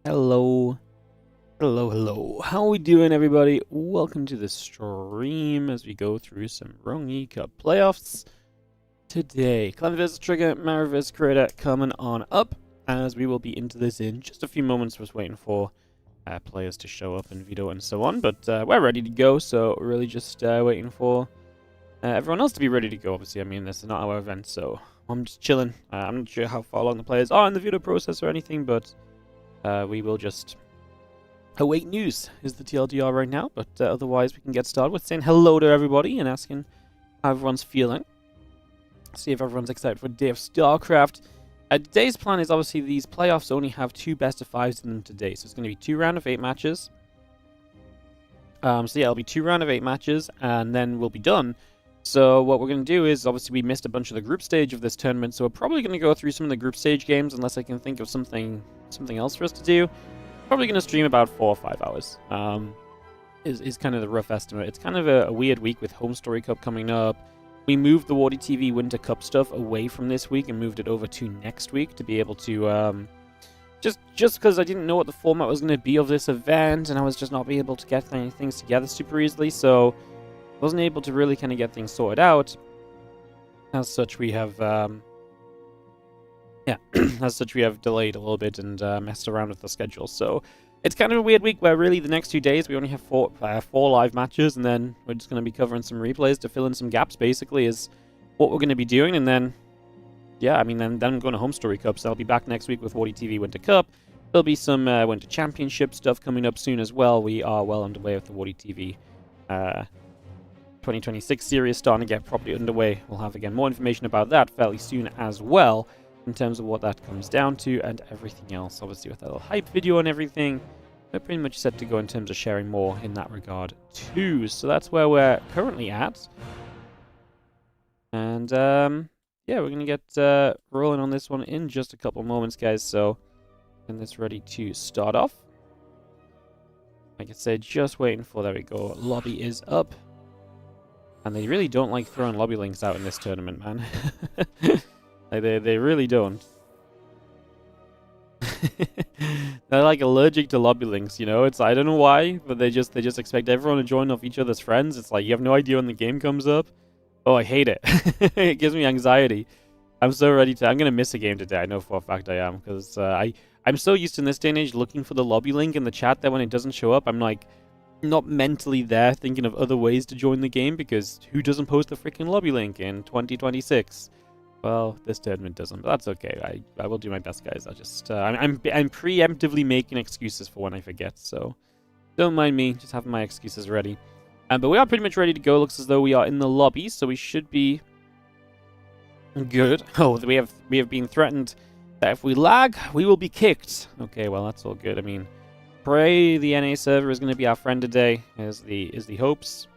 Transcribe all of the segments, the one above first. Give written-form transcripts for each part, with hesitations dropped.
Hello. Hello. How are we doing, everybody? Welcome to the stream as we go through some RongYI Cup playoffs today. Clem vs Trigger, Maru vs Creator coming on up as we will be into this in just a few moments. Just waiting for players to show up and veto and so on. But we're ready to go, so really just waiting for everyone else to be ready to go. Obviously, I mean, this is not our event, so I'm just chilling. I'm not sure how far along the players are in the veto process or anything, but we will just await news is the TLDR right now, but otherwise we can get started with saying hello to everybody and asking how everyone's feeling. See if everyone's excited for a day of StarCraft. Today's plan is obviously these playoffs only have 2 best-of-5s in them today, so it's going to be 2 round of 8 matches. So yeah, it'll be 2 round of 8 matches, and then we'll be done. So what we're going to do is, obviously we missed a bunch of the group stage of this tournament, so we're probably going to go through some of the group stage games, unless I can think of something else for us to do. Probably going to stream about 4 or 5 hours, is kind of the rough estimate. It's kind of a weird week with Home Story Cup coming up. We moved the WardiTV Winter Cup stuff away from this week and moved it over to next week to be able to, just because I didn't know what the format was going to be of this event, and I was just not being able to get things together super easily, so I wasn't able to really kind of get things sorted out. As such, we have, as such, we have delayed a little bit and messed around with the schedule. So it's kind of a weird week where really the next 2 days we only have four live matches, and then we're just going to be covering some replays to fill in some gaps, basically, is what we're going to be doing. And then, yeah, I mean, then I'm going to Home Story Cup, so I'll be back next week with WardiTV Winter Cup. There'll be some Winter Championship stuff coming up soon as well. We are well underway with the WardiTV 2026 series starting to get properly underway. We'll have, again, more information about that fairly soon as well, in terms of what that comes down to and everything else. Obviously, with that little hype video and everything, we're pretty much set to go in terms of sharing more in that regard too. So that's where we're currently at. And yeah, we're going to get rolling on this one in just a couple moments, guys. So, getting this ready to start off. Like I said, just waiting for, there we go, lobby is up. And they really don't like throwing lobby links out in this tournament, man. Like, they really don't. They're like allergic to lobby links, you know? It's, I don't know why, but they just expect everyone to join off each other's friends. It's like, you have no idea when the game comes up. Oh, I hate it. It gives me anxiety. I'm so ready to... I'm going to miss a game today. I know for a fact I am, because I'm so used to, in this day and age, looking for the lobby link in the chat that when it doesn't show up, I'm like, not mentally there thinking of other ways to join the game, because who doesn't post the freaking lobby link in 2026? Well, this tournament doesn't, but that's okay. I will do my best, guys. I just I'm preemptively making excuses for when I forget, so don't mind me. Just having my excuses ready. But we are pretty much ready to go. Looks as though we are in the lobby, so we should be good. Oh, we have been threatened that if we lag, we will be kicked. Okay, well that's all good. I mean, pray the NA server is going to be our friend today. Is the hopes.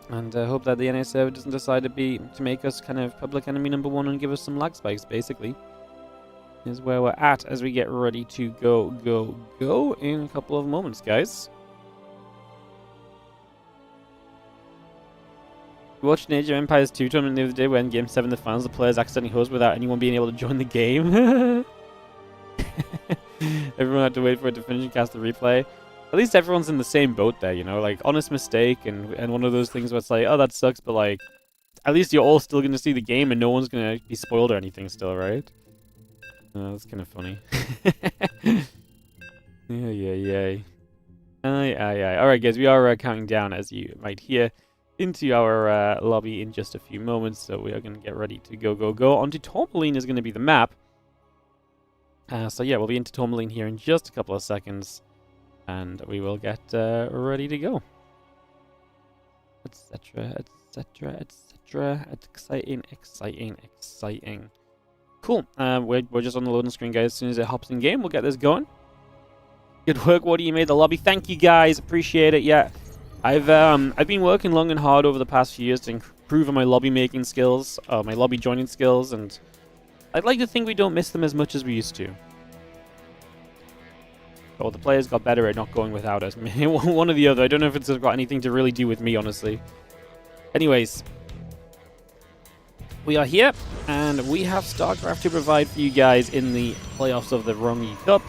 And I hope that the NA server doesn't decide to make us kind of public enemy #1 and give us some lag spikes, basically. Is where we're at as we get ready to go in a couple of moments, guys. We watched an Age of Empires 2 tournament the other day when Game 7 the finals, the players accidentally hosted without anyone being able to join the game. Everyone had to wait for it to finish and cast the replay. At least everyone's in the same boat there, you know? Like, honest mistake and one of those things where it's like, oh, that sucks, but like, at least you're all still going to see the game and no one's going to be spoiled or anything still, right? That's kind of funny. Yeah. Alright, guys, we are counting down, as you might hear, into our lobby in just a few moments, so we are going to get ready to go. Onto Tourmaline is going to be the map. So yeah, we'll be into Tourmaline here in just a couple of seconds. And we will get ready to go. Etc. Exciting. Cool. We're just on the loading screen, guys. As soon as it hops in game, we'll get this going. Good work, WardiTV. You made the lobby. Thank you, guys. Appreciate it. Yeah, I've been working long and hard over the past few years to improve on my lobby making skills, my lobby joining skills, and I'd like to think we don't miss them as much as we used to. Or the players got better at not going without us. One or the other. I don't know if it's got anything to really do with me, honestly. Anyways, We are here, and we have StarCraft to provide for you guys in the playoffs of the RongYI Cup.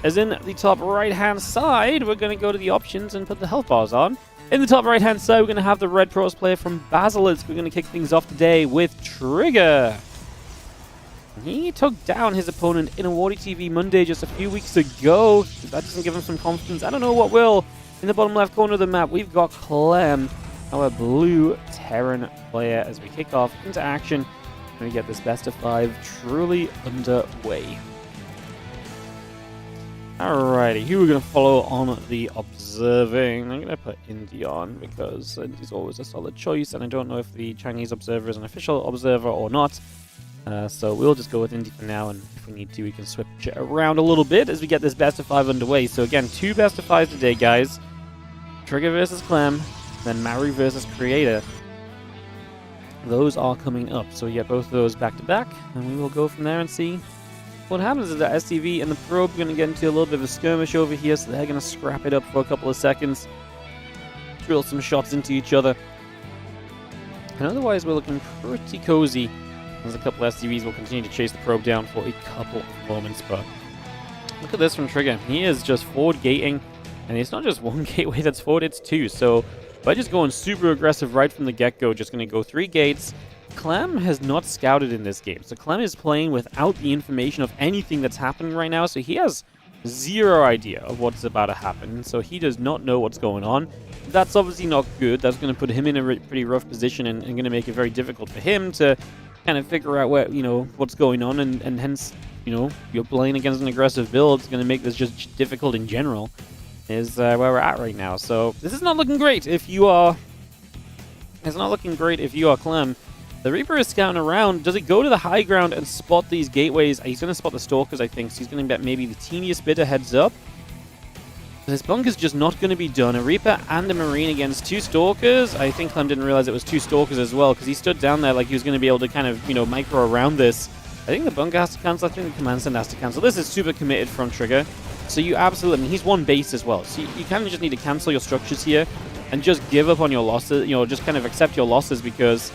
As in the top right-hand side, we're going to go to the options and put the health bars on. In the top right-hand side, we're going to have the Red Pros player from Basilisk. We're going to kick things off today with Trigger. He took down his opponent in a WardiTV Monday just a few weeks ago. If that doesn't give him some confidence, I don't know what will. In the bottom left corner of the map, we've got Clem, our blue Terran player, as we kick off into action. And we get this best of 5 truly underway. Alrighty, who we're going to follow on the observing? I'm going to put Indy on because Indy's always a solid choice, and I don't know if the Chinese observer is an official observer or not. So we'll just go with Indy for now, and if we need to, we can switch it around a little bit as we get this best of 5 underway. So again, 2 best of 5s today, guys. Trigger versus Clem, then Maru versus Creator. Those are coming up, so we get both of those back to back, and we will go from there and see what happens. Is that STV and the probe are going to get into a little bit of a skirmish over here, so they're going to scrap it up for a couple of seconds, drill some shots into each other, and otherwise we're looking pretty cozy. There's a couple of STVs will continue to chase the probe down for a couple of moments, but look at this from Trigger. He is just forward gating, and it's not just one gateway that's forward, it's 2. So by just going super aggressive right from the get-go, just going to go 3 gates. Clem has not scouted in this game, so Clem is playing without the information of anything that's happening right now, so he has zero idea of what's about to happen, so he does not know what's going on. That's obviously not good. That's going to put him in a pretty rough position and going to make it very difficult for him to kind of figure out where, what's going on, and hence, you're playing against an aggressive build. It's going to make this just difficult in general, is where we're at right now. So this is not looking great if you are... It's not looking great if you are Clem. The Reaper is scouting around. Does it go to the high ground and spot these gateways? He's going to spot the Stalkers, I think, so he's going to get maybe the teeniest bit of heads up. This bunker's just not going to be done. A Reaper and a Marine against 2 Stalkers. I think Clem didn't realize it was 2 Stalkers as well, because he stood down there like he was going to be able to kind of, micro around this. I think the bunker has to cancel. I think the command center has to cancel. This is super committed from Trigger. So you absolutely... he's 1 base as well. So you kind of just need to cancel your structures here and just give up on your losses. Just kind of accept your losses, because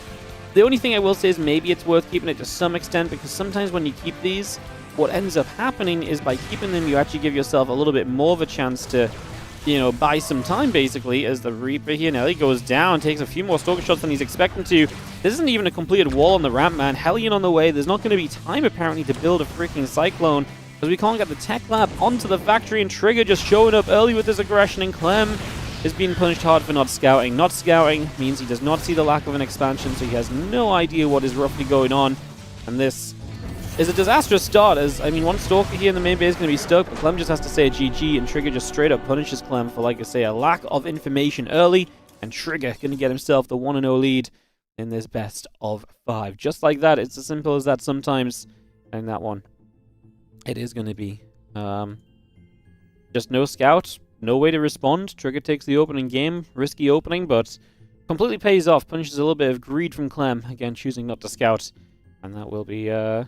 the only thing I will say is maybe it's worth keeping it to some extent, because sometimes when you keep these, what ends up happening is by keeping them, you actually give yourself a little bit more of a chance to, buy some time, basically, as the Reaper here now, he goes down, takes a few more Stalker shots than he's expecting to. This isn't even a completed wall on the ramp, man. Hellion on the way. There's not going to be time, apparently, to build a freaking Cyclone, as we can't get the Tech Lab onto the factory, and Trigger just showing up early with this aggression, and Clem is being punished hard for not scouting. Not scouting means he does not see the lack of an expansion, so he has no idea what is roughly going on, and this is a disastrous start, as, 1 Stalker here in the main base is going to be stuck, but Clem just has to say a GG, and Trigger just straight up punishes Clem for, like I say, a lack of information early, and Trigger going to get himself the 1-0 lead in this best of 5. Just like that, it's as simple as that sometimes, and that one, it is going to be just no scout, no way to respond. Trigger takes the opening game, risky opening, but completely pays off, punishes a little bit of greed from Clem, again choosing not to scout, and that will be that.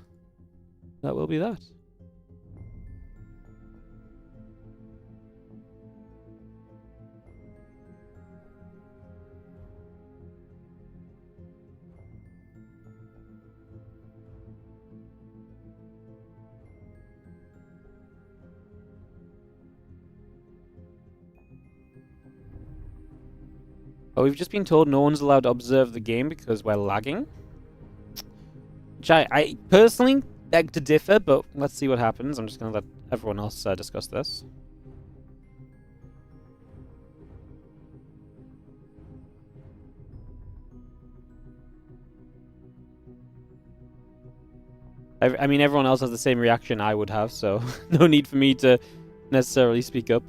Oh, we've just been told no one's allowed to observe the game because we're lagging. Which I personally beg to differ, but let's see what happens. I'm just going to let everyone else discuss this. Everyone else has the same reaction I would have, so no need for me to necessarily speak up.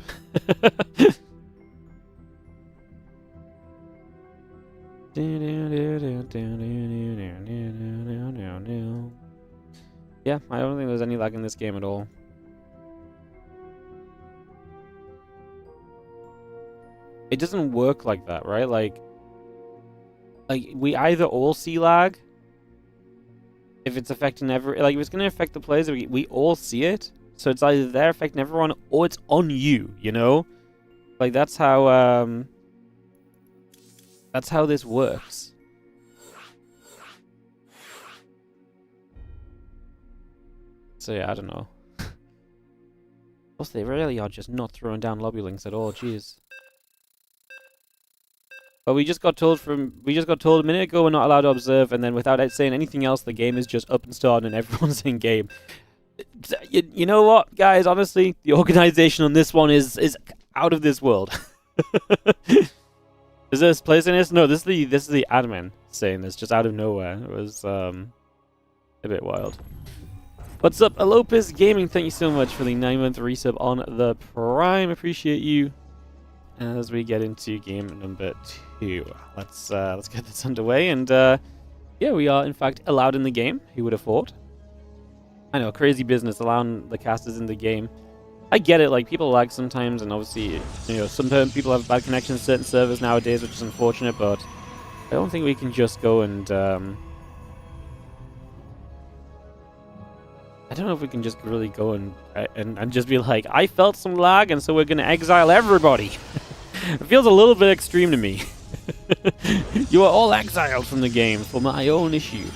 Yeah, I don't think there's any lag in this game at all. It doesn't work like that, right? Like we either all see lag, if it's affecting if it's going to affect the players, we all see it. So it's either they're affecting everyone or it's on you, Like that's how this works. So yeah, I don't know. Plus, they really are just not throwing down lobby links at all. Jeez. But we just got told a minute ago we're not allowed to observe, and then without saying anything else, the game is just up and started and everyone's in game. You know what, guys? Honestly, the organization on this one is out of this world. Is this place in this? No, this is the admin saying this just out of nowhere. It was a bit wild. What's up, Alopis Gaming? Thank you so much for the 9-month resub on the Prime. Appreciate you. As we get into game number 2, let's get this underway. And yeah, we are in fact allowed in the game. Who would have thought? I know, crazy business allowing the casters in the game. I get it, like people lag sometimes, and obviously, you know, sometimes people have bad connections to certain servers nowadays, which is unfortunate. But I don't think we can just go and I don't know if we can just really go and just be like, I felt some lag, and so we're gonna exile everybody. It feels a little bit extreme to me. You are all exiled from the game for my own issue.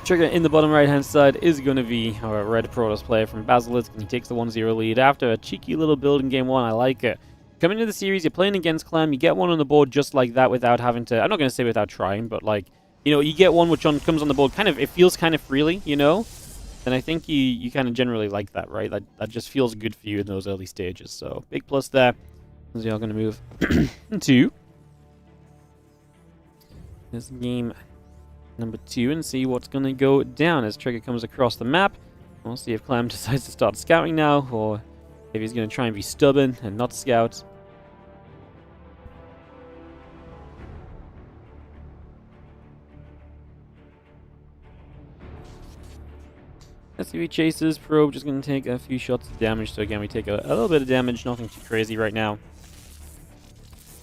Trigger in the bottom right hand side is going to be our red Protoss player from Basilisk, and he takes the 1-0 lead after a cheeky little build in game 1. I like it. Coming into the series, you're playing against Clem, you get one on the board just like that without having to, I'm not going to say without trying, but like, you know, you get one which comes on the board kind of, it feels kind of freely, you know? And I think you kind of generally like that, right? That just feels good for you in those early stages. So, big plus there. As we are going to move into this game number 2 and see what's going to go down as Trigger comes across the map. We'll see if Clem decides to start scouting now, or if he's going to try and be stubborn and not scout. SCV chases, probe just going to take a few shots of damage, so again we take a little bit of damage, nothing too crazy right now.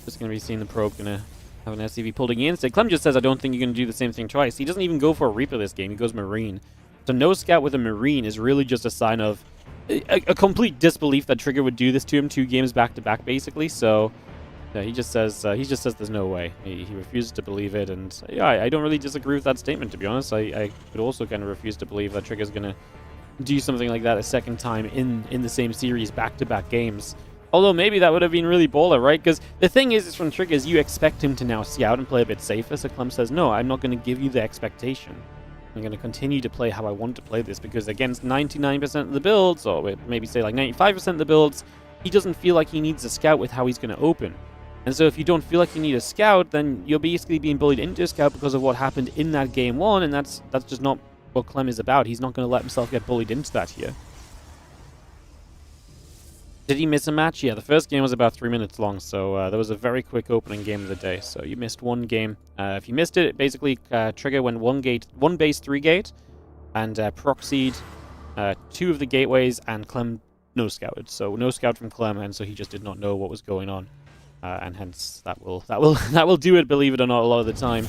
Just going to be seeing the probe going to have an SCV pulled against it. Clem just says, I don't think you're going to do the same thing twice. He doesn't even go for a Reaper this game, he goes Marine. So no scout with a Marine is really just a sign of a complete disbelief that Trigger would do this to him 2 games back to back, basically. So yeah, he just says there's no way. He refuses to believe it, and yeah, I don't really disagree with that statement, to be honest. I would also kind of refuse to believe that Trigger's gonna do something like that a second time in the same series, back to back games. Although maybe that would have been really baller, right? Because the thing is from Trigger is you expect him to now scout and play a bit safer. So Clem says, no, I'm not going to give you the expectation. I'm going to continue to play how I want to play this, because against 99% of the builds, or maybe say like 95% of the builds, he doesn't feel like he needs a scout with how he's going to open. And so if you don't feel like you need a scout, then you're basically being bullied into a scout because of what happened in that game 1, and that's just not what Clem is about. He's not going to let himself get bullied into that here. Did he miss a match? Yeah, the first game was about 3 minutes long, so there was a very quick opening game of the day. So you missed one game. If you missed it, basically Trigger went one base 3 gate, and proxied 2 of the gateways, and Clem no scouted. So no scout from Clem, and so he just did not know what was going on, and hence that will do it. Believe it or not, a lot of the time.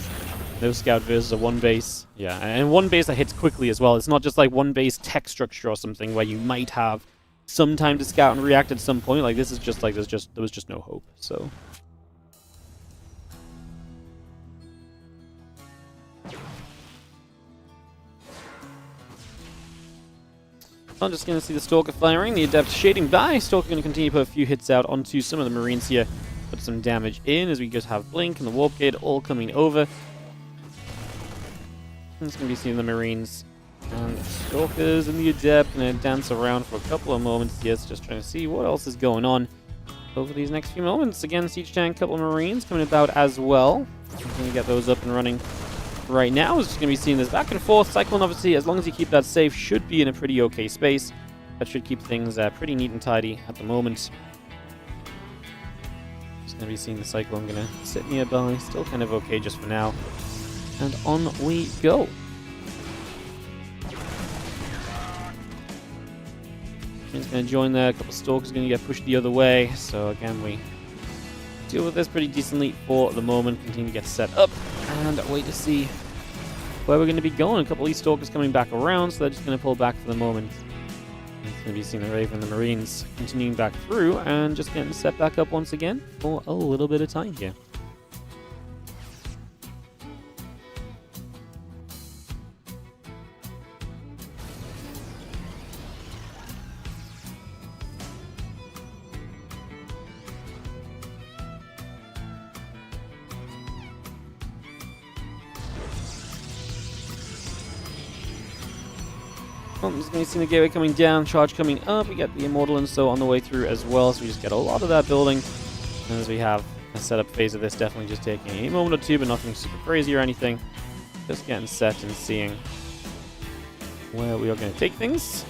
No scout versus a 1 base. Yeah, and 1 base that hits quickly as well. It's not just like 1 base tech structure or something where you might have some time to scout and react at some point. Like, this is just like there was just no hope. So I'm just going to see the Stalker firing, the Adept shading by. Stalker going to continue to put a few hits out onto some of the Marines here, put some damage in as we just have Blink and the Warp Gate all coming over. I'm just going to be seeing the Marines and the Stalkers and the Adept going to dance around for a couple of moments. Yes, just trying to see what else is going on over these next few moments. Again, Siege Tank, couple of Marines coming about as well. I'm going to get those up and running right now. We're just going to be seeing this back and forth. Cyclone, obviously, as long as you keep that safe, should be in a pretty okay space. That should keep things pretty neat and tidy at the moment. Just going to be seeing the Cyclone going to sit nearby. Still kind of okay just for now. And on we go. He's going to join there. A couple of Stalkers going to get pushed the other way. So again, we deal with this pretty decently for the moment. Continue to get set up and wait to see where we're going to be going. A couple of these Stalkers coming back around, so they're just going to pull back for the moment. And Going to be seeing the Raven and the Marines continuing back through and just getting set back up once again for a little bit of time here. Well, just going to see the gateway coming down, charge coming up. We get the Immortal and so on the way through as well, so we just get a lot of that building. And as we have a setup phase of this, definitely just taking a moment or two, but nothing super crazy or anything. Just getting set and seeing where we are going to take things.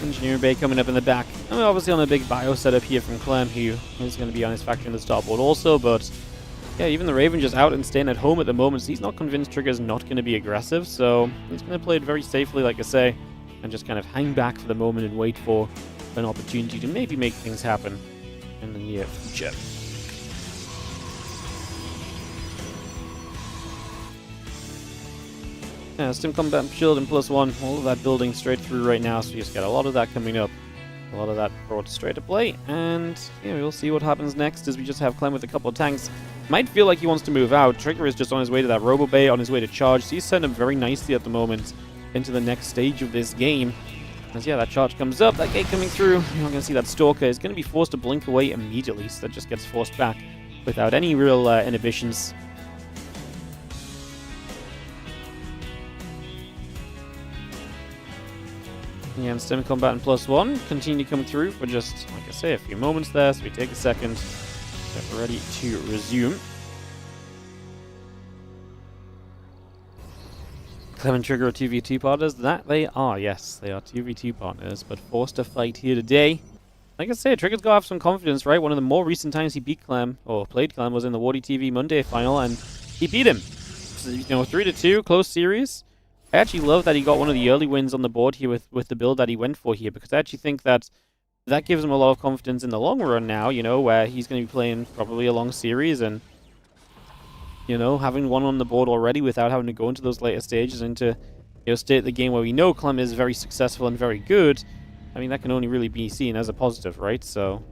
Engineering Bay coming up in the back. And we're obviously on a big bio setup here from Clem, who is going to be on his factory on the starboard also, but yeah, even the Raven just out and staying at home at the moment, so he's not convinced Trigger's not going to be aggressive, so he's going to play it very safely, like I say, and just kind of hang back for the moment and wait for an opportunity to maybe make things happen in the near future. Yeah, Stim Combat Shield and +1, all of that building straight through right now, so you just get a lot of that coming up. A lot of that brought straight to play, and yeah, we'll see what happens next as we just have Clem with a couple of tanks. Might feel like he wants to move out. Trigger is just on his way to that Robo Bay, on his way to charge, so he's set him very nicely at the moment into the next stage of this game. As yeah, that charge comes up, that gate coming through, you're not going to see that Stalker is going to be forced to blink away immediately, so that just gets forced back without any real inhibitions. Yeah, and Stim Combat and +1 continue coming through for just, like I say, a few moments there, so we take a second, get ready to resume. Clem and Trigger are 2v2 partners. That they are, yes, they are 2v2 partners, but forced to fight here today. Like I say, Trigger's got to have some confidence, right? One of the more recent times he beat Clem, or played Clem, was in the WardiTV Monday final, and he beat him. So, 3-2, close series. I actually love that he got one of the early wins on the board here with the build that he went for here, because I actually think that gives him a lot of confidence in the long run now, you know, where he's going to be playing probably a long series and, you know, having one on the board already without having to go into those later stages and to, you know, stay at the game where we know Clem is very successful and very good. I mean, that can only really be seen as a positive, right? So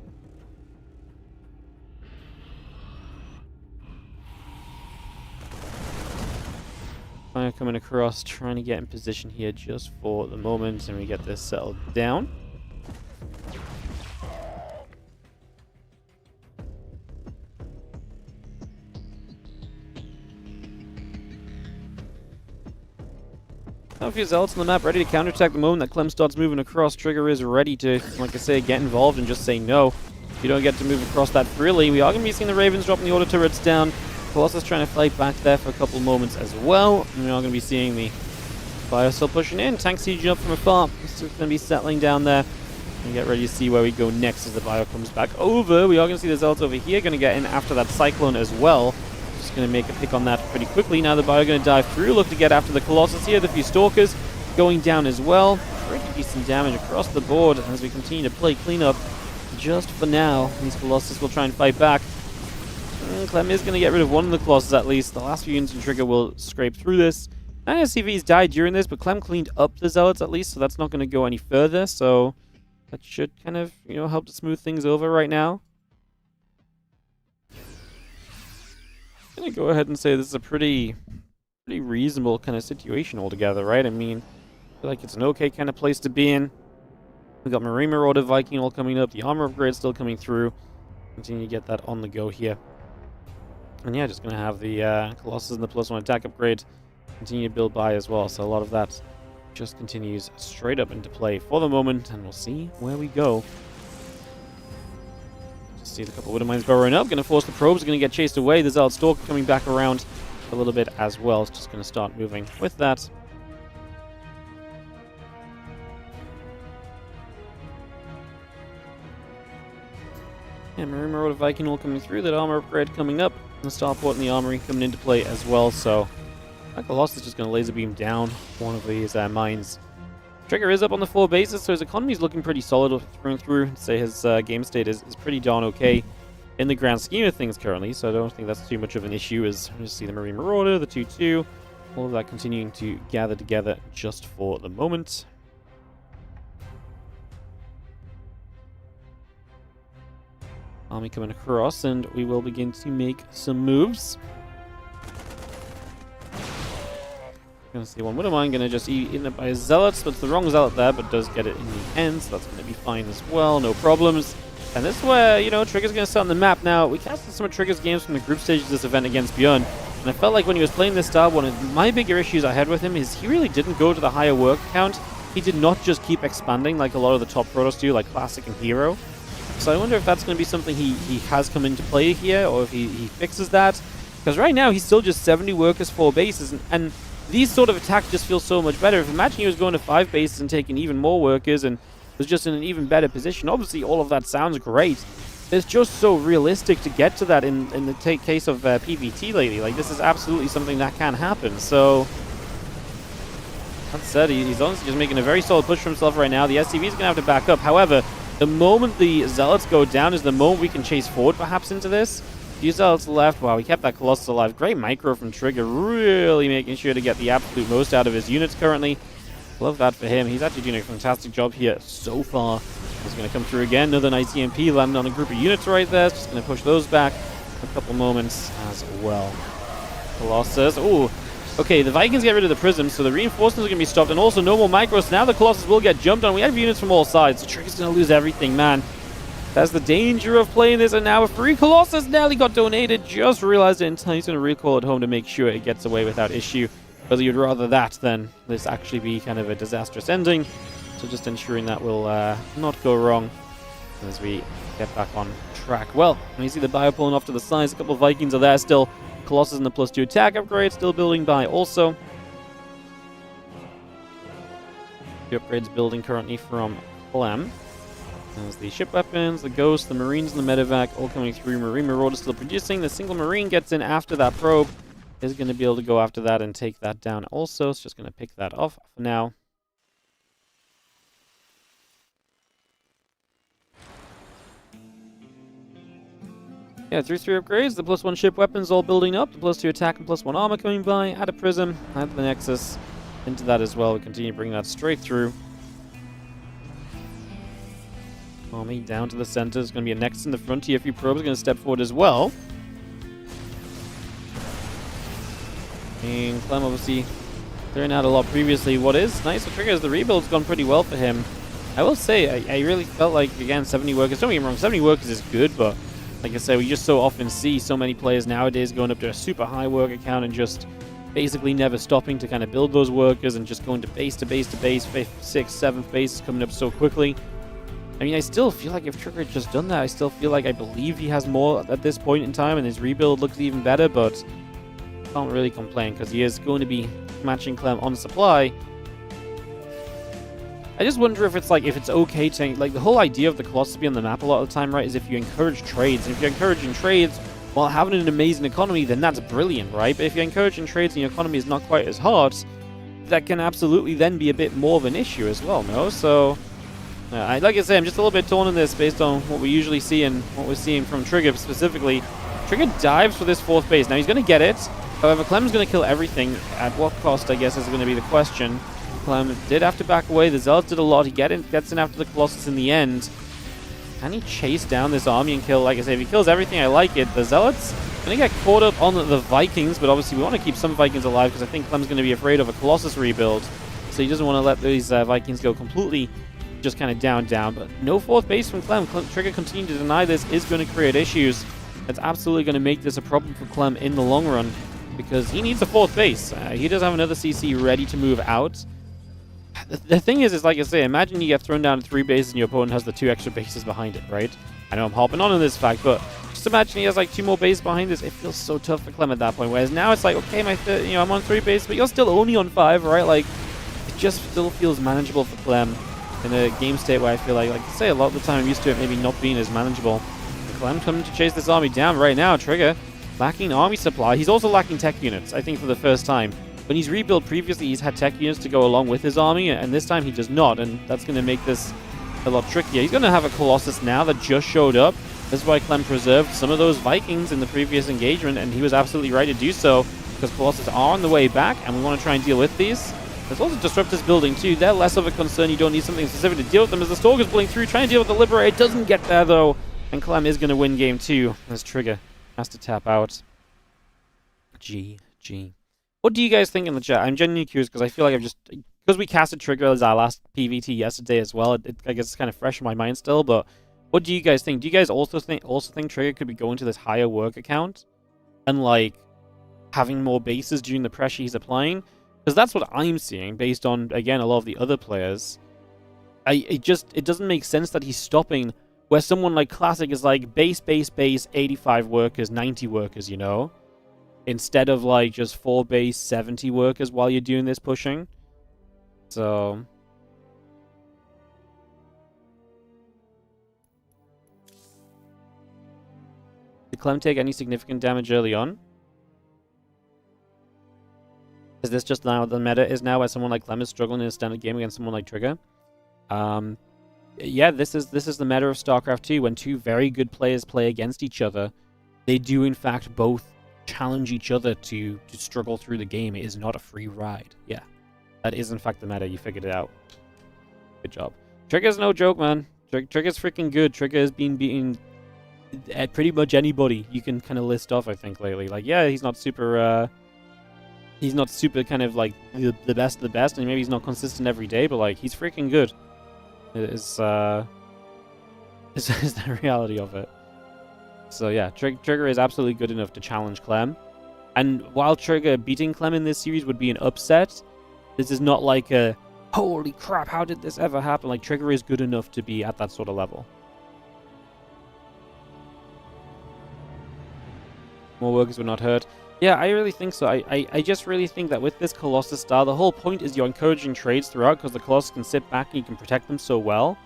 coming across, trying to get in position here just for the moment, and we get this settled down. A few zealots on the map ready to counterattack the moment that Clem starts moving across. Trigger is ready to, like I say, get involved and just say no. You don't get to move across that freely. We are going to be seeing the Ravens dropping the auto turrets down. Colossus trying to fight back there for a couple of moments as well. And we are going to be seeing the fire still pushing in. Tank sieging up from afar. It's just going to be settling down there. And get ready to see where we go next as the bio comes back over. We are going to see the zealots over here going to get in after that Cyclone as well. Just going to make a pick on that pretty quickly. Now the bio going to dive through. Look to get after the Colossus here. The few Stalkers going down as well. Pretty decent damage across the board as we continue to play cleanup. Just for now, these Colossus will try and fight back. Clem is going to get rid of one of the Colossus at least. The last few units in Trigger will scrape through this. SCVs died during this, but Clem cleaned up the Zealots at least, so that's not going to go any further. So that should kind of, you know, help to smooth things over right now. I'm going to go ahead and say this is a pretty reasonable kind of situation altogether, right? I mean, I feel like it's an okay kind of place to be in. We got Marine Marauder Viking all coming up. The armor upgrade still coming through. Continue to get that on the go here. And yeah, just going to have the Colossus and the +1 attack upgrade continue to build by as well. So a lot of that just continues straight up into play for the moment, and we'll see where we go. Just see the couple of Widow Mines burrowing up. Going to force the probes. Going to get chased away. The Zealot Stalker coming back around a little bit as well. It's just going to start moving with that. Yeah, Marine Marauder Viking all coming through. That armor upgrade coming up. The starport and the armory coming into play as well. So that Colossus is just going to laser beam down one of these mines. Trigger is up on the 4 bases, so his economy is looking pretty solid through and through. I'd say his game state is pretty darn okay. in the grand scheme of things currently, so I don't think that's too much of an issue. As you see the Marine Marauder, the 2-2, all of that continuing to gather together just for the moment. Army coming across, and we will begin to make some moves. Gonna see one. Wouldn't mind gonna just eat it by zealots, but it's the wrong zealot there, but does get it in the end, so that's gonna be fine as well, no problems. And this is where, you know, Trigger's gonna start on the map. Now, we casted some of Trigger's games from the group stage of this event against Bjorn, and I felt like when he was playing this style, one of my bigger issues I had with him is he really didn't go to the higher work count. He did not just keep expanding like a lot of the top Protoss do, like Classic and Hero. So I wonder if that's going to be something he has come into play here, or if he fixes that. Because right now, he's still just 70 workers, 4 bases, and these sort of attacks just feel so much better. If imagine he was going to 5 bases and taking even more workers and was just in an even better position. Obviously, all of that sounds great. It's just so realistic to get to that in the case of PvT lately. Like, this is absolutely something that can happen. So, that said, he's honestly just making a very solid push for himself right now. The SCV is going to have to back up. However, the moment the Zealots go down is the moment we can chase forward, perhaps, into this. Few Zealots left. Wow, we kept that Colossus alive. Great micro from Trigger, really making sure to get the absolute most out of his units currently. Love that for him. He's actually doing a fantastic job here so far. He's going to come through again. Another nice EMP landing on a group of units right there. Just going to push those back a couple moments as well. Colossus. Ooh. Okay, the Vikings get rid of the Prism, so the reinforcements are going to be stopped, and also no more micros. Now the Colossus will get jumped on. We have units from all sides, so Trigger's going to lose everything, man. That's the danger of playing this, and now a free Colossus nearly got donated. Just realized it in time. He's going to recall it home to make sure it gets away without issue. Whether you'd rather that than this actually be kind of a disastrous ending. So just ensuring that will not go wrong as we get back on track. Well, you see the bio pulling off to the sides. A couple of Vikings are there still. Colossus in the +2 attack upgrade, still building by also. The upgrades building currently from Clem. There's the ship weapons, the Ghost, the Marines, and the Medevac all coming through. Marine Marauder still producing. The single Marine gets in after that probe. Is going to be able to go after that and take that down also. It's just going to pick that off for now. Yeah, 3-3 upgrades. The +1 ship weapons all building up. The +2 attack and +1 armor coming by. Add a Prism. Add the Nexus into that as well. We continue to bring that straight through. Army down to the center. There's going to be a Nexus in the front. TFU probes are going to step forward as well. And Clem obviously clearing out a lot previously. What is nice for Trigger is the rebuild's gone pretty well for him. I will say, I really felt like, again, 70 workers. Don't get me wrong, 70 workers is good, but like I said, we just so often see so many players nowadays going up to a super high worker count and just basically never stopping to kind of build those workers and just going to base to base to base, 5th, 6th, 7th base coming up so quickly. I mean, I still feel like if Trigger had just done that, I still feel like I believe he has more at this point in time, and his rebuild looks even better, but can't really complain because he is going to be matching Clem on supply. I just wonder if it's like, if it's okay to, like, the whole idea of the Colossus being on the map a lot of the time, right, is if you encourage trades. And if you're encouraging trades while having an amazing economy, then that's brilliant, right? But if you're encouraging trades and your economy is not quite as hot, that can absolutely then be a bit more of an issue as well, no? So, like I say, I'm just a little bit torn on this based on what we usually see and what we're seeing from Trigger specifically. Trigger dives for this 4th base. Now, he's going to get it. However, Clem's going to kill everything. At what cost, I guess, is going to be the question. Clem did have to back away. The Zealots did a lot. He gets in after the Colossus in the end. Can he chase down this army and kill? Like I say, if he kills everything, I like it. The Zealots going to get caught up on the Vikings, but obviously we want to keep some Vikings alive because I think Clem's going to be afraid of a Colossus rebuild. So he doesn't want to let these Vikings go completely just kind of down. But no 4th base from Clem. Trigger continuing to deny this is going to create issues. It's absolutely going to make this a problem for Clem in the long run because he needs a 4th base. He does have another CC ready to move out. The thing is like I say, imagine you get thrown down to 3 bases and your opponent has the 2 extra bases behind it, right? I know I'm hopping on this fact, but just imagine he has like 2 more bases behind this. It feels so tough for Clem at that point. Whereas now it's like, okay, I'm on 3 bases, but you're still only on 5, right? Like, it just still feels manageable for Clem in a game state where I feel like I say, a lot of the time I'm used to it maybe not being as manageable. Clem coming to chase this army down right now. Trigger lacking army supply. He's also lacking tech units, I think, for the first time. When he's rebuilt previously, he's had tech units to go along with his army, and this time he does not, and that's going to make this a lot trickier. He's going to have a Colossus now that just showed up. This is why Clem preserved some of those Vikings in the previous engagement, and he was absolutely right to do so, because Colossus are on the way back, and we want to try and deal with these. There's also Disruptors building too. They're less of a concern. You don't need something specific to deal with them as the Stalker's pulling through, trying to deal with the Liberator. It doesn't get there though, and Clem is going to win game 2 as Trigger has to tap out. GG. What do you guys think in the chat? I'm genuinely curious because I feel like because we casted Trigger as our last PVT yesterday as well, I guess it's kind of fresh in my mind still, but what do you guys think? Do you guys also think Trigger could be going to this higher work account and like having more bases during the pressure he's applying? Because that's what I'm seeing based on, again, a lot of the other players. It doesn't make sense that he's stopping where someone like Classic is like base, 85 workers, 90 workers, you know? Instead of like just 4 base, 70 workers while you're doing this pushing. So did Clem take any significant damage early on? Is this just now the meta is now where someone like Clem is struggling in a standard game against someone like Trigger? Yeah, this is the meta of StarCraft 2. When two very good players play against each other, they do in fact both challenge each other to struggle through the game. It is not a free ride. Yeah, that is in fact the meta. You figured it out. Good job. Trigger's no joke, man. Trigger's freaking good. Trigger has been beating at pretty much anybody you can kind of list off, I think, lately. Like, yeah, he's not super kind of like the best of the best, and maybe he's not consistent every day, but like he's freaking good. Is the reality of it. So yeah, Trigger is absolutely good enough to challenge Clem. And while Trigger beating Clem in this series would be an upset, this is not like a holy crap, how did this ever happen? Like, Trigger is good enough to be at that sort of level. More workers were not hurt. Yeah, I really think so. I just really think that with this Colossus style, the whole point is you're encouraging trades throughout because the Colossus can sit back and you can protect them so well.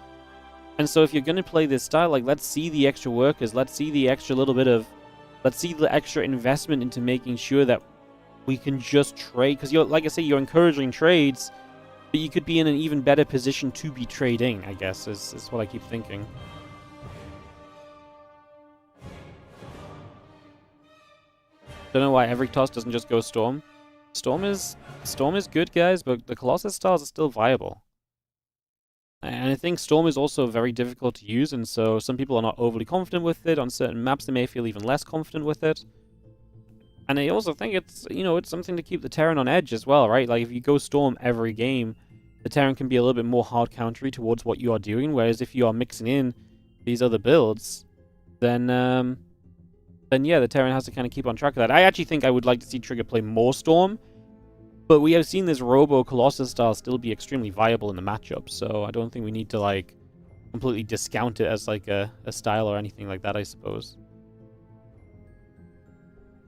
And so if you're going to play this style, like, let's see the extra workers, let's see the extra let's see the extra investment into making sure that we can just trade. Because, like I say, you're encouraging trades, but you could be in an even better position to be trading, I guess, is what I keep thinking. Don't know why every toss doesn't just go Storm. Storm is good, guys, but the Colossus styles are still viable. And I think Storm is also very difficult to use, and so some people are not overly confident with it. On certain maps, they may feel even less confident with it. And I also think it's, you know, it's something to keep the Terran on edge as well, right? Like, if you go Storm every game, the Terran can be a little bit more hard countery towards what you are doing, whereas if you are mixing in these other builds, then yeah, the Terran has to kind of keep on track of that. I actually think I would like to see Trigger play more Storm, but we have seen this Robo Colossus style still be extremely viable in the matchup, so I don't think we need to, like, completely discount it as, like, a style or anything like that, I suppose.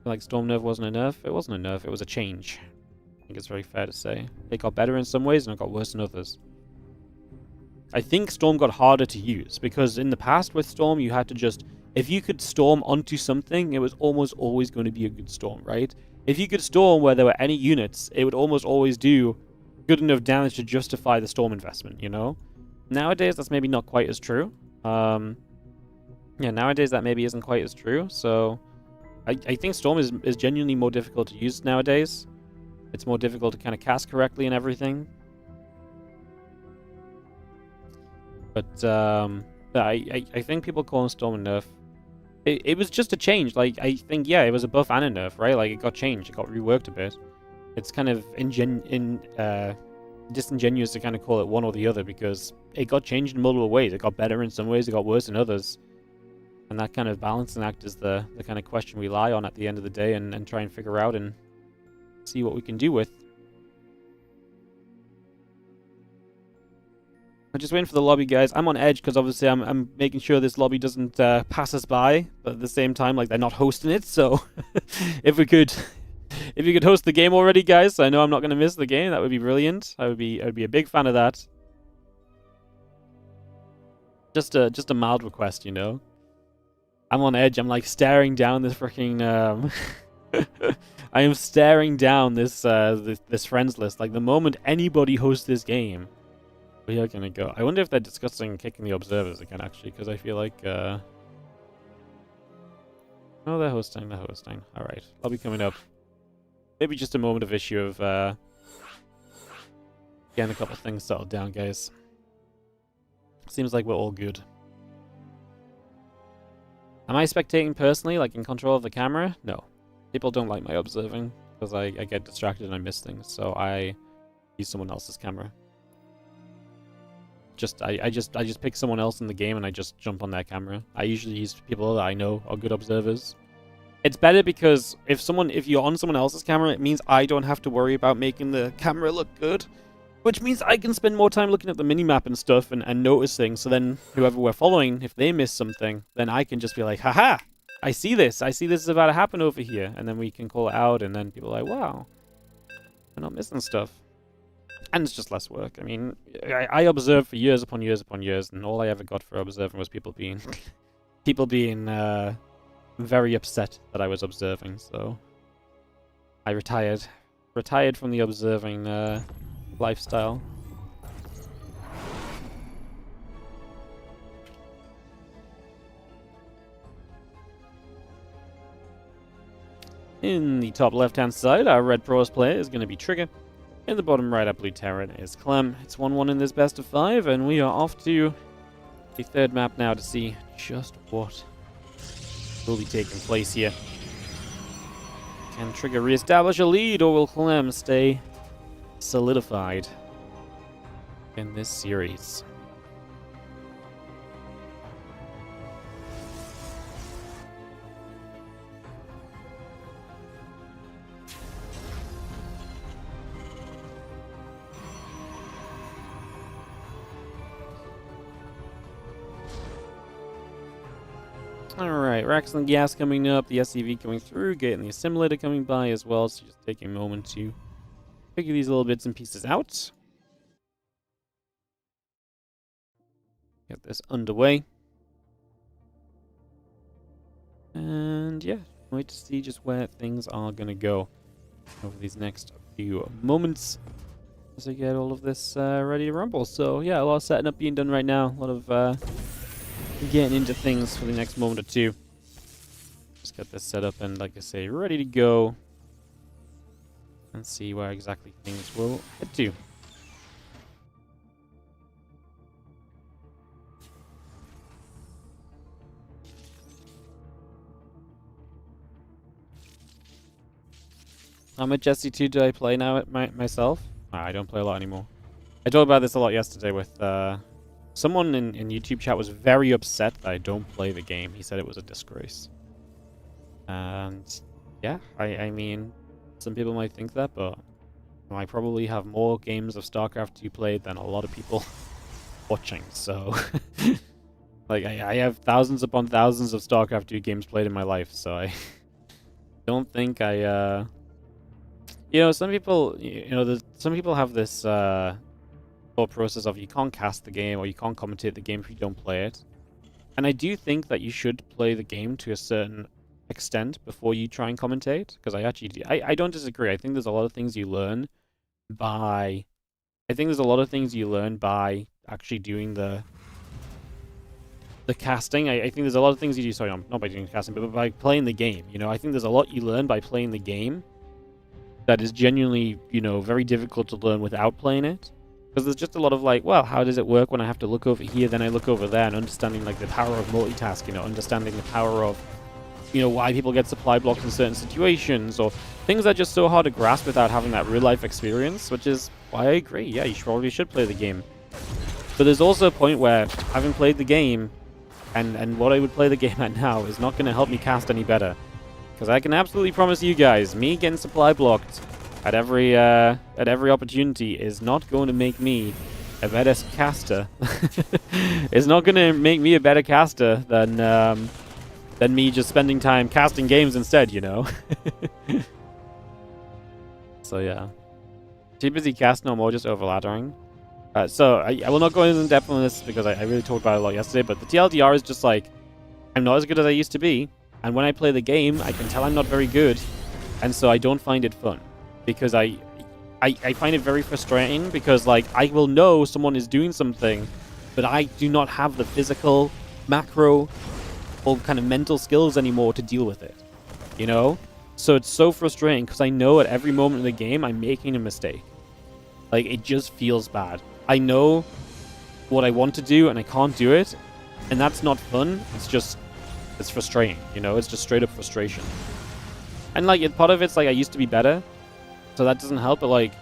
Like, Storm nerf wasn't a nerf? It wasn't a nerf, it was a change. I think it's very fair to say. It got better in some ways and it got worse in others. I think Storm got harder to use, because in the past with Storm, you had to just... If you could Storm onto something, it was almost always going to be a good Storm, right? If you could Storm where there were any units, it would almost always do good enough damage to justify the Storm investment, you know? Nowadays, that's maybe not quite as true. Yeah, nowadays that maybe isn't quite as true, so... I think Storm is genuinely more difficult to use nowadays. It's more difficult to kind of cast correctly and everything. But, I think people call Storm a nerf. It was just a change. Like, I think, yeah, it was a buff and a nerf, right? Like, it got changed. It got reworked a bit. It's kind of disingenuous to kind of call it one or the other, because it got changed in multiple ways. It got better in some ways, it got worse in others. And that kind of balancing act is the kind of question we lie on at the end of the day and try and figure out and see what we can do with. I'm just waiting for the lobby, guys. I'm on edge because obviously I'm making sure this lobby doesn't pass us by, but at the same time, like, they're not hosting it. So if you could host the game already, guys, so I know I'm not going to miss the game. That would be brilliant. I would be a big fan of that. Just a mild request, you know. I'm on edge. I'm like staring down this freaking I am staring down this this friends list. Like, the moment anybody hosts this game, we are gonna go. I wonder if they're discussing kicking the observers again, actually, because I feel like Oh, they're hosting, they're hosting. Alright, I'll be coming up. Maybe just a moment of issue of getting a couple things settled down, guys. Seems like we're all good. Am I spectating personally, like in control of the camera? No. People don't like my observing, because I get distracted and I miss things, so I use someone else's camera. I just pick someone else in the game and I just jump on their camera. I usually use people that I know are good observers. It's better because if you're on someone else's camera, it means I don't have to worry about making the camera look good. Which means I can spend more time looking at the minimap and stuff and notice things. So then whoever we're following, if they miss something, then I can just be like, haha, I see this is about to happen over here. And then we can call it out and then people are like, wow, we're not missing stuff. And it's just less work. I mean, I observed for years upon years upon years, and all I ever got for observing was people being very upset that I was observing. So I retired from the observing lifestyle. In the top left-hand side, our red pros player is going to be Trigger. In the bottom right, our blue Terran is Clem. It's 1-1 in this best of 5, and we are off to the third map now to see just what will be taking place here. Can Trigger re-establish a lead, or will Clem stay solidified in this series? Alright, racks and gas coming up, the SCV coming through, getting the assimilator coming by as well, so just taking a moment to figure these little bits and pieces out. Get this underway. And yeah, wait to see just where things are going to go over these next few moments as I get all of this ready to rumble. So yeah, a lot of setting up being done right now, a lot of getting into things for the next moment or two. Just get this set up and, like I say, ready to go. And see where exactly things will head to. How much SC2 do I play now myself? I don't play a lot anymore. I talked about this a lot yesterday with someone in YouTube chat was very upset that I don't play the game. He said it was a disgrace. And yeah, I mean, some people might think that, but I probably have more games of StarCraft 2 played than a lot of people watching. So, like, I have thousands upon thousands of StarCraft 2 games played in my life. So I don't think I, you know, some people, some people have this thought process of you can't cast the game or you can't commentate the game if you don't play it. And I do think that you should play the game to a certain extent before you try and commentate, because I actually do. I don't disagree. I think there's a lot of things you learn by actually doing the casting. I think there's a lot of things you do, sorry, not by doing casting, but by playing the game. You know, I think there's a lot you learn by playing the game that is genuinely, you know, very difficult to learn without playing it. Because there's just a lot of like, well, how does it work when I have to look over here, then I look over there, and understanding like the power of multitasking, you know, understanding the power of, you know, why people get supply blocks in certain situations, or things that are just so hard to grasp without having that real life experience, which is why I agree. Yeah, you probably should play the game. But there's also a point where having played the game, and what I would play the game at now is not going to help me cast any better. Because I can absolutely promise you guys, me getting supply blocked at every opportunity is not going to make me a better caster. It's not going to make me a better caster than me just spending time casting games instead, you know? So yeah. Too busy casting or more just overladdering. So I will not go in depth on this because I really talked about it a lot yesterday, but the TLDR is just like, I'm not as good as I used to be, and when I play the game, I can tell I'm not very good, and so I don't find it fun. Because I find it very frustrating, because like I will know someone is doing something, but I do not have the physical macro or kind of mental skills anymore to deal with it, you know? So it's so frustrating because I know at every moment in the game I'm making a mistake. Like, it just feels bad. I know what I want to do and I can't do it, and that's not fun. It's frustrating, you know? It's just straight up frustration. And like, part of it's like I used to be better, so that doesn't help, but like,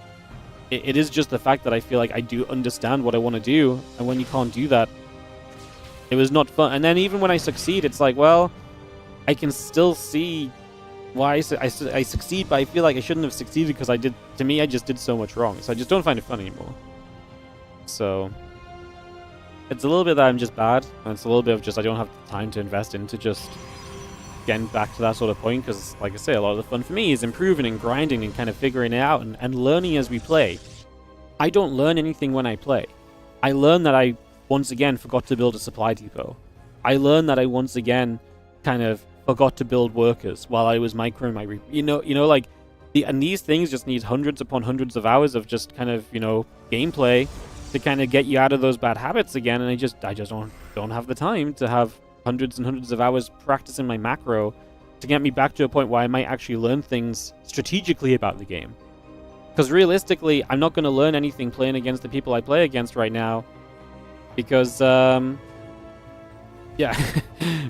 it is just the fact that I feel like I do understand what I want to do, and when you can't do that, it was not fun. And then even when I succeed, it's like, well, I can still see why I succeed, but I feel like I shouldn't have succeeded because I just did so much wrong. So I just don't find it fun anymore. So it's a little bit that I'm just bad, and it's a little bit of just I don't have the time to invest into just getting back to that sort of point, because like I say, a lot of the fun for me is improving and grinding and kind of figuring it out and learning as we play. I don't learn anything when I play. I learn that I once again forgot to build a supply depot. I learned that I once again kind of forgot to build workers while I was microing my like and these things just need hundreds upon hundreds of hours of just kind of, you know, gameplay to kind of get you out of those bad habits again, and I just don't have the time to have hundreds and hundreds of hours practicing my macro to get me back to a point where I might actually learn things strategically about the game. Because realistically, I'm not going to learn anything playing against the people I play against right now, because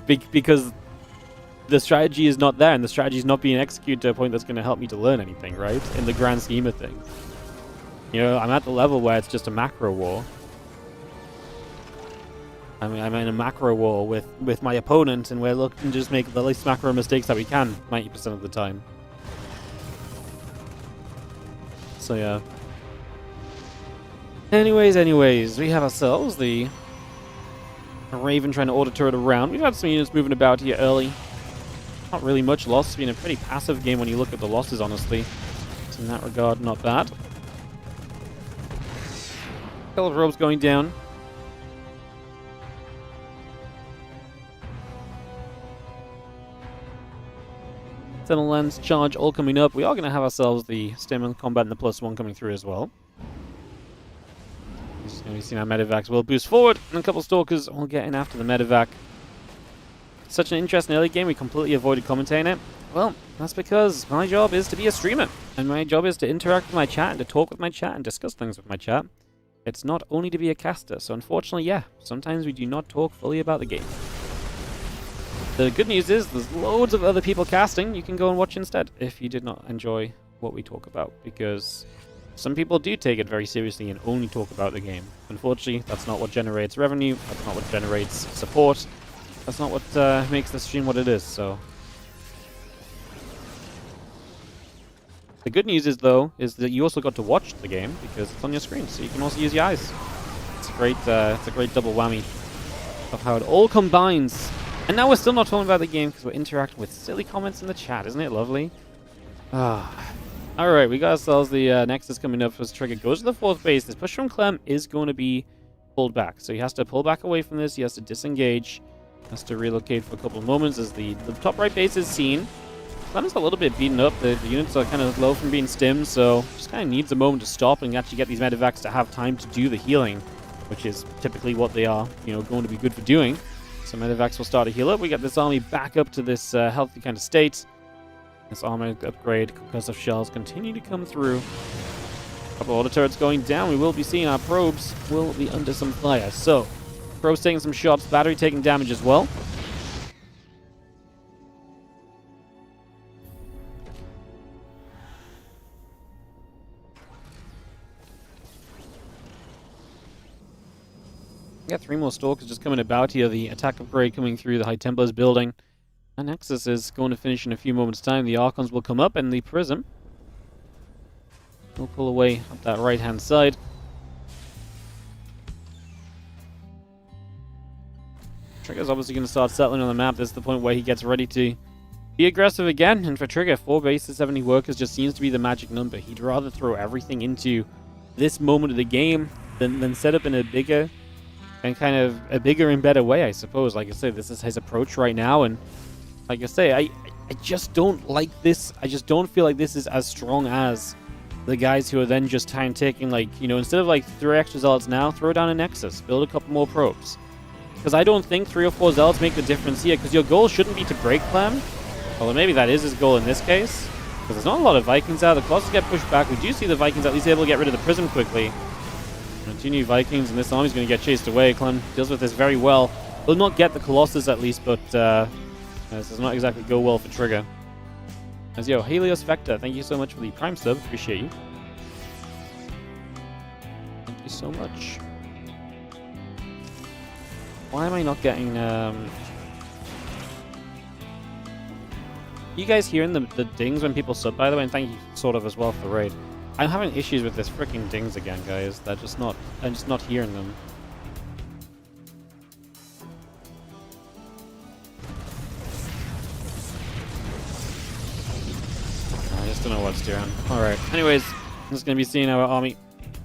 because the strategy is not there, and the strategy is not being executed to a point that's going to help me to learn anything, right? In the grand scheme of things. You know, I'm at the level where it's just a macro war. I mean, I'm in a macro war with my opponent, and we're looking to just make the least macro mistakes that we can 90% of the time. So yeah. Anyways, we have ourselves the Raven trying to auto turret around. We've had some units moving about here early. Not really much loss. It's been a pretty passive game when you look at the losses, honestly. So in that regard, not bad. Couple of robes going down. Sentinel Lens charge all coming up. We are going to have ourselves the stamina combat and the +1 coming through as well. Just going to be seeing our medevacs will boost forward, and a couple stalkers will get in after the medevac. Such an interesting early game, we completely avoided commentating it. Well, that's because my job is to be a streamer, and my job is to interact with my chat and to talk with my chat and discuss things with my chat. It's not only to be a caster, so unfortunately, yeah, sometimes we do not talk fully about the game. The good news is there's loads of other people casting you can go and watch instead if you did not enjoy what we talk about, because some people do take it very seriously and only talk about the game. Unfortunately, that's not what generates revenue, that's not what generates support, that's not what makes the stream what it is, so. The good news is, though, is that you also got to watch the game because it's on your screen, so you can also use your eyes. It's a great double whammy of how it all combines. And now we're still not talking about the game because we're interacting with silly comments in the chat. Isn't it lovely? Alright, we got ourselves the Nexus coming up as Trigger goes to the 4th base. This push from Clem is going to be pulled back. So he has to pull back away from this. He has to disengage. Has to relocate for a couple of moments as the top right base is seen. Clem is a little bit beaten up. The units are kind of low from being stimmed, so just kind of needs a moment to stop and actually get these medevacs to have time to do the healing, which is typically what they are, you know, going to be good for doing. So medevacs will start to heal up. We get this army back up to this healthy kind of state. This armor upgrade because of shells continue to come through. A couple of auto turrets going down. We will be seeing our probes will be under some fire. So, probes taking some shots, battery taking damage as well. We got 3 more stalkers just coming about here. The attack upgrade coming through the High Templars building. Our Nexus is going to finish in a few moments' time. The Archons will come up, and the Prism will pull away up that right-hand side. Trigger's obviously going to start settling on the map. This is the point where he gets ready to be aggressive again. And for Trigger, 4 bases, 70 workers just seems to be the magic number. He'd rather throw everything into this moment of the game than set up in a bigger and kind of a bigger and better way, I suppose. Like I said, this is his approach right now, and like I say, I just don't like this. I just don't feel like this is as strong as the guys who are then just time taking, like, you know, instead of like 3 extra zealots now, throw down a Nexus, build a couple more probes. Because I don't think 3 or 4 Zealots make the difference here, because your goal shouldn't be to break Clem. Although maybe that is his goal in this case. Because there's not a lot of Vikings out. The Colossus get pushed back. We do see the Vikings at least able to get rid of the Prism quickly. And 2 new Vikings, and this army's going to get chased away. Clem deals with this very well. Will not get the Colossus at least, but this does not exactly go well for Trigger. As yo, Helios Vector, thank you so much for the Prime sub. Appreciate you. Thank you so much. Why am I not getting you guys hearing the dings when people sub, by the way, and thank you sort of as well for the raid. I'm having issues with this freaking dings again, guys. I'm just not hearing them. I just don't know what's doing. Alright, anyways, I'm just going to be seeing our army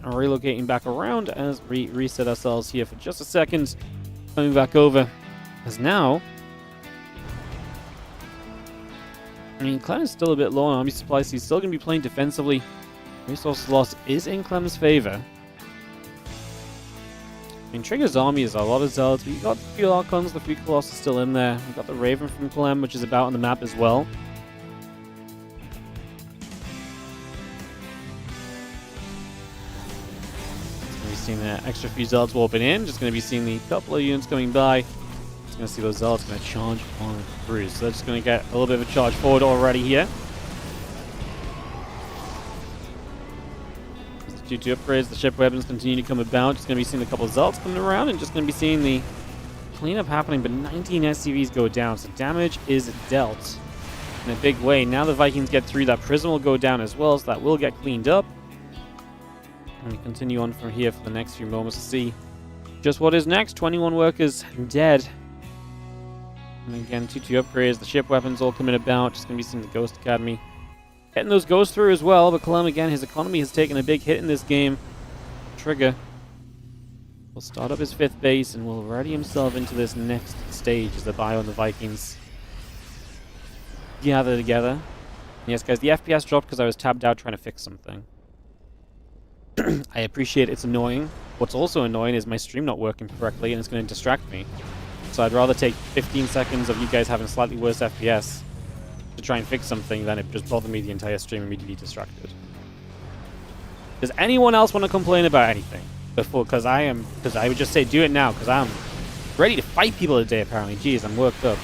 relocating back around as we reset ourselves here for just a second. Coming back over. As now, I mean, Clem is still a bit low on army supplies. He's still going to be playing defensively. Resource loss is in Clem's favor. I mean, Trigger's army is a lot of Zealots. We've got a few Archons, the few Colossus still in there. We've got the Raven from Clem, which is about on the map as well. Seeing the extra few Zealots warping in. Just going to be seeing the couple of units coming by. Just going to see those Zealots going to charge on through. So they're just going to get a little bit of a charge forward already here. Due to upgrades, the ship weapons continue to come about. Just going to be seeing a couple of Zealots coming around and just going to be seeing the cleanup happening. But 19 SCVs go down. So damage is dealt in a big way. Now the Vikings get through. That Prism will go down as well. So that will get cleaned up. And we continue on from here for the next few moments to see just what is next. 21 workers dead. And again, 2 upgrades. The ship weapons all coming about. Just going to be seeing the Ghost Academy getting those ghosts through as well. But Clem, again, his economy has taken a big hit in this game. Trigger will start up his 5th base and will ready himself into this next stage as the Bio and the Vikings gather together. And yes, guys, the FPS dropped because I was tabbed out trying to fix something. I appreciate it's annoying. What's also annoying is my stream not working correctly and it's going to distract me. So I'd rather take 15 seconds of you guys having slightly worse FPS to try and fix something than it just bother me the entire stream and me to be distracted. Does anyone else want to complain about anything before? Because I would just say do it now because I'm ready to fight people today apparently. Jeez, I'm worked up.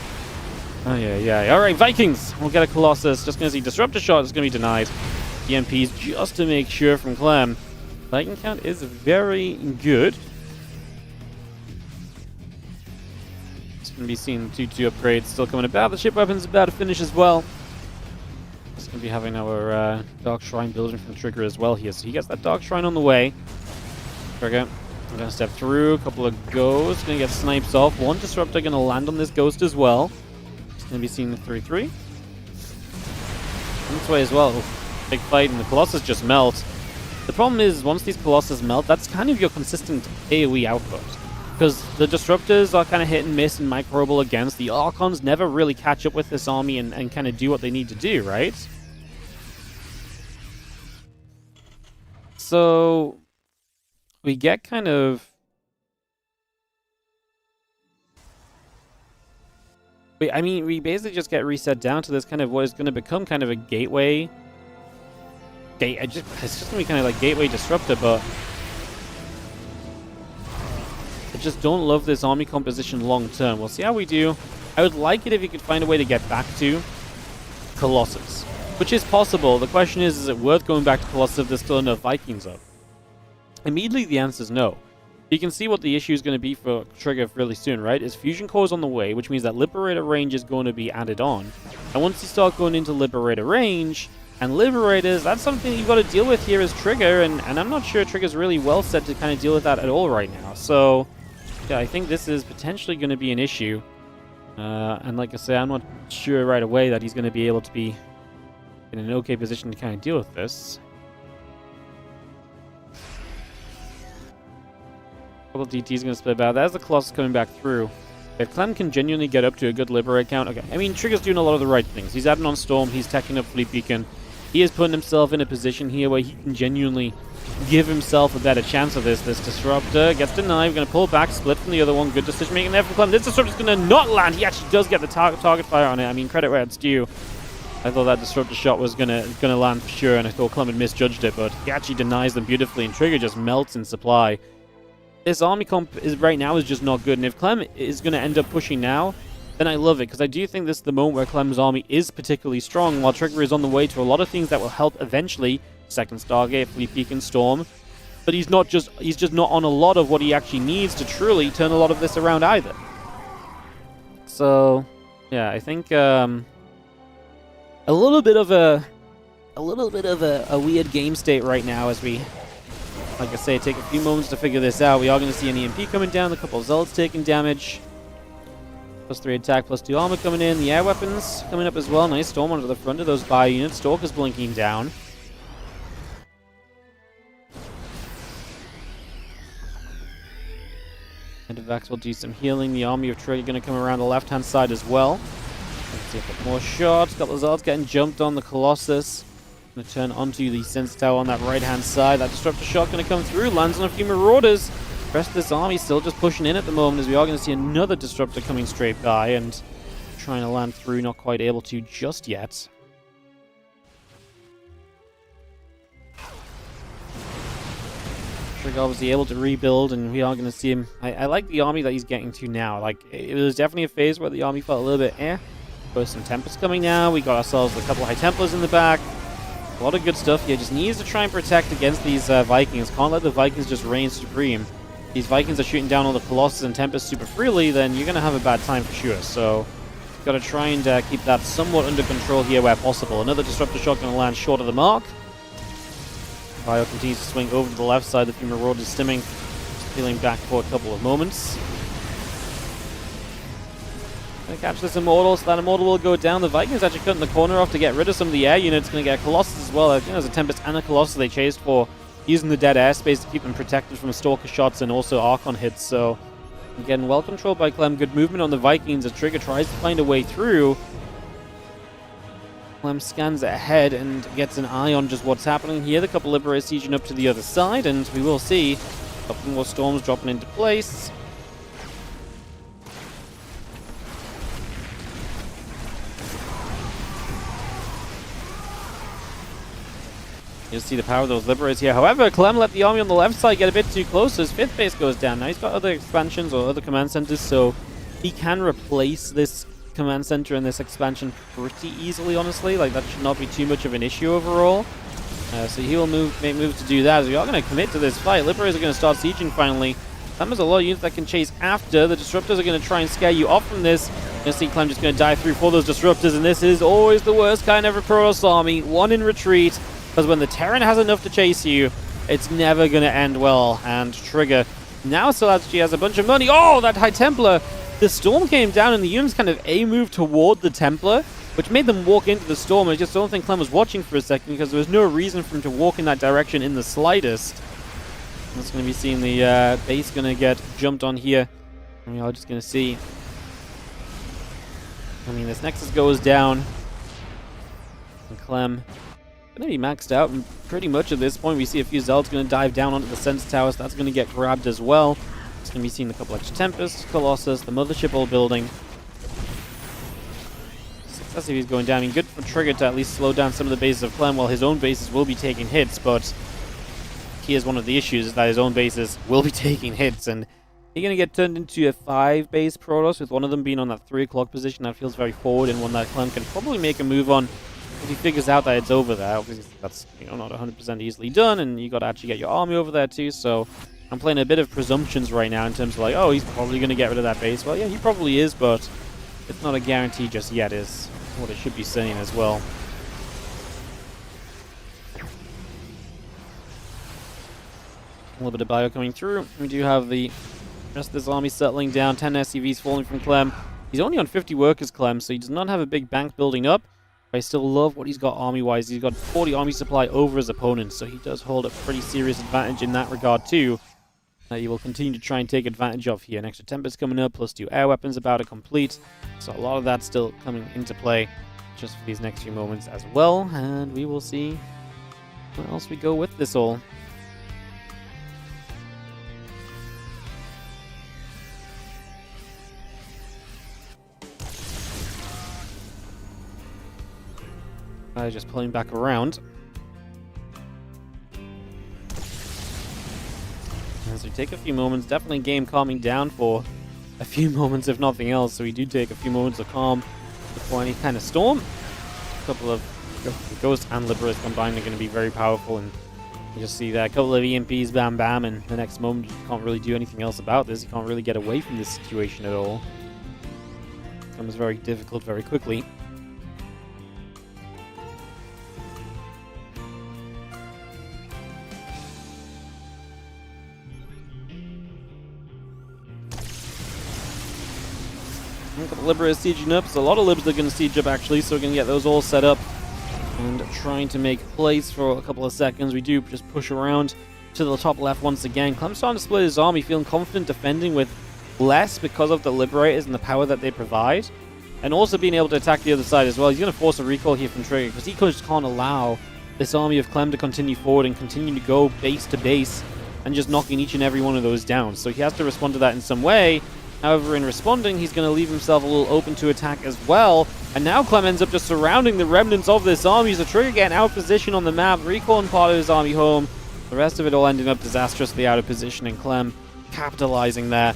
Oh yeah. Alright, Vikings! We'll get a Colossus. Just going to see Disruptor Shot is going to be denied. EMPs just to make sure from Clem. Viking count is very good. Just going to be seeing 2 upgrades still coming about. The ship weapon's about to finish as well. Just going to be having our Dark Shrine building from Trigger as well here. So he gets that Dark Shrine on the way. Trigger, I'm going to step through. A couple of ghosts. Going to get snipes off. 1 Disruptor going to land on this ghost as well. Just going to be seeing the 3-3. This way as well. Big fight and the Colossus just melt. The problem is, once these Colossus melt, that's kind of your consistent AoE output. Because the Disruptors are kind of hit and miss and microable against. The Archons never really catch up with this army and kind of do what they need to do, right? So we get kind of... we basically just get reset down to this kind of what is going to become kind of a gateway... It's just going to be kind of like gateway disruptor, but I just don't love this army composition long term. We'll see how we do. I would like it if you could find a way to get back to Colossus, which is possible. The question is it worth going back to Colossus if there's still enough Vikings up? Immediately the answer is no. You can see what the issue is going to be for Trigger really soon, right? Is Fusion Core's on the way, which means that Liberator range is going to be added on. And once you start going into Liberator range... And Liberators, that's something you've got to deal with here as Trigger, and I'm not sure Trigger's really well set to kind of deal with that at all right now. So, yeah, I think this is potentially going to be an issue. And like I say, I'm not sure right away that he's going to be able to be in an okay position to kind of deal with this. A couple of DTs going to split about. That's the Colossus coming back through. If Clem can genuinely get up to a good Liberate count, okay. I mean, Trigger's doing a lot of the right things. He's adding on Storm, he's teching up Fleet Beacon. He is putting himself in a position here where he can genuinely give himself a better chance of this. This Disruptor gets denied. We're going to pull back, split from the other one. Good decision making there from Clem. This Disruptor's going to not land. He actually does get the target fire on it. I mean, credit where it's due. I thought that Disruptor shot was gonna land for sure, and I thought Clem had misjudged it, but he actually denies them beautifully, and Trigger just melts in supply. This army comp right now is just not good, and if Clem is going to end up pushing now, then I love it, because I do think this is the moment where Clem's army is particularly strong, while Trigger is on the way to a lot of things that will help eventually. Second Stargate, Fleet Peak, and Storm. But he's just not on a lot of what he actually needs to truly turn a lot of this around either. So, yeah, I think a little bit of a weird game state right now as we, like I say, take a few moments to figure this out. We are going to see an EMP coming down, a couple of Zealots taking damage. +3 attack, +2 armor coming in. The air weapons coming up as well. Nice Storm onto the front of those bio units. Stalker's blinking down. And Vax will do some healing. The army of Trigger going to come around the left-hand side as well. Let's see a couple more shots. Couple of Zealots getting jumped on the Colossus. Going to turn onto the Sense Tower on that right-hand side. That Disruptor shot going to come through. Lands on a few Marauders. The rest of this army still just pushing in at the moment, as we are going to see another Disruptor coming straight by and trying to land through. Not quite able to just yet. Trigger obviously able to rebuild, and we are going to see him. I like the army that he's getting to now. Like, it was definitely a phase where the army felt a little bit But some Tempests coming now. We got ourselves a couple of High Templars in the back. A lot of good stuff here. Just needs to try and protect against these Vikings. Can't let the Vikings just reign supreme. These Vikings are shooting down all the Colossus and Tempests super freely, then you're going to have a bad time for sure. So, got to try and keep that somewhat under control here where possible. Another Disruptor shot going to land short of the mark. Bio continues to swing over to the left side. The few Marauders stimming, peeling back for a couple of moments. Gonna catch this Immortal, so that Immortal will go down. The Vikings actually cutting the corner off to get rid of some of the air units. Gonna get a Colossus as well. I think there's a Tempest and a Colossus they chased for, using the dead airspace to keep them protected from Stalker shots and also Archon hits. So, again, well controlled by Clem. Good movement on the Vikings as Trigger tries to find a way through. Clem scans ahead and gets an eye on just what's happening here. The couple Liberators sieging up to the other side, and we will see a couple more Storms dropping into place. You'll see the power of those Liberators here. However, Clem let the army on the left side get a bit too close, so his 5th base goes down. Now he's got other expansions or other command centers, so he can replace this command center and this expansion pretty easily, honestly. Like, that should not be too much of an issue overall. So he will make moves to do that. As we are going to commit to this fight. Liberators are going to start sieging finally. Clem has a lot of units that can chase after. The Disruptors are going to try and scare you off from this. You're going to see Clem just going to dive through for those Disruptors, and this is always the worst kind of a Protoss army. One in retreat, because when the Terran has enough to chase you, it's never going to end well. And Trigger now still actually has a bunch of money. Oh, that High Templar! The Storm came down and the units kind of A-moved toward the Templar, which made them walk into the Storm. I just don't think Clem was watching for a second, because there was no reason for him to walk in that direction in the slightest. That's going to be seeing the base going to get jumped on here. And we are just going to see. I mean, this Nexus goes down. And Clem going to be maxed out, and pretty much at this point we see a few Zealots going to dive down onto the Sense Tower, so that's going to get grabbed as well. It's going to be seeing a couple extra Tempests, Colossus, the Mothership all building. Successive he's going down. I mean, good for Trigger to at least slow down some of the bases of Clem, while his own bases will be taking hits, but here's one of the issues, is that his own bases will be taking hits, and he's going to get turned into a 5-base Protoss, with one of them being on that 3 o'clock position. That feels very forward, and one that Clem can probably make a move on if he figures out that it's over there. Obviously, that's, you know, not 100% easily done, and you got to actually get your army over there too, so I'm playing a bit of presumptions right now in terms of like, oh, he's probably going to get rid of that base. Well, yeah, he probably is, but it's not a guarantee just yet, is what it should be saying as well. A little bit of bio coming through. We do have the rest of this army settling down. 10 SCVs falling from Clem. He's only on 50 workers, Clem, so he does not have a big bank building up. I still love what he's got army-wise. He's got 40 army supply over his opponents, so he does hold a pretty serious advantage in that regard too. He will continue to try and take advantage of here. An extra Tempest coming up, +2 air weapons about to complete. So a lot of that still coming into play just for these next few moments as well. And we will see where else we go with this all. Just pulling back around. As we take a few moments, definitely game calming down for a few moments, if nothing else. So we do take a few moments of calm before any kind of storm. A couple of Ghost and Liberators combined are going to be very powerful, and you just see that a couple of EMPs, bam bam, and the next moment you can't really do anything else about this. You can't really get away from this situation at all. It becomes very difficult very quickly. A couple of Liberators sieging up, so a lot of Libs are going to siege up actually, so we're going to get those all set up and trying to make plays for a couple of seconds. We do just push around to the top left once again. Clem's starting to split his army, feeling confident defending with less because of the Liberators and the power that they provide, and also being able to attack the other side as well. He's going to force a recall here from Trigger because he just can't allow this army of Clem to continue forward and continue to go base to base and just knocking each and every one of those down. So he has to respond to that in some way. However, in responding, he's going to leave himself a little open to attack as well. And now Clem ends up just surrounding the remnants of this army. So Trigger getting out of position on the map, recalling part of his army home. The rest of it all ending up disastrously out of position, and Clem capitalizing there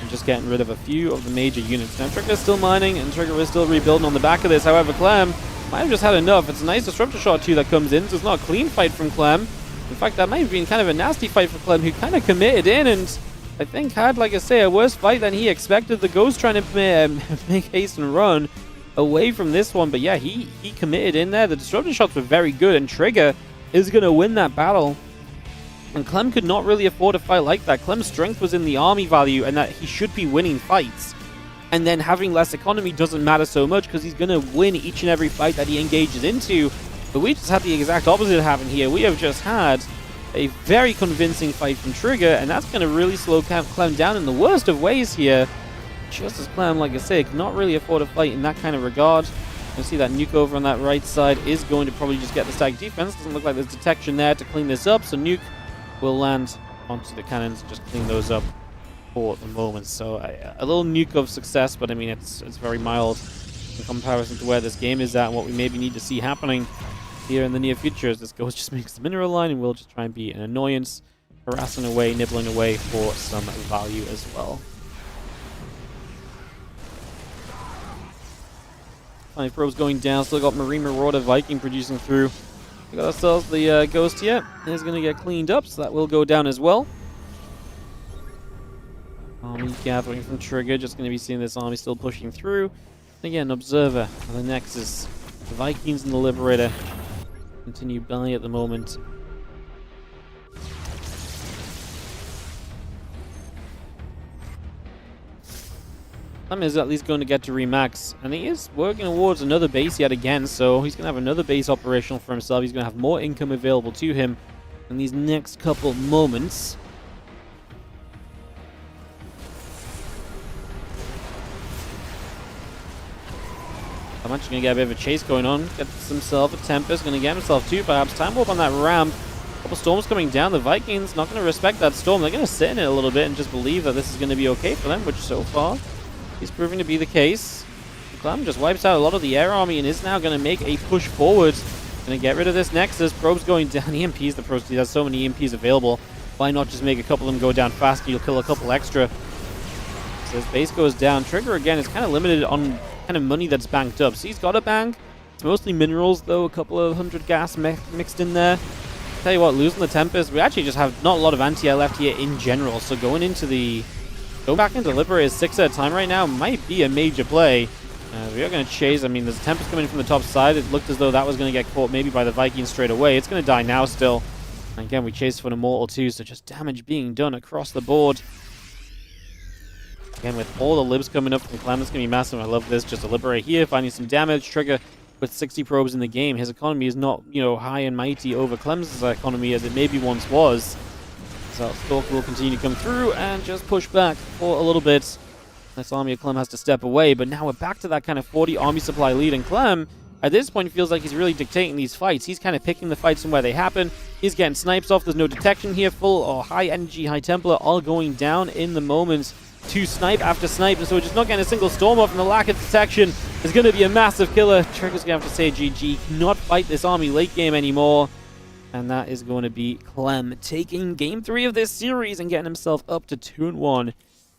and just getting rid of a few of the major units. Now Trigger's still mining, and Trigger is still rebuilding on the back of this. However, Clem might have just had enough. It's a nice disruptor shot too that comes in, so it's not a clean fight from Clem. In fact, that might have been kind of a nasty fight for Clem, who kind of committed in and I think had, like I say, a worse fight than he expected. The Ghost trying to make haste and run away from this one. But yeah, he committed in there. The disruptor shots were very good, and Trigger is going to win that battle. And Clem could not really afford a fight like that. Clem's strength was in the army value and that he should be winning fights. And then having less economy doesn't matter so much because he's going to win each and every fight that he engages into. But we just had the exact opposite happen here. We have just had a very convincing fight from Trigger, and that's going to really slow Clem down in the worst of ways here. Just as Clem, like I say, cannot really afford a fight in that kind of regard. You see that nuke over on that right side is going to probably just get the stack defense. Doesn't look like there's detection there to clean this up, so nuke will land onto the cannons, just clean those up for the moment. So a little nuke of success, but I mean it's very mild in comparison to where this game is at and what we maybe need to see happening here in the near future, as this Ghost just makes the mineral line and we'll just try and be an annoyance, harassing away, nibbling away for some value as well. 5 probes going down, still got Marine Marauder Viking producing through. We got ourselves the Ghost here. He's going to get cleaned up, so that will go down as well. Army gathering from Trigger, just going to be seeing this army still pushing through. Again, Observer, the Nexus, the Vikings and the Liberator continue by at the moment. Clem is at least going to get to remax, and he is working towards another base yet again, so he's going to have another base operational for himself. He's going to have more income available to him in these next couple moments. I'm actually going to get a bit of a chase going on. Gets himself a Tempest. Going to get himself 2 perhaps. Time Warp on that ramp. A couple storms coming down. The Vikings not going to respect that storm. They're going to sit in it a little bit and just believe that this is going to be okay for them, which so far is proving to be the case. Clem just wipes out a lot of the air army and is now going to make a push forward. Going to get rid of this Nexus. Probes going down. EMPs. The Probes, he has so many EMPs available. Why not just make a couple of them go down faster? You'll kill a couple extra. So his base goes down. Trigger again is kind of limited on kind of money that's banked up. So he's got a bank. It's mostly minerals though, a couple of 100 gas mixed in there. Tell you what, losing the Tempest, we actually just have not a lot of anti-air left here in general. So going back into Liberator's 6 at a time right now might be a major play. We are going to chase. I mean, there's a Tempest coming from the top side. It looked as though that was going to get caught maybe by the Vikings straight away. It's going to die now still. And again, we chased for an Immortal too, so just damage being done across the board. Again, with all the libs coming up from Clem, it's going to be massive. I love this. Just a Liberator here, finding some damage. Trigger with 60 probes in the game. His economy is not, high and mighty over Clem's economy as it maybe once was. So Stalk will continue to come through and just push back for a little bit. This army of Clem has to step away, but now we're back to that kind of 40 army supply lead, and Clem, at this point, feels like he's really dictating these fights. He's kind of picking the fights from where they happen. He's getting snipes off. There's no detection here. Full or high energy, high Templar all going down in the moment. to snipe after snipe, and so we're just not getting a single storm off, and the lack of detection is going to be a massive killer. Trigger's going to have to say GG, cannot fight this army late game anymore. And that is going to be Clem taking game 3 of this series and getting himself up to 2-1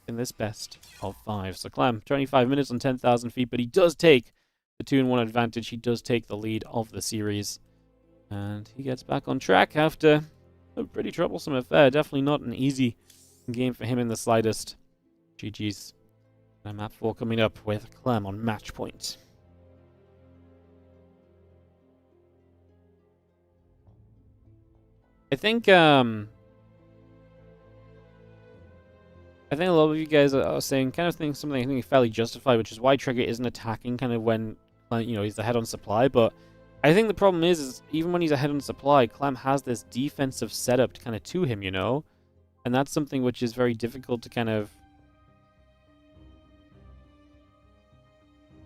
in this best of 5. So Clem, 25 minutes on 10,000 feet, but he does take the 2-1 advantage. He does take the lead of the series. And he gets back on track after a pretty troublesome affair. Definitely not an easy game for him in the slightest. GG's. And map 4 coming up with Clem on match point. I think a lot of you guys are saying kind of something I think fairly justified, which is why Trigger isn't attacking kind of when he's ahead on supply. But I think the problem is even when he's ahead on supply, Clem has this defensive setup to kind of to him, and that's something which is very difficult to kind of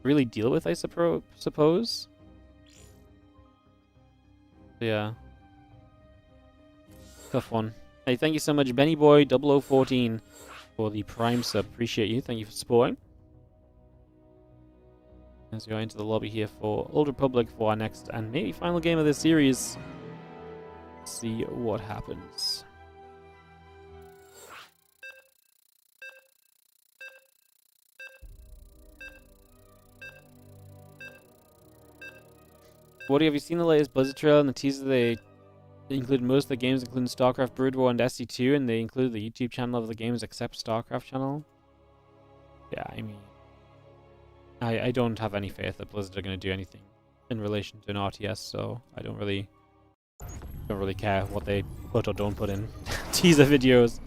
really deal with, I suppose. Yeah. Tough one. Hey, thank you so much, Benny Boy 0014, for the Prime sub. Appreciate you. Thank you for supporting. As we go into the lobby here for Old Republic for our next and maybe final game of this series. Let's see what happens. What have you seen the latest Blizzard trailer and the teaser? They include most of the games, including StarCraft, Brood War, and SC2, and they include the YouTube channel of the games except StarCraft channel. Yeah, I mean, I don't have any faith that Blizzard are going to do anything in relation to an RTS, so I don't really care what they put or don't put in teaser videos.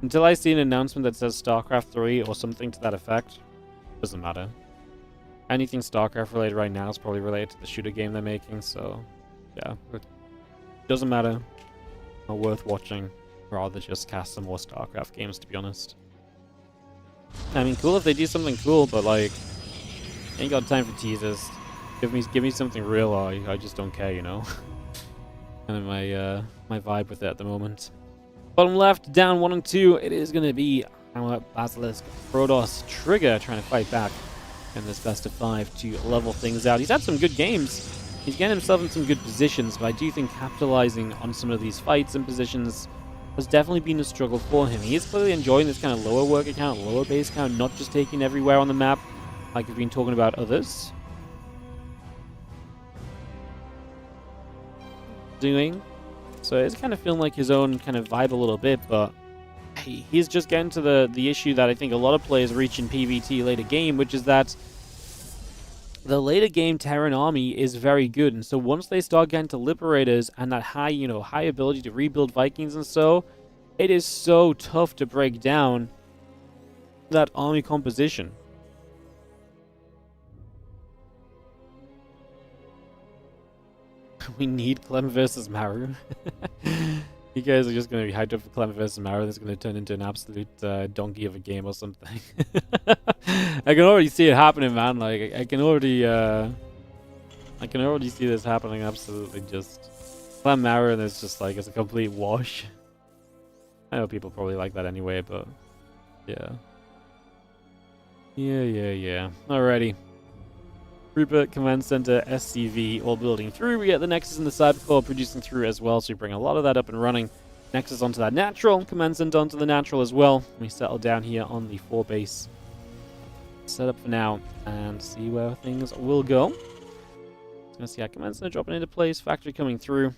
Until I see an announcement that says StarCraft 3 or something to that effect, doesn't matter. Anything StarCraft related right now is probably related to the shooter game they're making, so yeah, it doesn't matter. Not worth watching. Rather just cast some more StarCraft games, to be honest. I mean, cool if they do something cool, but like, ain't got time for teasers. Give me something real, or I just don't care, kind of my vibe with it at the moment. Bottom left, down 1 and 2. It is going to be our Basilisk Protoss Trigger trying to fight back in this best of 5 to level things out. He's had some good games. He's getting himself in some good positions, but I do think capitalizing on some of these fights and positions has definitely been a struggle for him. He is clearly enjoying this kind of lower worker count, lower base count, not just taking everywhere on the map like we've been talking about others doing. So it's kind of feeling like his own kind of vibe a little bit, but he's just getting to the issue that I think a lot of players reach in PvT later game, which is that the later game Terran army is very good, and so once they start getting to Liberators and that high, high ability to rebuild Vikings and so, it is so tough to break down that army composition. We need Clem versus Maru. You guys are just going to be hyped up for Clem versus Maru. That's going to turn into an absolute donkey of a game or something. I can already see it happening, man. Like I can already see this happening. Absolutely, just Clem Maru, and it's just like it's a complete wash. I know people probably like that anyway, but yeah. Alrighty. Rupert, Command Center, SCV, all building through. We get the Nexus and the Cybercore producing through as well, so we bring a lot of that up and running. Nexus onto that natural, Command Center onto the natural as well. We settle down here on the 4 base setup for now and see where things will go. Just gonna see our Command Center dropping into place, factory coming through.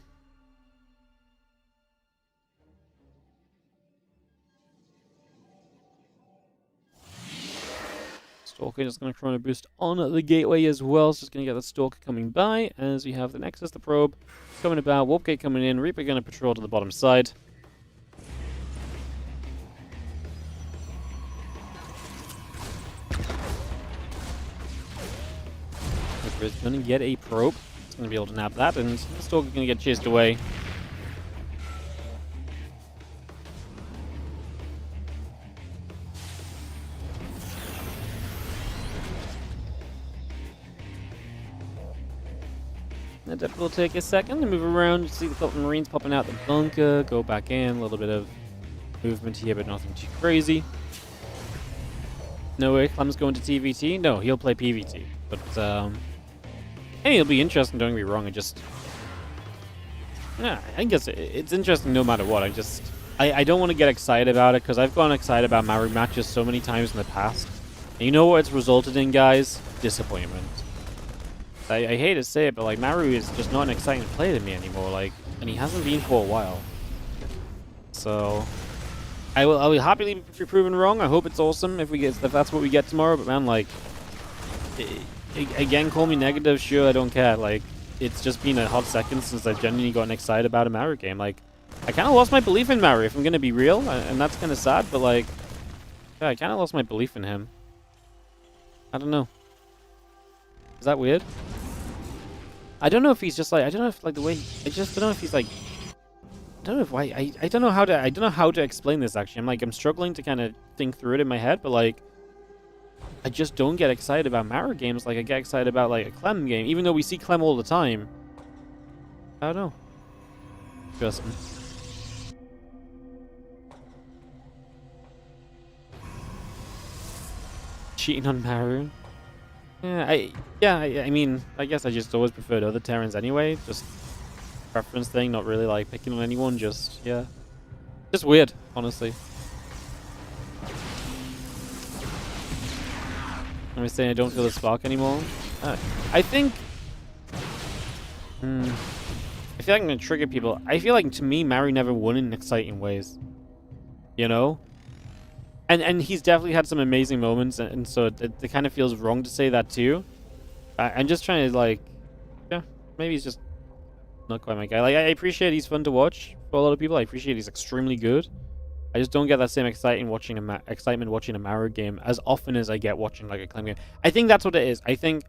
Stalker just going to Chrono Boost on the gateway as well. So just going to get the Stalker coming by as we have the Nexus, the Probe coming about, Warp Gate coming in, Reaper going to patrol to the bottom side. Reaper is going to get a Probe. It's going to be able to nab that, and the Stalker going to get chased away. That will take a second to move around. You see the couple Marines popping out the bunker, go back in, a little bit of movement here, but nothing too crazy. No way Clem's going to TVT? No, he'll play PVT. But, hey, it'll be interesting, don't get me wrong. Yeah, I guess it's interesting no matter what. I don't want to get excited about it because I've gotten excited about Maru matches so many times in the past. And you know what it's resulted in, guys? Disappointment. I hate to say it, but like Maru is just not an exciting player to me anymore. Like, and he hasn't been for a while. So I'll be happily be proven wrong. I hope it's awesome if that's what we get tomorrow. But man, like, again, call me negative. Sure, I don't care. Like, it's just been a hot second since I've genuinely gotten excited about a Maru game. Like, I kind of lost my belief in Maru, if I'm gonna be real, and that's kind of sad. But like, yeah, I kind of lost my belief in him. I don't know. Is that weird? I don't know if he's just like, I don't know if like the way, I just don't know if he's like, I don't know if why, I don't know how to explain this actually. I'm struggling to kind of think through it in my head, but like, I just don't get excited about Maru games like I get excited about like a Clem game, even though we see Clem all the time. I don't know. Interesting. Cheating on Maru. Yeah, I mean, I guess I just always preferred other Terrans anyway. Just preference thing, not really like picking on anyone. Just, yeah. Just weird, honestly. I'm saying I don't feel the spark anymore. I think... I feel like I'm going to trigger people. I feel like, to me, Maru never won in exciting ways. You know? And he's definitely had some amazing moments, and so it kind of feels wrong to say that too. I'm just trying to, like... Yeah, maybe he's just not quite my guy. Like, I appreciate he's fun to watch for a lot of people. I appreciate he's extremely good. I just don't get that same excitement watching a Maru game as often as I get watching like a Clem game. I think that's what it is. I think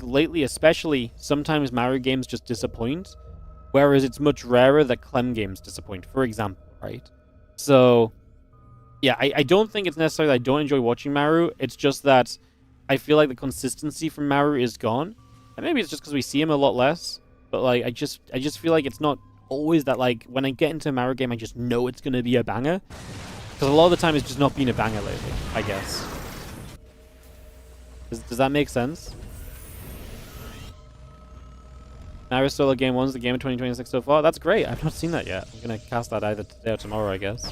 lately, especially, sometimes Maru games just disappoint, whereas it's much rarer that Clem games disappoint, for example, right? So, yeah, I don't think it's necessarily that I don't enjoy watching Maru. It's just that I feel like the consistency from Maru is gone, and maybe it's just because we see him a lot less. But like, I just feel like it's not always that, like, when I get into a Maru game, I just know it's going to be a banger. Because a lot of the time, it's just not been a banger lately, I guess. Does that make sense? Maru Solo Game 1's the game of 2026 so far. That's great. I've not seen that yet. I'm going to cast that either today or tomorrow, I guess.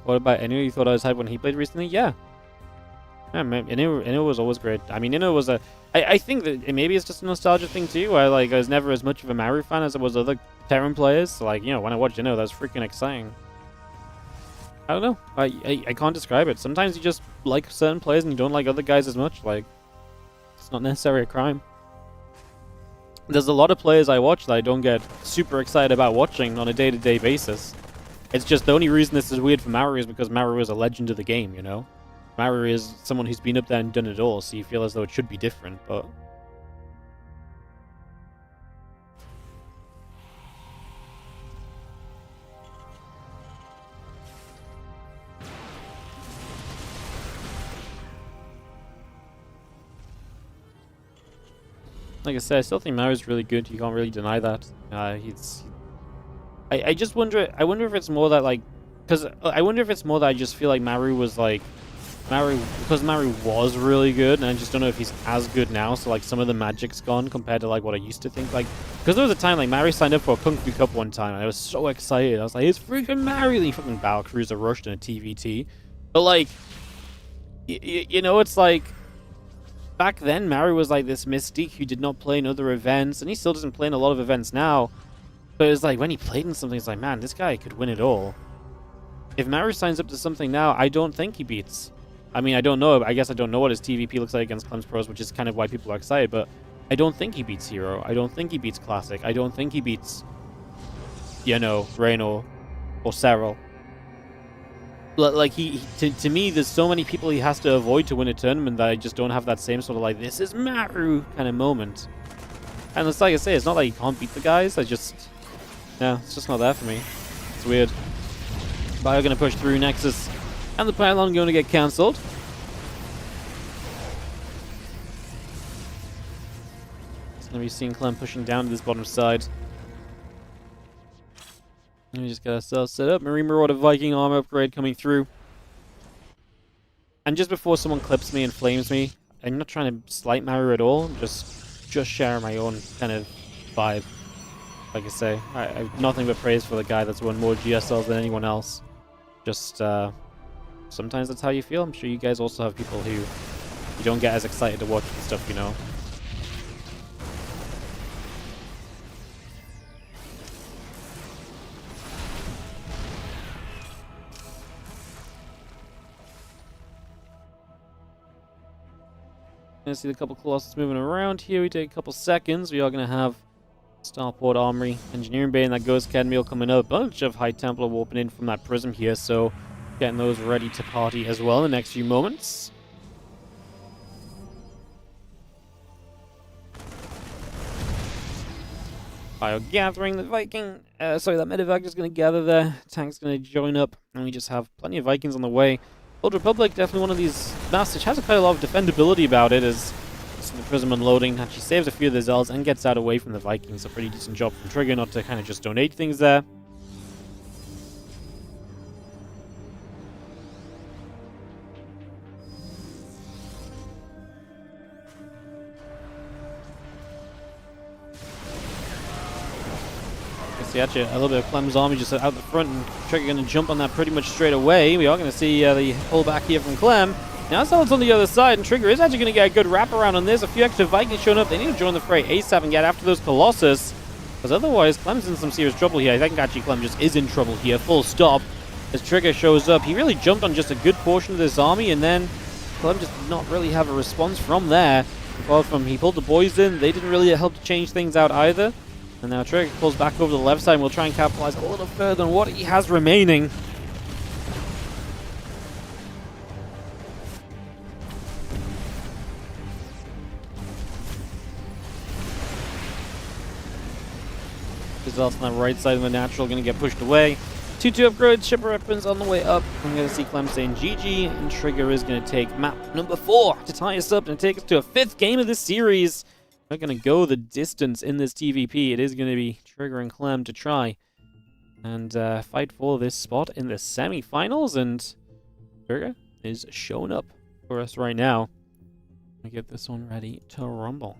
What about Inu? You thought I was hyped when he played recently? Yeah. Yeah, man, Inu was always great. I mean, Inu was a... I think that maybe it's just a nostalgia thing too, where like I was never as much of a Maru fan as I was other Terran players. So, like, you know, when I watched Inu, that was freaking exciting. I don't know. I can't describe it. Sometimes you just like certain players and you don't like other guys as much. Like, it's not necessarily a crime. There's a lot of players I watch that I don't get super excited about watching on a day-to-day basis. It's just the only reason this is weird for Maru is because Maru is a legend of the game, you know? Maru is someone who's been up there and done it all, so you feel as though it should be different, but... Like I said, I still think Maru's really good. You can't really deny that. I just wonder... I wonder if it's more that, like... Because I wonder if it's more that I just feel like Maru was, like... Because Maru was really good, and I just don't know if he's as good now, so like some of the magic's gone compared to like what I used to think. Like, because there was a time like Maru signed up for a Kung Fu Cup one time, and I was so excited. I was like, it's freaking Maru! And he fucking Battle Cruiser rushed in a TVT. But like, you know, it's like, back then Maru was like this mystique who did not play in other events, and he still doesn't play in a lot of events now. But it was like, when he played in something, it's like, man, this guy could win it all. If Maru signs up to something now, I don't think he beats... I mean, I don't know. I guess I don't know what his TVP looks like against Clem's Pros, which is kind of why people are excited, but I don't think he beats Hero. I don't think he beats Classic. I don't think he beats, you know, Reynor or Serral. Like, to me, there's so many people he has to avoid to win a tournament that I just don't have that same sort of, like, this is Maru kind of moment. And it's like I say, it's not like he can't beat the guys. Yeah, it's just not there for me. It's weird. Bio going to push through Nexus. And the pylon going to get cancelled. It's going to be seeing Clem pushing down to this bottom side. We just got ourselves set up. Marine Marauder Viking armor upgrade coming through. And just before someone clips me and flames me, I'm not trying to slight Maru at all. I'm just sharing my own kind of vibe. Like I say, I have nothing but praise for the guy that's won more GSLs than anyone else. Just, sometimes that's how you feel. I'm sure you guys also have people who you don't get as excited to watch and stuff, you know. Gonna see a couple Colossus moving around here. We take a couple seconds. We are gonna have Starport Armory, Engineering Bay, and that Ghost Academy coming up. A bunch of High Templar warping in from that Prism here, so getting those ready to party as well in the next few moments. Bio gathering, the Viking, that medevac is going to gather there. Tank's going to join up, and we just have plenty of Vikings on the way. Old Republic, definitely one of these maps which has quite a lot of defendability about it, as the Prism unloading actually saves a few of the Zells and gets out away from the Vikings. A pretty decent job from Trigger not to kind of just donate things there. See, actually, a little bit of Clem's army just out the front, and Trigger going to jump on that pretty much straight away. We are going to see the pullback here from Clem. Now Zealot's on the other side, and Trigger is actually going to get a good wraparound on this. A few extra Vikings showing up. They need to join the fray ASAP and get after those Colossus, because otherwise Clem's in some serious trouble here. I think actually Clem just is in trouble here, full stop. As Trigger shows up, he really jumped on just a good portion of this army, and then Clem just did not really have a response from there. Apart from he pulled the boys in, they didn't really help to change things out either. And now Trigger pulls back over the left side, and we'll try and capitalize a little further on what he has remaining. Results on the right side of the natural going to get pushed away. 2-2 upgrades, shipper weapons on the way up. I'm going to see Clem saying GG, and Trigger is going to take map number 4 to tie us up and take us to a 5th game of this series. We're going to go the distance in this TVP. It is going to be Trigger and Clem to try and fight for this spot in the semi-finals, and Trigger is showing up for us right now. We get this one ready to rumble.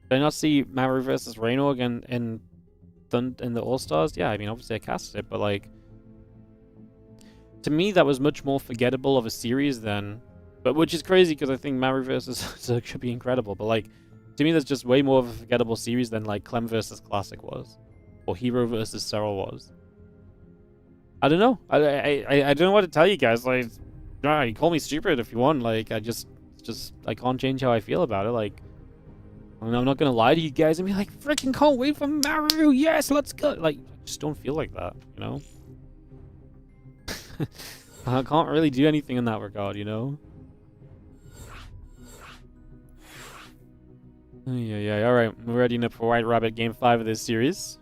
Did I not see Maru versus Reyno again in the All-Stars? Yeah, I mean, obviously I casted it, but like, to me that was much more forgettable of a series than, but which is crazy because I think Maru versus Zerg should be incredible, but like, to me that's just way more of a forgettable series than like Clem versus Classic was, or Hero versus Serral was. I don't know. I don't know what to tell you guys. Like, you call me stupid if you want. Like, I can't change how I feel about it. Like, I'm not gonna lie to you guys and be like, freaking can't wait for Maru. Yes, let's go. Like, I just don't feel like that, you know. I can't really do anything in that regard, you know. Yeah. All right, we're ready up for White Rabbit Game 5 of this series.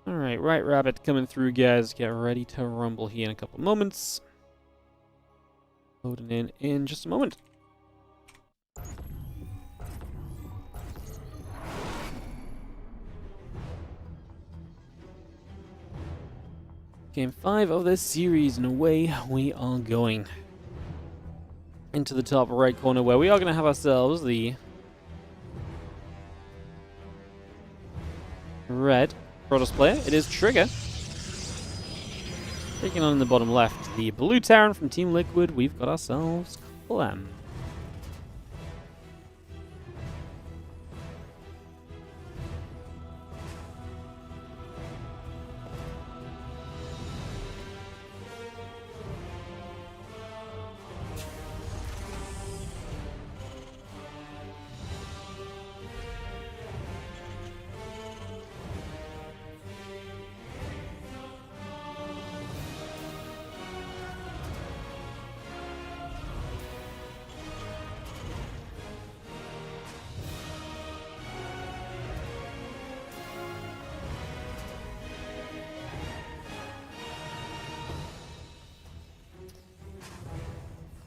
Alright, White Rabbit coming through, guys. Get ready to rumble here in a couple moments. Loading in just a moment. Game 5 of this series, and away we are going. Into the top right corner, where we are going to have ourselves the red Protoss player. It is Trigger. Taking on in the bottom left, the blue Terran from Team Liquid. We've got ourselves Clem.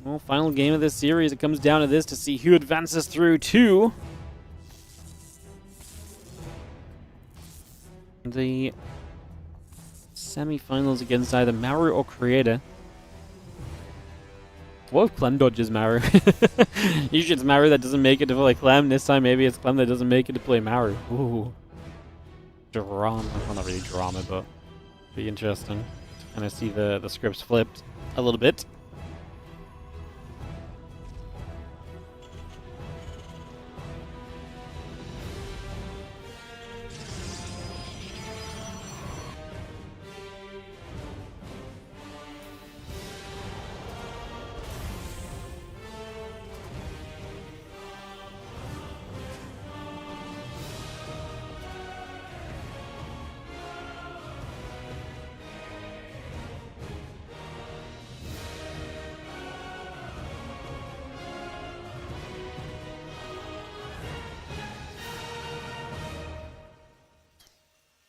Well, final game of this series. It comes down to this to see who advances through to the semi-finals against either Maru or Creator. What if Clem dodges Maru? Usually it's Maru that doesn't make it to play Clem. This time maybe it's Clem that doesn't make it to play Maru. Ooh. Drama. Well, not really drama, but be interesting to kind of see the scripts flipped a little bit.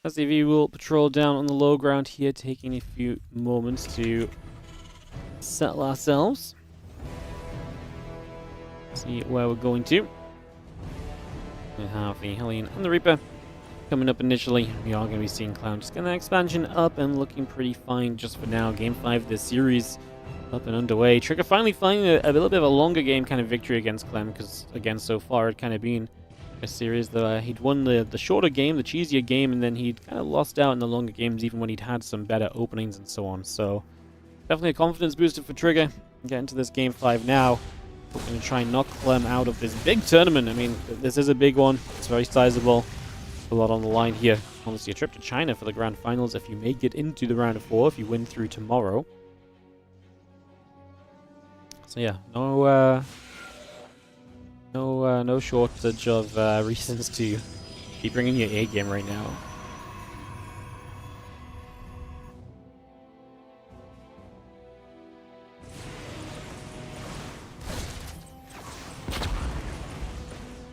STV will patrol down on the low ground here, taking a few moments to settle ourselves. See where we're going to. We have the Hellion and the Reaper coming up initially. We are going to be seeing Clown just getting that expansion up and looking pretty fine just for now. Game 5 of this series up and underway. Trigger finally finding a little bit of a longer game kind of victory against Clem, because again, so far it kind of been a series that he'd won the shorter game, the cheesier game, and then he'd kind of lost out in the longer games even when he'd had some better openings and so on. So definitely a confidence booster for Trigger. Get into this game 5 now. We're going to try and knock Clem out of this big tournament. I mean, this is a big one. It's very sizable. A lot on the line here. Obviously a trip to China for the grand finals if you make it into the round of 4, if you win through tomorrow. So yeah, no shortage of reasons to be bringing your A game right now.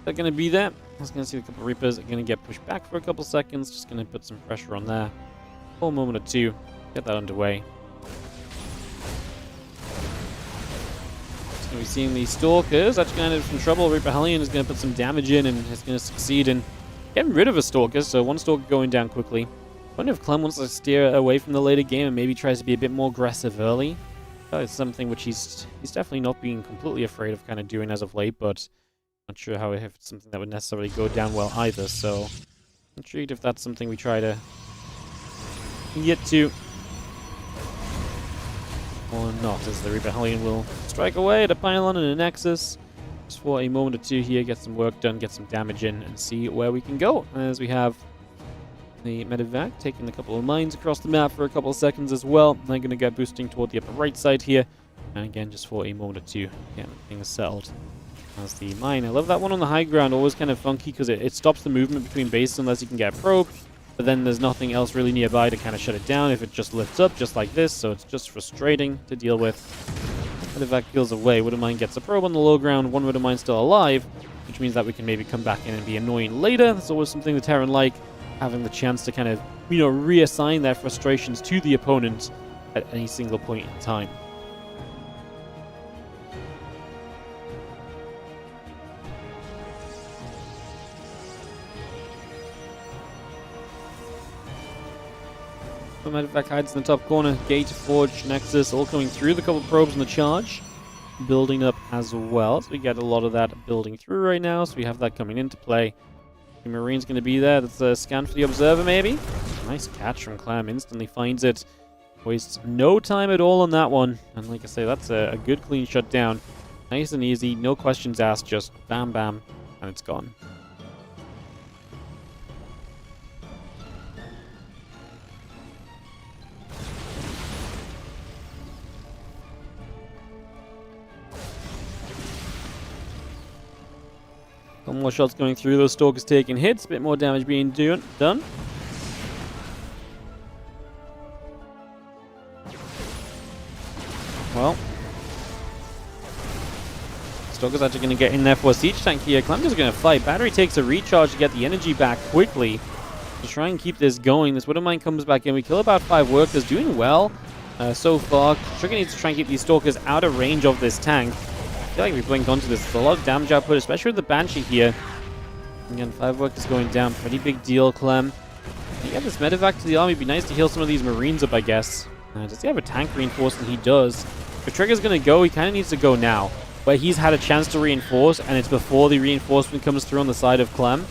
They're going to be there. I was going to see a couple of Reapers are going to get pushed back for a couple seconds. Just going to put some pressure on there. For a moment or two. Get that underway. Going to be seeing these Stalkers. Actually going to have some trouble. Reaper Hellion is going to put some damage in and is going to succeed in getting rid of a Stalker. So one Stalker going down quickly. I wonder if Clem wants to steer away from the later game and maybe tries to be a bit more aggressive early. That is something which he's definitely not being completely afraid of kind of doing as of late, but not sure how if it's something that would necessarily go down well either. So intrigued if that's something we try to get to or not, as the Reaper Hellion will strike away at a pylon and a Nexus. Just for a moment or two here, get some work done, get some damage in, and see where we can go. As we have the Medevac taking a couple of mines across the map for a couple of seconds as well. They're going to get boosting toward the upper right side here. And again, just for a moment or two, getting things settled. As the mine. I love that one on the high ground, always kind of funky because it stops the movement between bases unless you can get probed. But then there's nothing else really nearby to kind of shut it down if it just lifts up just like this, so it's just frustrating to deal with. Medevac peels away. Wooden Mine gets a probe on the low ground, one Wooden Mine still alive, which means that we can maybe come back in and be annoying later. That's always something the Terran like, having the chance to kind of, reassign their frustrations to the opponent at any single point in time. Medevac hides in the top corner. Gate, Forge, Nexus, all coming through. The couple probes in the charge. Building up as well. So we get a lot of that building through right now. So we have that coming into play. The Marine's going to be there. That's a scan for the Observer, maybe. Nice catch from Clem. Instantly finds it. Wastes no time at all on that one. And like I say, that's a good clean shutdown. Nice and easy. No questions asked. Just bam, bam. And it's gone. Some more shots going through, those Stalkers taking hits, a bit more damage being done. Well, Stalker's actually going to get in there for a siege tank here. Clem is going to fight. Battery takes a recharge to get the energy back quickly to try and keep this going. This Wooden Mine comes back in. We kill about 5 workers, doing well. so far. Trigger needs to try and keep these Stalkers out of range of this tank. I feel like we blinked onto this. It's a lot of damage output, especially with the Banshee here. Again, 5 workers going down. Pretty big deal, Clem. You get this medevac to the army. It'd be nice to heal some of these Marines up, I guess. Does he have a tank reinforcement? He does. If Trigger's going to go, he kind of needs to go now. Where he's had a chance to reinforce, and it's before the reinforcement comes through on the side of Clem.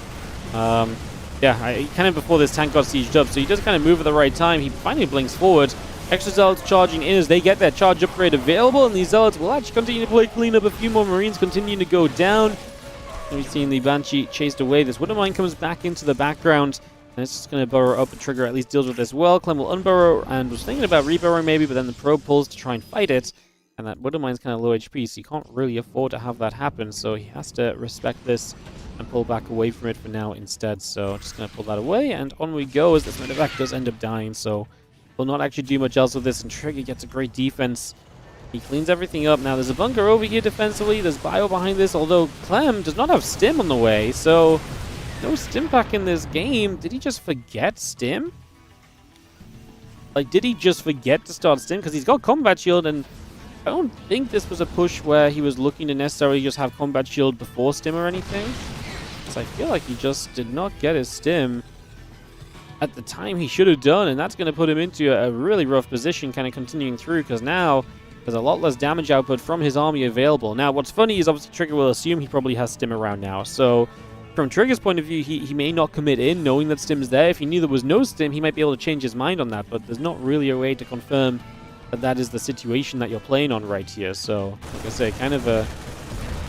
Yeah, kind of before this tank got sieged up, so he does kind of move at the right time. He finally blinks forward. Extra Zealots charging in as they get their charge upgrade available, and these Zealots will actually continue to play clean up. A few more Marines continuing to go down. And we've seen the Banshee chased away. This Wooden Mine comes back into the background, and it's just going to burrow up. The Trigger at least deals with this well. Clem will unburrow, and was thinking about reburrowing maybe, but then the probe pulls to try and fight it. And that Wooden Mine's kind of low HP, so you can't really afford to have that happen. So he has to respect this and pull back away from it for now instead. So just going to pull that away, and on we go as this medevac does end up dying. So we'll not actually do much else with this, and Trigger gets a great defense. He cleans everything up. Now there's a bunker over here defensively. There's bio behind this, although Clem does not have Stim on the way. So no Stim pack in this game. Did he just forget Stim? Like, did he just forget to start Stim? Because he's got Combat Shield, and I don't think this was a push where he was looking to necessarily just have Combat Shield before Stim or anything. So I feel like he just did not get his Stim at the time he should have done, and that's going to put him into a really rough position kind of continuing through, because now there's a lot less damage output from his army available. Now, what's funny is obviously Trigger will assume he probably has Stim around now, so from Trigger's point of view, he may not commit in knowing that Stim's there. If he knew there was no Stim, he might be able to change his mind on that, but there's not really a way to confirm that that is the situation that you're playing on right here. So, like I say, kind of a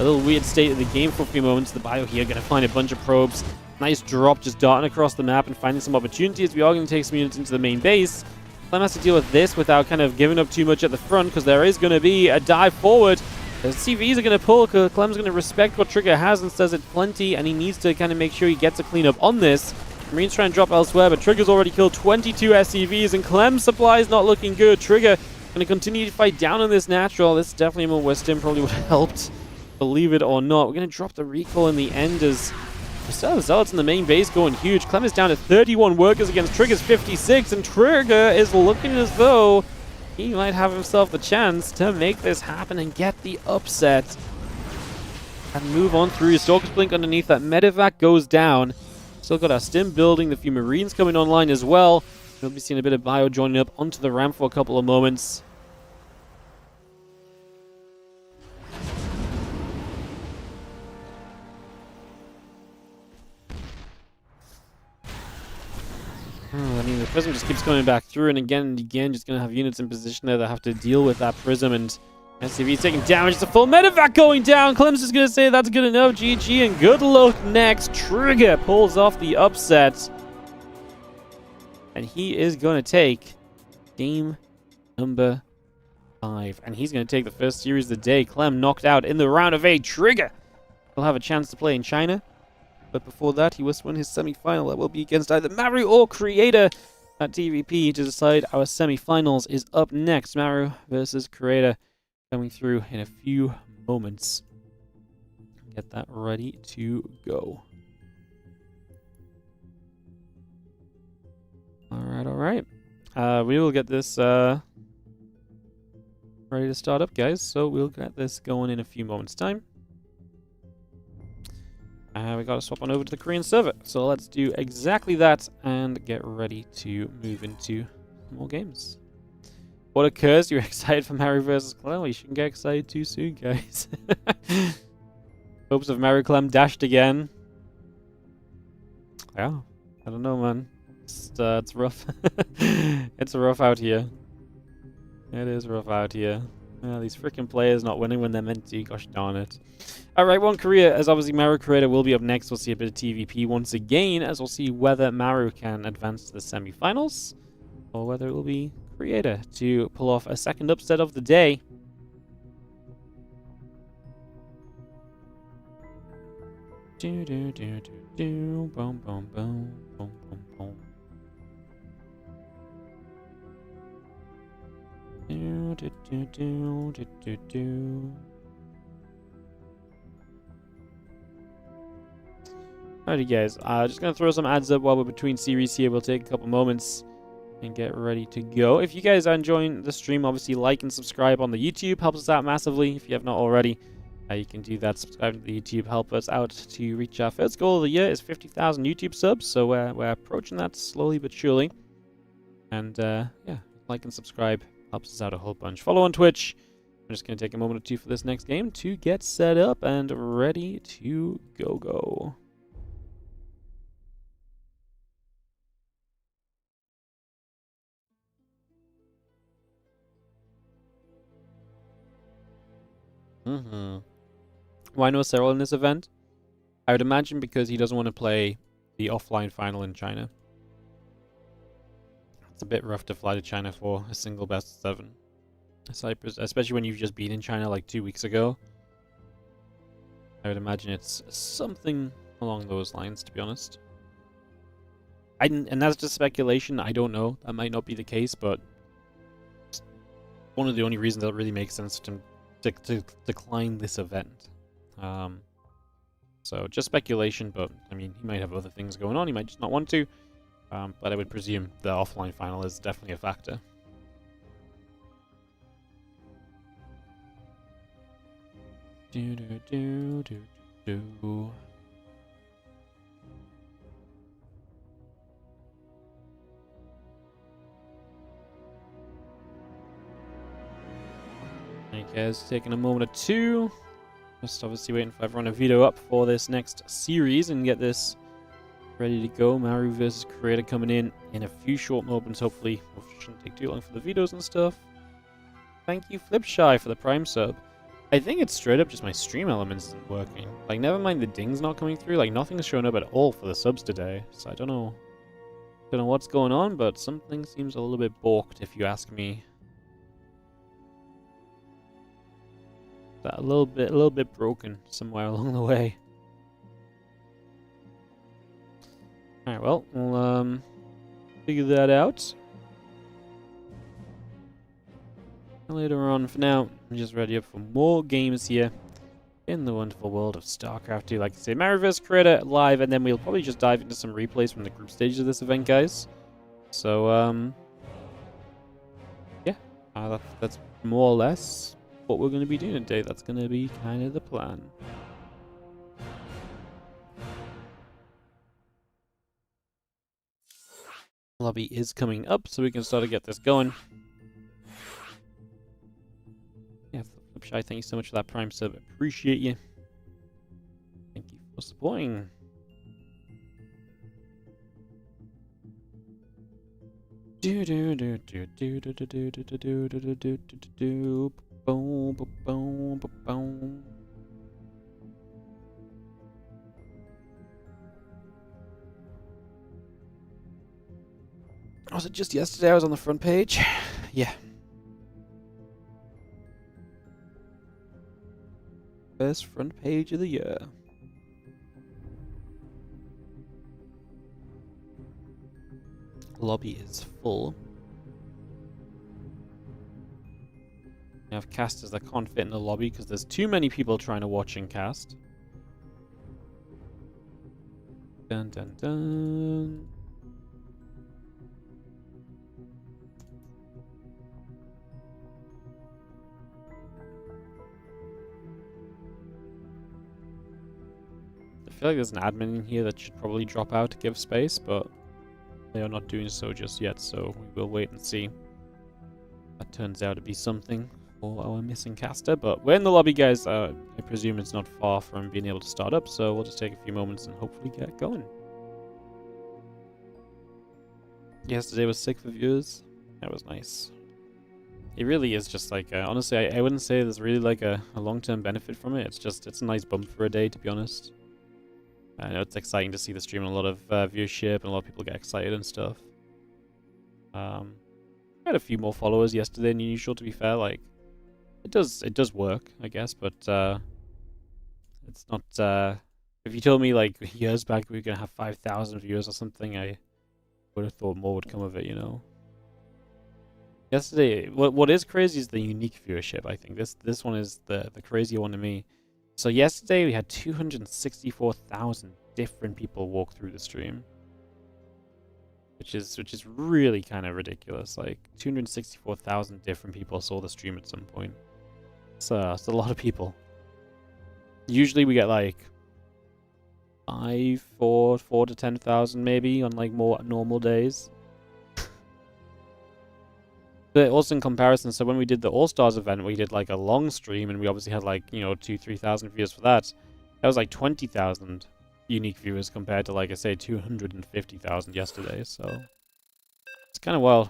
little weird state of the game for a few moments. The bio here going to find a bunch of probes. Nice drop, just darting across the map and finding some opportunities. We are going to take some units into the main base. Clem has to deal with this without kind of giving up too much at the front, because there is going to be a dive forward. The CVs are going to pull, because Clem's going to respect what Trigger has and says it's plenty, and he needs to kind of make sure he gets a cleanup on this. Marines try and drop elsewhere, but Trigger's already killed 22 SCVs, and Clem's supply is not looking good. Trigger going to continue to fight down on this natural. This is definitely a moment where Stim probably would have helped, believe it or not. We're going to drop the recall in the end as the Zealots in the main base going huge. Clem is down to 31 workers against Trigger's 56, and Trigger is looking as though he might have himself the chance to make this happen and get the upset and move on through. Stalker's Blink underneath that. Medevac goes down. Still got our Stim building, the few Marines coming online as well. We'll be seeing a bit of bio joining up onto the ramp for a couple of moments. I mean, the Prism just keeps coming back through, and again, just going to have units in position there that have to deal with that Prism, and SCV's taking damage. It's a full medevac going down. Clem's just going to say that's good enough. GG, and good luck next. Trigger pulls off the upset, and he is going to take game number 5, and he's going to take the first series of the day. Clem knocked out in the round of 8. Trigger will have a chance to play in China. But before that, he must win his semi-final. That will be against either Maru or Creator at TVP to decide our semi-finals is up next. Maru versus Creator coming through in a few moments. Get that ready to go. Alright. We will get this ready to start up, guys. So we'll get this going in a few moments' time. We got to swap on over to the Korean server. So let's do exactly that and get ready to move into more games. What occurs? You're excited for Maru versus Clem? You shouldn't get excited too soon, guys. Hopes of Maru Clem dashed again. Yeah, I don't know, man. It's rough. It's rough out here. It is rough out here. These freaking players not winning when they're meant to. Gosh darn it. Alright, one Korea, as obviously Maru Creator will be up next. We'll see a bit of TVP once again, as we'll see whether Maru can advance to the semi-finals, or whether it will be Creator to pull off a second upset of the day. Do do do do do, boom boom boom, boom boom boom. Do do do do do do do. Alrighty, guys. Just gonna throw some ads up while we're between series here. We'll take a couple moments and get ready to go. If you guys are enjoying the stream, obviously like and subscribe on the YouTube. Helps us out massively if you have not already. You can do that. Subscribe to the YouTube. Help us out to reach our first goal of the year is 50,000 YouTube subs. So we're approaching that slowly but surely. And yeah, like and subscribe. Helps us out a whole bunch. Follow on Twitch. I'm just going to take a moment or two for this next game to get set up and ready to go. Why no Cyril in this event? I would imagine because he doesn't want to play the offline final in China. It's a bit rough to fly to China for a single best of 7. Cyprus, especially when you've just been in China like 2 weeks ago. I would imagine it's something along those lines, to be honest. And that's just speculation. I don't know. That might not be the case, but it's one of the only reasons that really makes sense to decline this event. So just speculation, but I mean, he might have other things going on. He might just not want to. But I would presume the offline final is definitely a factor. Okay, guys, taking a moment or two. Just obviously waiting for everyone to veto up for this next series and get this ready to go. Maru versus Creator coming in a few short moments, hopefully. It shouldn't take too long for the vetoes and stuff. Thank you, Flipshy, for the Prime sub. I think it's straight up just my stream elements isn't working. Like, never mind the dings not coming through. Like, nothing's showing up at all for the subs today. So I don't know what's going on, but something seems a little bit balked, if you ask me. That a little bit broken somewhere along the way. Alright, well, we'll figure that out later on. For now, I'm just ready up for more games here in the wonderful world of StarCraft 2. Like I say, Maru vs. Creator live, and then we'll probably just dive into some replays from the group stages of this event, guys. So, yeah, that's more or less what we're going to be doing today. That's going to be kind of the plan. Lobby is coming up, so we can start to get this going. Yeah, Flipshy, thank you so much for that Prime sub. Appreciate you. Thank you for supporting. Boom, boom, boom, boom. Was it just yesterday I was on the front page? Yeah. First front page of the year. Lobby is full. I have casters that can't fit in the lobby because there's too many people trying to watch and cast. Dun dun dun. I feel like there's an admin in here that should probably drop out to give space, but they are not doing so just yet, so we will wait and see. That turns out to be something for our missing caster, but we're in the lobby, guys. I presume it's not far from being able to start up, so we'll just take a few moments and hopefully get going. Yesterday was sick for viewers. That was nice. It really is just like, honestly, I wouldn't say there's really like a long-term benefit from it. It's a nice bump for a day, to be honest. I know it's exciting to see the stream and a lot of viewership and a lot of people get excited and stuff. I had a few more followers yesterday than usual, to be fair. Like, it does work, I guess, but it's not. If you told me like years back we were gonna have 5,000 viewers or something, I would have thought more would come of it, you know. Yesterday, what is crazy is the unique viewership. I think this one is the crazier one to me. So yesterday we had 264,000 different people walk through the stream. which is really kind of ridiculous. Like 264,000 different people saw the stream at some point. So it's a lot of people. Usually we get like 4 to 10,000 maybe on like more normal days. But also in comparison, so when we did the All-Stars event, we did like a long stream and we obviously had like, you know, 2,000-3,000 viewers for that. That was like 20,000 unique viewers compared to, like I say, 250,000 yesterday, so it's kind of wild.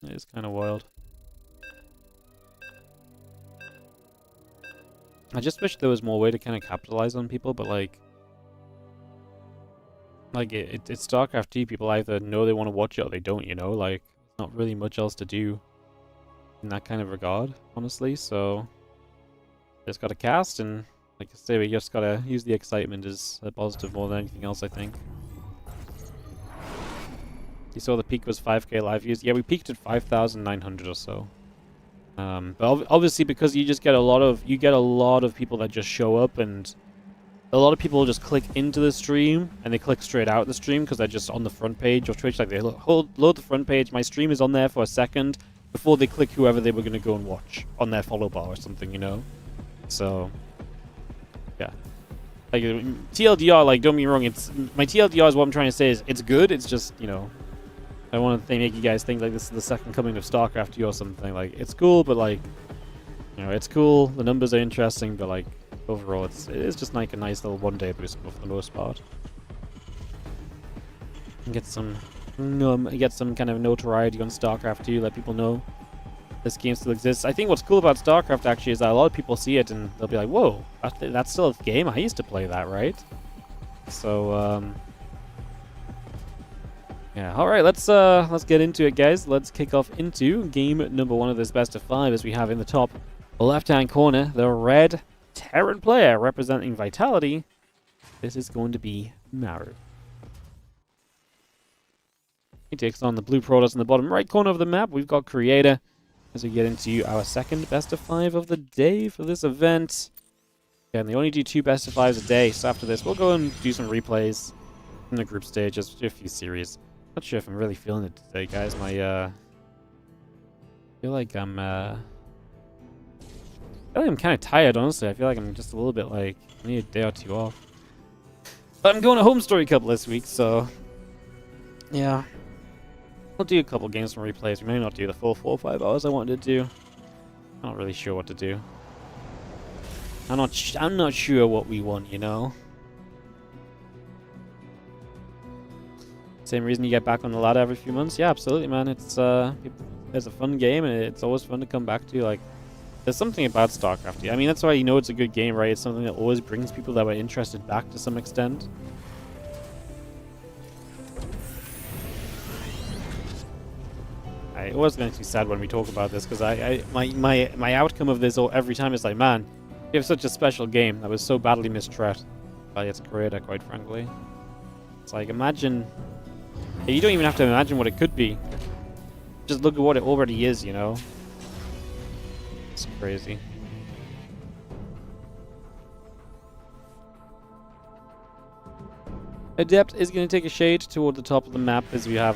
It is kind of wild. I just wish there was more way to kind of capitalize on people, but like it's StarCraft 2. People either know they want to watch it or they don't, you know? Like, there's not really much else to do in that kind of regard, honestly, so just gotta cast, and like I say, we just gotta use the excitement as a positive more than anything else, I think. You saw the peak was 5k live views. Yeah, we peaked at 5,900 or so. But obviously, because you just get a lot of people that just show up, and a lot of people just click into the stream and they click straight out the stream because they're just on the front page of Twitch. Like they load the front page. My stream is on there for a second before they click whoever they were gonna go and watch on their follow bar or something, you know. So yeah, like TLDR. Like, don't be wrong. It's my TLDR is what I'm trying to say is it's good. It's just, you know, I want to make you guys think like this is the second coming of StarCraft 2 or something. Like, it's cool, but like, you know, it's cool. The numbers are interesting, but like overall, it is just like a nice little one-day boost for the most part. Get some kind of notoriety on StarCraft 2. Let people know this game still exists. I think what's cool about StarCraft actually is that a lot of people see it and they'll be like, "Whoa, that's still a game. I used to play that, right?" So yeah. All right, let's get into it, guys. Let's kick off into game number 1 of this best of 5, as we have in the top left-hand corner the red Terran player representing Vitality. This is going to be Maru. He takes on the blue Protoss in the bottom right corner of the map. We've got Creator as we get into our second best of 5 of the day for this event. And they only do 2 best of 5s a day, so after this we'll go and do some replays in the group stage, just a few series. Not sure if I'm really feeling it today, guys. I feel like I'm kind of tired, honestly. I feel like I'm just a little bit like, I need a day or 2 off. But I'm going to Home Story Cup this week, so yeah. I'll do a couple games from replays. We may not do the full 4 or 5 hours I wanted to do. I'm not really sure what to do. I'm not sure what we want, you know? Same reason you get back on the ladder every few months? Yeah, absolutely, man. It's a fun game, and it's always fun to come back to. Like, there's something about StarCraft. I mean, that's why you know it's a good game, right? It's something that always brings people that were interested back to some extent. I always going to be sad when we talk about this, because my outcome of this every time is like, man, you have such a special game that was so badly mistread by its creator, quite frankly. It's like, imagine... You don't even have to imagine what it could be. Just look at what it already is, you know? It's crazy. Adept is going to take a shade toward the top of the map as we have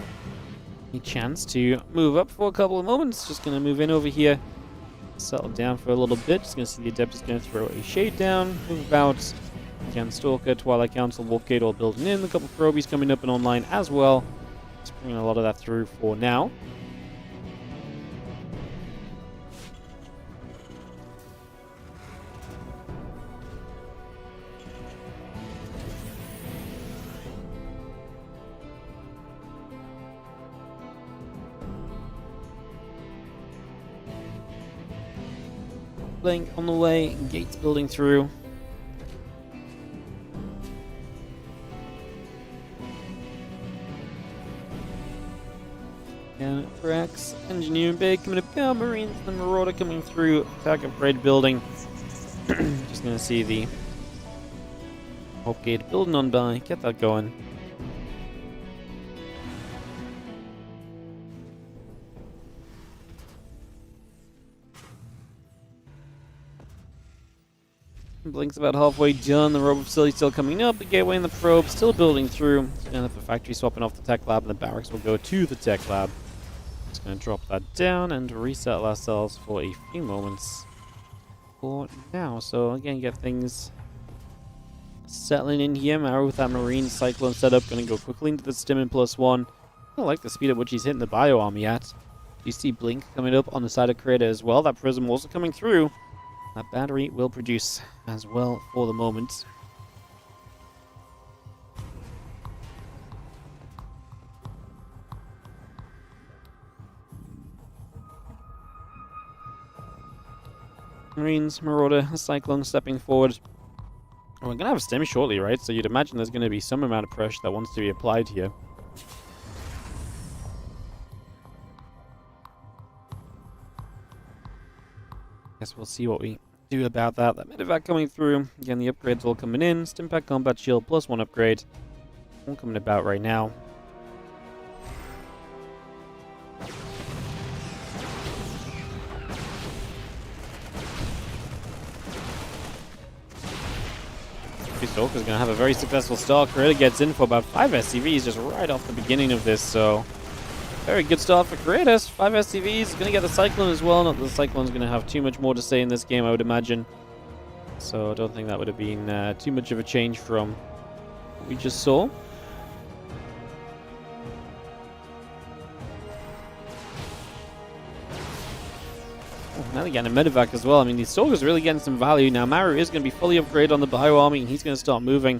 a chance to move up for a couple of moments. Just going to move in over here, settle down for a little bit. Just going to see the Adept is going to throw a shade down, move about. Again, Stalker, Twilight Council, Wolfgate all building in. A couple of probies coming up and online as well. Just bringing a lot of that through for now. Blink on the way, gates building through. And Rex, Engineering Bay coming up down, Marines, the Marauder coming through, attack upgrade building. Just gonna see the Hope Gate building on by, get that going. Blink's about halfway done. The robot facility still coming up. The gateway and the probe still building through. And the factory swapping off the tech lab, and the barracks will go to the tech lab. Just going to drop that down and reset ourselves for a few moments for now. So again, get things settling in here. Maru with that marine cyclone setup, going to go quickly into the Stimmin +1. I like the speed at which he's hitting the bio army at. You see Blink coming up on the side of Creator as well. That prism also coming through. That battery will produce as well for the moment. Marines, Marauder, Cyclone stepping forward. We're going to have a stim shortly, right? So you'd imagine there's going to be some amount of pressure that wants to be applied here. Guess we'll see what we do about that. That medevac coming through. Again, the upgrades all coming in. Stimpack Combat Shield +1 upgrade. All coming about right now. Stalker's going to have a very successful start. Creator gets in for about 5 SCVs just right off the beginning of this, so very good start for Creator. 5 SCVs, going to get the Cyclone as well. Not that the Cyclone's going to have too much more to say in this game, I would imagine. So I don't think that would have been too much of a change from what we just saw. Now they're getting a medevac as well. I mean, these Stalkers really getting some value. Now, Maru is going to be fully upgraded on the bio army, and he's going to start moving.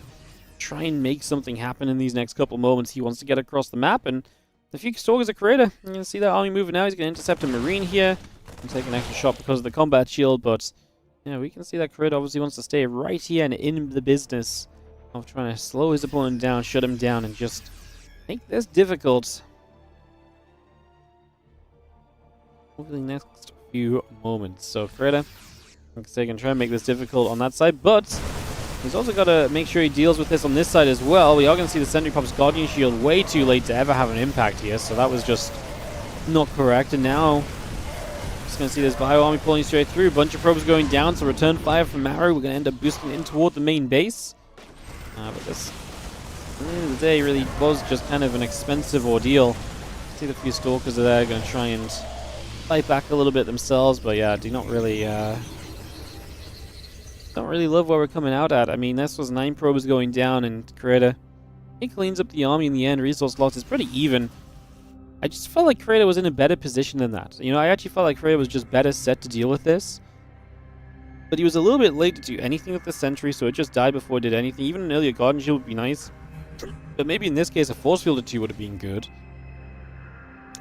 Try and make something happen in these next couple moments. He wants to get across the map, and the few Stalkers are Creator. You're going to see that army moving now. He's going to intercept a Marine here and take an extra shot because of the combat shield, but yeah, we can see that Creator obviously wants to stay right here and in the business of trying to slow his opponent down, shut him down, and just make this difficult over the next few moments. So Creator, like I say, can try and make this difficult on that side, but he's also got to make sure he deals with this on this side as well. We are going to see the Sentry Pop's Guardian Shield way too late to ever have an impact here, so that was just not correct. And now just going to see this bio army pulling straight through. A bunch of probes going down, so return fire from Maru. We're going to end up boosting in toward the main base. But this, at the end of the day, really was just kind of an expensive ordeal. See the few Stalkers are there, going to try and fight back a little bit themselves, but yeah, do not really love where we're coming out at. I mean, this was 9 probes going down, and Creator, he cleans up the army in the end. Resource loss is pretty even. I just felt like Creator was in a better position than that. You know, I actually felt like Creator was just better set to deal with this. But he was a little bit late to do anything with the Sentry, so it just died before it did anything. Even an earlier Guardian Shield would be nice. But maybe in this case, a Force Field or 2 would have been good.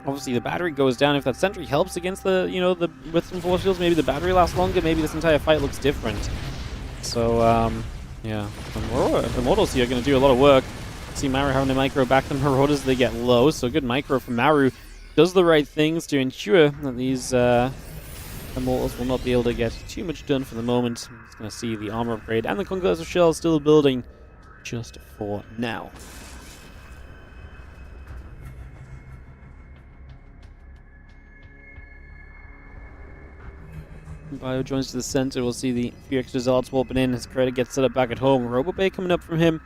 Obviously, the battery goes down. If that Sentry helps against the, you know, with some Force Fields, maybe the battery lasts longer. Maybe this entire fight looks different. So, yeah. The Immortals here are going to do a lot of work. See Maru having a micro back the Marauders, they get low. So good micro from Maru. Does the right things to ensure that these Immortals will not be able to get too much done for the moment. I'm just going to see the armor upgrade and the Conquerors of Shell still building just for now. Bio joins to the center. We'll see the few extra Zealots warping in as Creator gets set up back at home. Robobay coming up from him.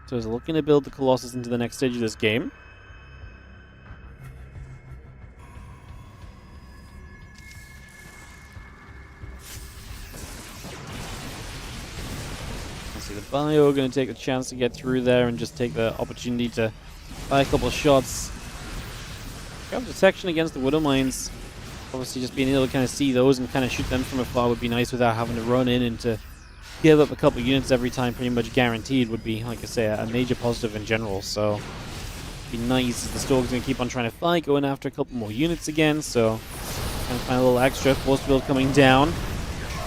So he's looking to build the Colossus into the next stage of this game. See the Bio going to take the chance to get through there and just take the opportunity to buy a couple of shots. Grab detection against the Widow Mines. Obviously, just being able to kind of see those and kind of shoot them from afar would be nice without having to run in and to give up a couple units every time, pretty much guaranteed, would be, like I say, a major positive in general. So, it'd be nice. The Stork's going to keep on trying to fight, going after a couple more units again. So, kind of find a little extra. Force field coming down.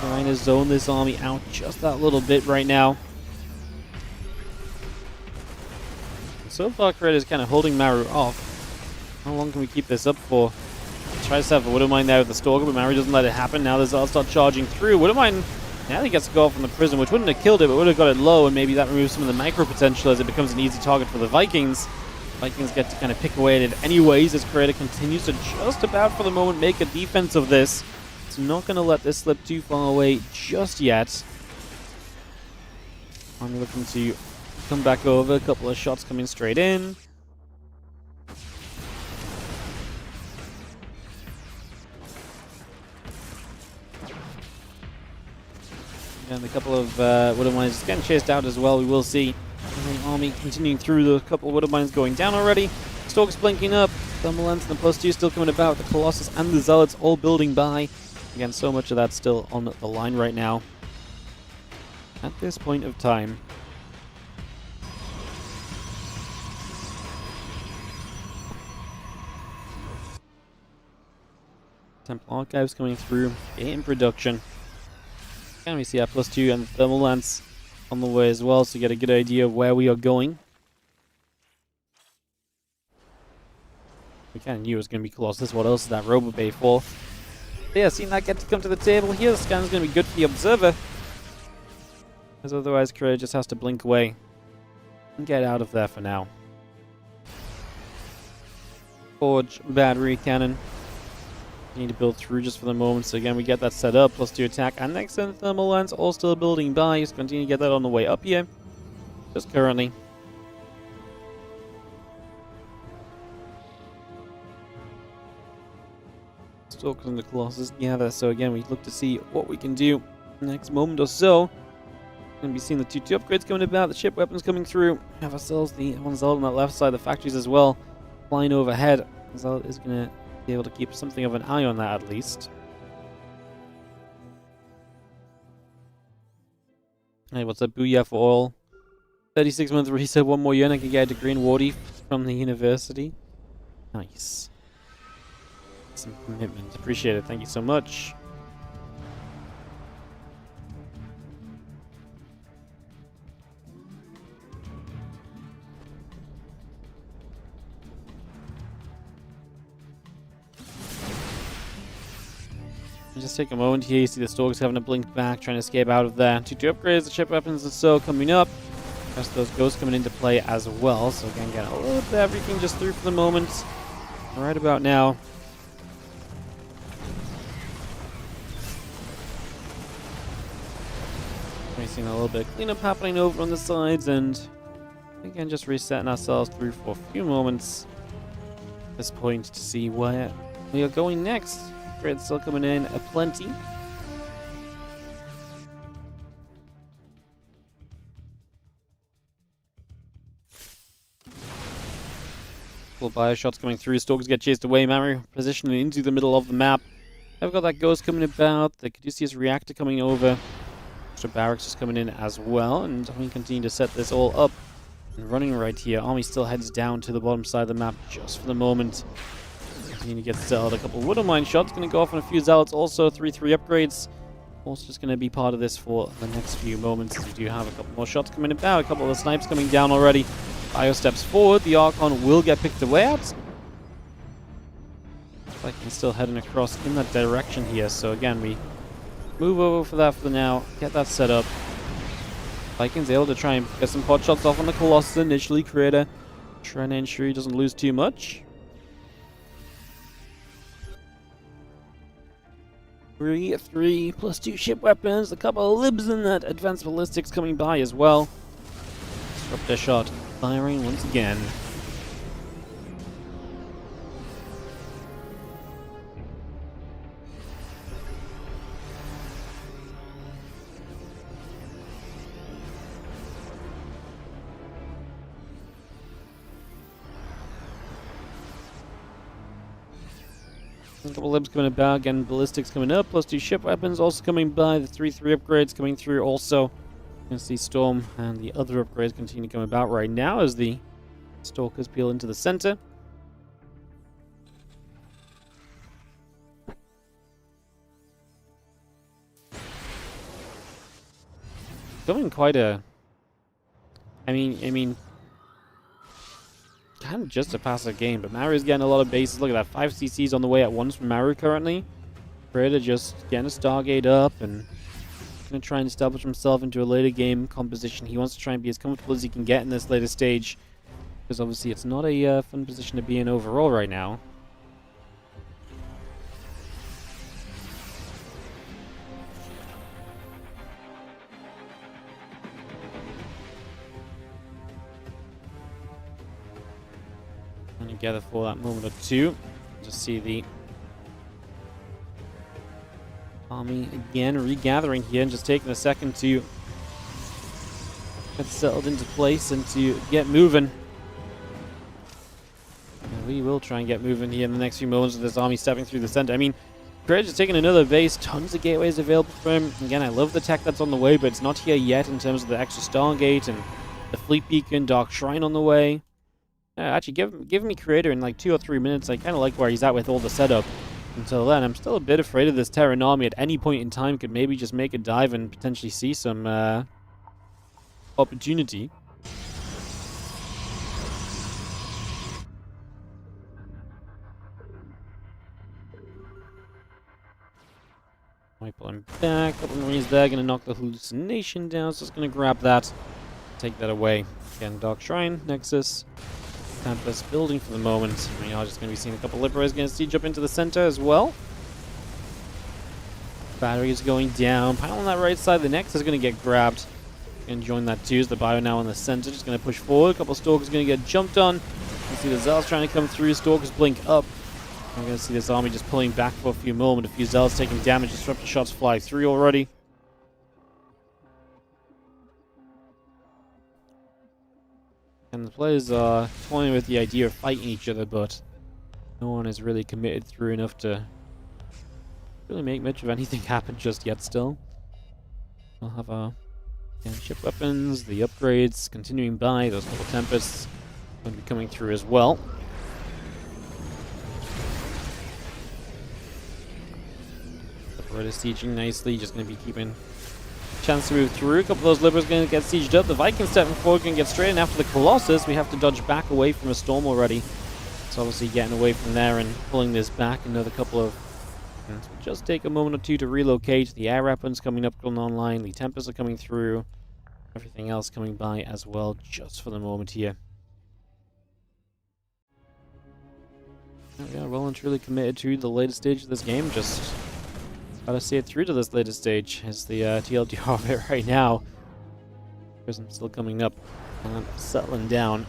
Trying to zone this army out just that little bit right now. So far, Creator is kind of holding Maru off. How long can we keep this up for? Tries to have a Widowmine there with the Stalker, but Maru doesn't let it happen. Now the Zealots start charging through. Widowmine now he gets to go off from the prison, which wouldn't have killed it, but would have got it low, and maybe that removes some of the micro potential as it becomes an easy target for the Vikings. Vikings get to kind of pick away at it anyways as Creator continues to just about for the moment make a defense of this. It's not going to let this slip too far away just yet. I'm looking to come back over. A couple of shots coming straight in. And a couple of Widow Mines getting chased out as well. We will see the army continuing through. The couple of Widow Mines going down already. Stalks blinking up. Thermal Lens and the +2 still coming about. The Colossus and the Zealots all building by. Again, so much of that still on the line right now. At this point of time. Temple Archives coming through in production. And we see our +2 and the Thermal Lance on the way as well, so you get a good idea of where we are going. We kind of knew it was going to be Colossus. What else is that Robo Bay for? But yeah, seeing that get to come to the table here, the scan is going to be good for the Observer. As otherwise, Creator just has to blink away and get out of there for now. Forge, battery, cannon. Need to build through just for the moment, so again we get that set up. +2 attack and next turn Thermal Lens all still building by. Just continue to get that on the way up here. Just currently. Stalkers and the Colossus together, so again we look to see what we can do next moment or so. Gonna be seeing the 2-2 upgrades coming about, the ship weapons coming through. We have ourselves the one Zealot on that left side, the factories as well, flying overhead. Zealot is gonna be able to keep something of an eye on that at least. Hey, what's up? Booyah for all. 36-month reset, one more year and I can get a degree in Wardy from the university. Nice. Some commitment. Appreciate it. Thank you so much. Just take a moment here. You see the Stalkers having to blink back, trying to escape out of there. 2-2 upgrades, the ship weapons and so coming up. Rest of those ghosts coming into play as well. So again, getting a little bit of everything just through for the moment. Right about now. We're seeing a little bit of cleanup happening over on the sides, and again, just resetting ourselves through for a few moments at this point to see where we are going next. Upgrades still coming in aplenty. Couple Bioshots coming through. Stalkers get chased away. Maru positioning into the middle of the map. I've got that Ghost coming about. The Caduceus Reactor coming over. Extra barracks just coming in as well. And we continue to set this all up and running right here. Army still heads down to the bottom side of the map just for the moment. Continue to get settled. A couple of Widow Mine shots. Going to go off on a few Zealots. Also 3-3 upgrades. Also just going to be part of this for the next few moments. We do have a couple more shots coming about. A couple of the snipes coming down already. Bio steps forward. The Archon will get picked away at. Viking's still heading across in that direction here. So again, we move over for that for now. Get that set up. Viking's able to try and get some pot shots off on the Colossus initially. Creator trying to ensure he doesn't lose too much. 3-3 +2 ship weapons. A couple of libs in that advanced ballistics coming by as well. Disruptor shot firing once again. A couple libs coming about, again, ballistics coming up, +2 ship weapons also coming by, the 3-3 upgrades coming through also. You can see Storm and the other upgrades continue to come about right now as the Stalkers peel into the center. Going quite a... I mean, kind of just a passive game, but Maru's getting a lot of bases. Look at that, 5 CCs on the way at once from Maru currently. Predator just getting a Stargate up and going to try and establish himself into a later game composition. He wants to try and be as comfortable as he can get in this later stage, because obviously it's not a fun position to be in overall right now. together for that moment or two. Just see the army again regathering here and just taking a second to get settled into place and to get moving. And we will try and get moving here in the next few moments with this army stepping through the center. I mean, Creator's taking another base, tons of gateways available for him. Again, I love the tech that's on the way, but it's not here yet in terms of the extra Stargate and the Fleet Beacon, Dark Shrine on the way. Actually, give me Creator in like 2 or 3 minutes. I kind of like where he's at with all the setup. Until then, I'm still a bit afraid of this Terran army. At any point in time, could maybe just make a dive and potentially see some opportunity. Might pull him back. A couple of Marines there. Going to knock the hallucination down. So it's going to grab that. Take that away. Again, Dark Shrine, Nexus. Tempest building for the moment. We are just going to be seeing a couple of Liberators going to siege up into the center as well. Battery is going down. Pile on that right side. The Nexus is going to get grabbed. Going to join that too. Is the Bio now in the center. Just going to push forward. A couple of Stalkers going to get jumped on. You see the Zealots trying to come through. Stalkers blink up. I'm going to see this army just pulling back for a few moments. A few Zealots taking damage. Disruptor shots fly through already. And the players are toying with the idea of fighting each other, but no one is really committed through enough to really make much of anything happen just yet still. We'll have our ship weapons, the upgrades continuing by, those couple Tempests going to be coming through as well. Separator sieging nicely, just going to be keeping chance to move through. A couple of those Liberals going to get sieged up. The Vikings stepping forward can get straight in after the Colossus. We have to dodge back away from a storm already. So obviously getting away from there and pulling this back. Another couple of... just take a moment or two to relocate. The air weapons coming up online. The Tempests are coming through. Everything else coming by as well just for the moment here. Yeah, well and truly committed to the latest stage of this game. Just gotta see it through to this latest stage. Is the TLDR of it right now. Prism still coming up and settling down.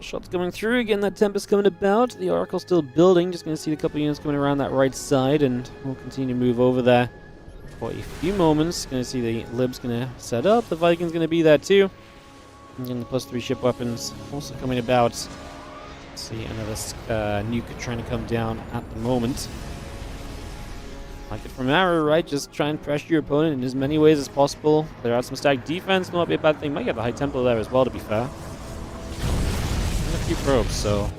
Shots coming through. Again, that Tempest coming about. The Oracle still building. Just going to see a couple of units coming around that right side, and we'll continue to move over there for a few moments. Going to see the Libs going to set up. The Vikings going to be there too. And then the +3 ship weapons also coming about. Let's see another nuke trying to come down at the moment. Like it from Maru, right? Just try and pressure your opponent in as many ways as possible. Clear out some stack defense. Might be a bad thing. Might get the High Templar there as well, to be fair. Few probes, so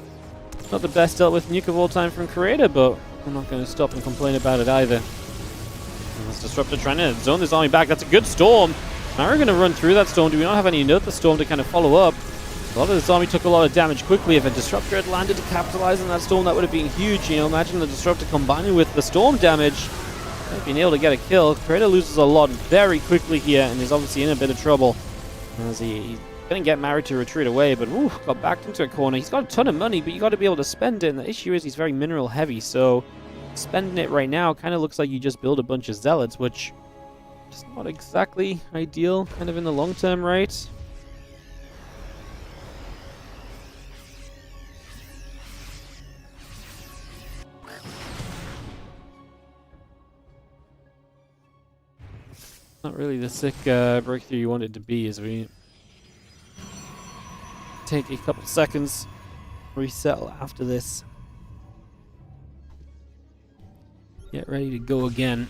not the best dealt with nuke of all time from Creator, but I'm not going to stop and complain about it either. And this Disruptor trying to zone this army back. That's a good storm. Now we're going to run through that storm. Do we not have any another storm to kind of follow up? A lot of this army took a lot of damage quickly. If a Disruptor had landed to capitalize on that storm, that would have been huge. You know, imagine the Disruptor combining with the storm damage. Being able to get a kill. Creator loses a lot very quickly here, and is obviously in a bit of trouble as he going to get Maru to retreat away, but got backed into a corner. He's got a ton of money, but you got to be able to spend it, and the issue is he's very mineral heavy, so spending it right now kind of looks like you just build a bunch of Zealots, which is not exactly ideal kind of in the long term, right? Not really the sick breakthrough you want it to be, as we take a couple seconds, resettle after this. Get ready to go again.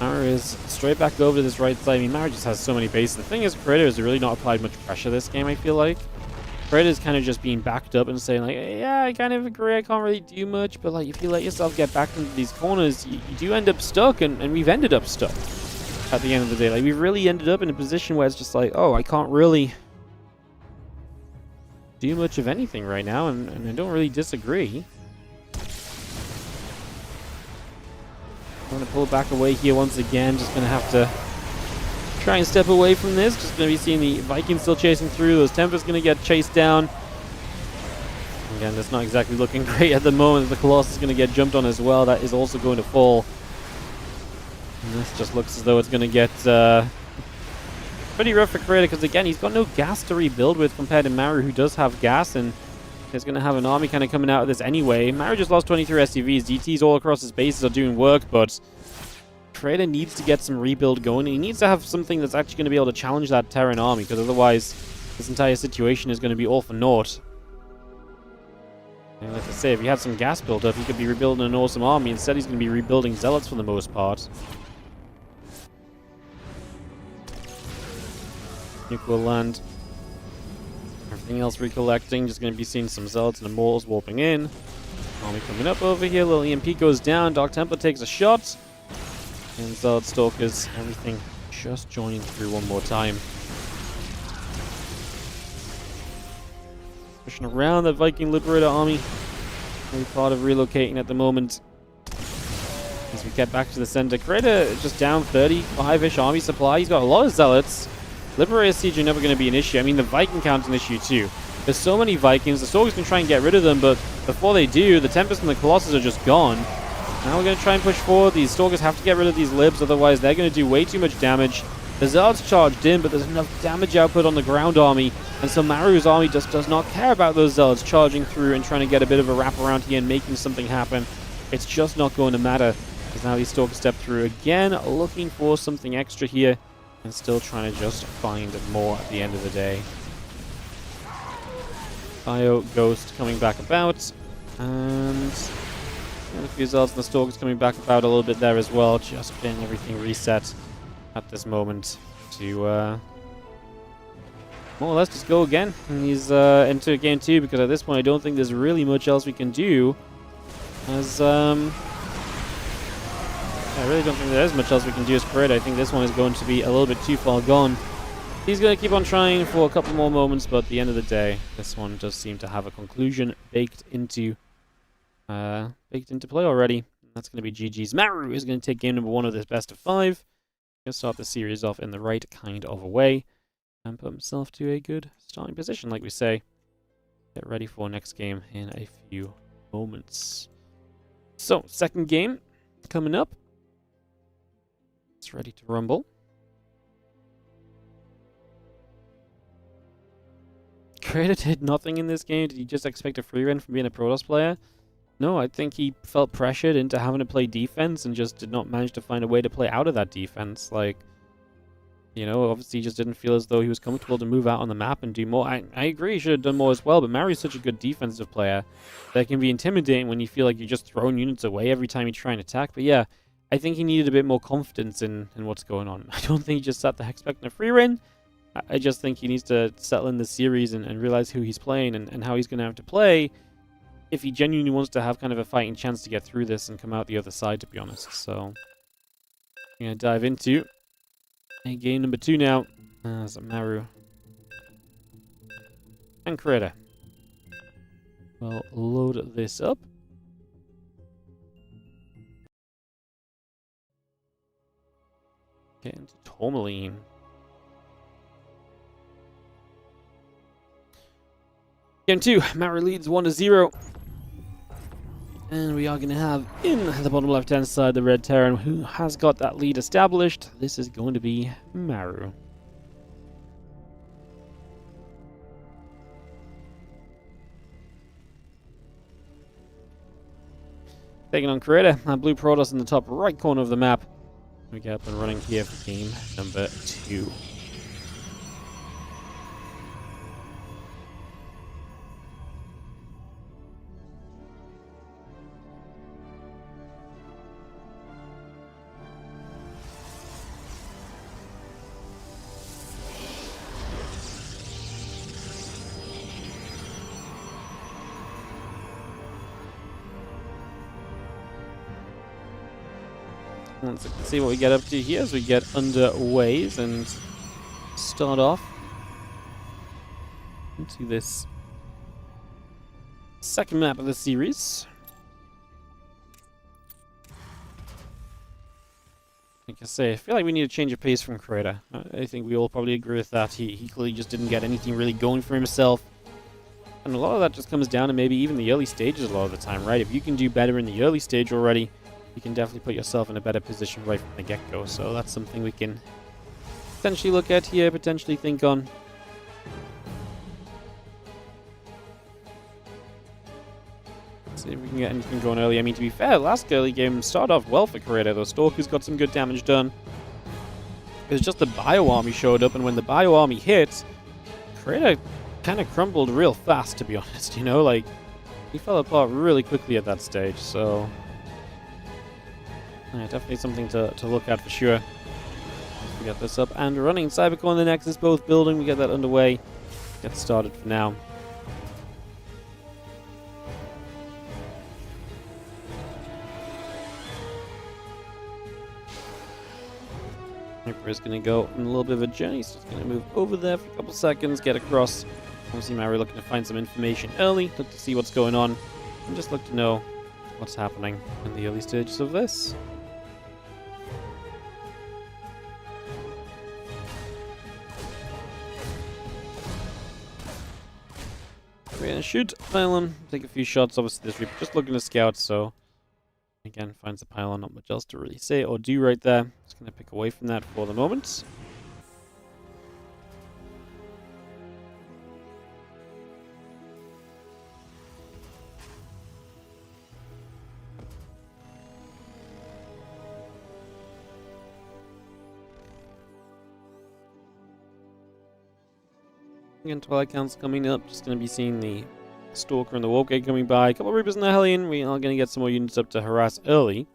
Maru is straight back over to this right side. I mean, Maru just has so many bases. The thing is, Creator has really not applied much pressure this game, I feel like. Creator is kind of just being backed up and saying, like, yeah, I kind of agree, I can't really do much, but like, if you let yourself get back into these corners, you do end up stuck, and we've ended up stuck at the end of the day. Like, we've really ended up in a position where it's just like, oh, I can't really do much of anything right now, and I don't really disagree. I'm going to pull back away here once again, just going to have to try and step away from this. Just going to be seeing the Vikings still chasing through. Those Templars going to get chased down. Again, that's not exactly looking great at the moment. The Colossus is going to get jumped on as well. That is also going to fall. And this just looks as though it's going to get pretty rough for Creator, because again, he's got no gas to rebuild with compared to Maru, who does have gas, and is going to have an army kind of coming out of this anyway. Maru just lost 23 SCVs. DTs all across his bases are doing work, but Creator needs to get some rebuild going. He needs to have something that's actually going to be able to challenge that Terran army, because otherwise this entire situation is going to be all for naught. And like I say, if he had some gas built up, he could be rebuilding an awesome army. Instead, he's going to be rebuilding zealots for the most part. Nuclear land. Everything else recollecting. Just going to be seeing some zealots and immortals warping in. Army coming up over here. Little EMP goes down. Dark Templar takes a shot. And Zealot Stalkers, everything just joining through one more time. Pushing around that Viking Liberator army. Really part of relocating at the moment. As we get back to the center, Creator just down 35-ish army supply. He's got a lot of zealots. Liberator siege are never going to be an issue. I mean, the Viking count's an issue too. There's so many Vikings. The Stalkers can try and get rid of them, but before they do, the Tempest and the Colossus are just gone. Now we're going to try and push forward. These Stalkers have to get rid of these Libs, otherwise they're going to do way too much damage. The Zealots charged in, but there's enough damage output on the ground army, and so Maru's army just does not care about those Zealots charging through and trying to get a bit of a wrap around here and making something happen. It's just not going to matter, because now these Stalkers step through again, looking for something extra here, and still trying to just find more at the end of the day. Bio Ghost coming back about, and a few Zealots and the Stalkers coming back about a little bit there as well, just getting everything reset at this moment to more or less just go again. And he's into game 2, because at this point I don't think there's really much else we can do, as I really don't think there is much else we can do as Creator. I think this one is going to be a little bit too far gone. He's going to keep on trying for a couple more moments, but at the end of the day, this one does seem to have a conclusion baked into play already. That's going to be GG's. Maru is going to take game number 1 of this best of 5. Going to start the series off in the right kind of a way and put himself to a good starting position, like we say. Get ready for next game in a few moments. So, second game coming up. It's ready to rumble. Creator did nothing in this game. Did he just expect a free run from being a Protoss player? No, I think he felt pressured into having to play defense and just did not manage to find a way to play out of that defense. Like, you know, obviously he just didn't feel as though he was comfortable to move out on the map and do more. I agree he should have done more as well, but Maru's such a good defensive player that can be intimidating when you feel like you're just throwing units away every time you try and attack. But yeah, I think he needed a bit more confidence in what's going on. I don't think he just sat there expecting a free win. I just think he needs to settle in the series and realize who he's playing and how he's going to have to play if he genuinely wants to have kind of a fighting chance to get through this and come out the other side, to be honest. So, I'm going to dive into game number 2 now. As Maru and Creator. We'll load this up. Get into Tourmaline. Game 2, Maru leads 1-0. And we are going to have, in the bottom left-hand side, the red Terran, who has got that lead established. This is going to be Maru. Taking on Creator, blue Protoss in the top right corner of the map. We get up and running here for game number 2. Let's see what we get up to here as we get underways and start off into this second map of the series. Like I say, I feel like we need a change of pace from Creator. I think we all probably agree with that. He clearly just didn't get anything really going for himself. And a lot of that just comes down to maybe even the early stages a lot of the time, right? If you can do better in the early stage already, you can definitely put yourself in a better position right from the get-go. So that's something we can potentially look at here, potentially think on. See if we can get anything going early. I mean, to be fair, last early game started off well for Creator. Those Stalkers got some good damage done. It was just the Bio Army showed up, and when the Bio Army hit, Creator kind of crumbled real fast, to be honest. You know, like, he fell apart really quickly at that stage, so yeah, definitely something to look at for sure. We get this up and running. Cybercore and the Nexus both building. We get that underway. Get started for now. Reaper is going to go on a little bit of a journey, so it's going to move over there for a couple seconds, get across. Obviously, Maru looking to find some information early, look to see what's going on, and just look to know what's happening in the early stages of this. We're going to shoot Pylon, take a few shots. Obviously, this Reaper just looking to scout, so again, finds the Pylon, not much else to really say or do right there. Just going to pick away from that for the moment. Again, Twilight Council coming up. Just going to be seeing the Stalker and the Warp Gate coming by. A couple of Reapers in the Hellion. We are going to get some more units up to harass early.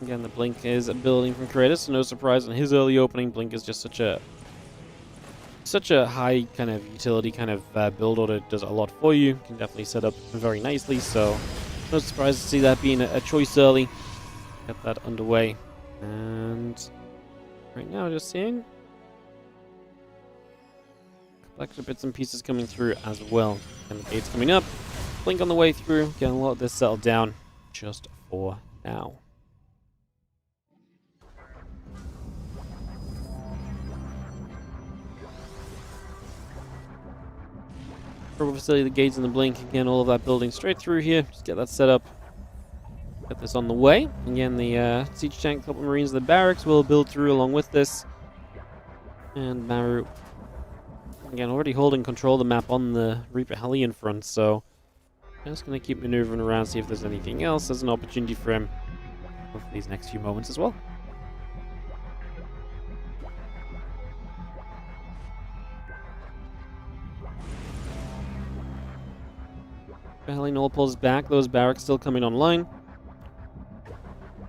Again, the Blink is building from Creator, so no surprise on his early opening. Blink is just such a high kind of utility kind of build order. It does a lot for you. Can definitely set up very nicely, so no surprise to see that being a choice early. Get that underway. And right now, just seeing a couple extra bits and pieces coming through as well. And the gates coming up. Blink on the way through. Getting a lot of this settled down just for now. Purple Facility, the gates and the Blink. Again, all of that building straight through here. Just get that set up. Get this on the way. Again, the siege tank, couple of Marines, the barracks will build through along with this. And Maru, again, already holding control of the map on the Reaper Hellion front, so I'm just going to keep maneuvering around, see if there's anything else. There's an opportunity for him for these next few moments as well. Hellion all pulls back. Those barracks still coming online.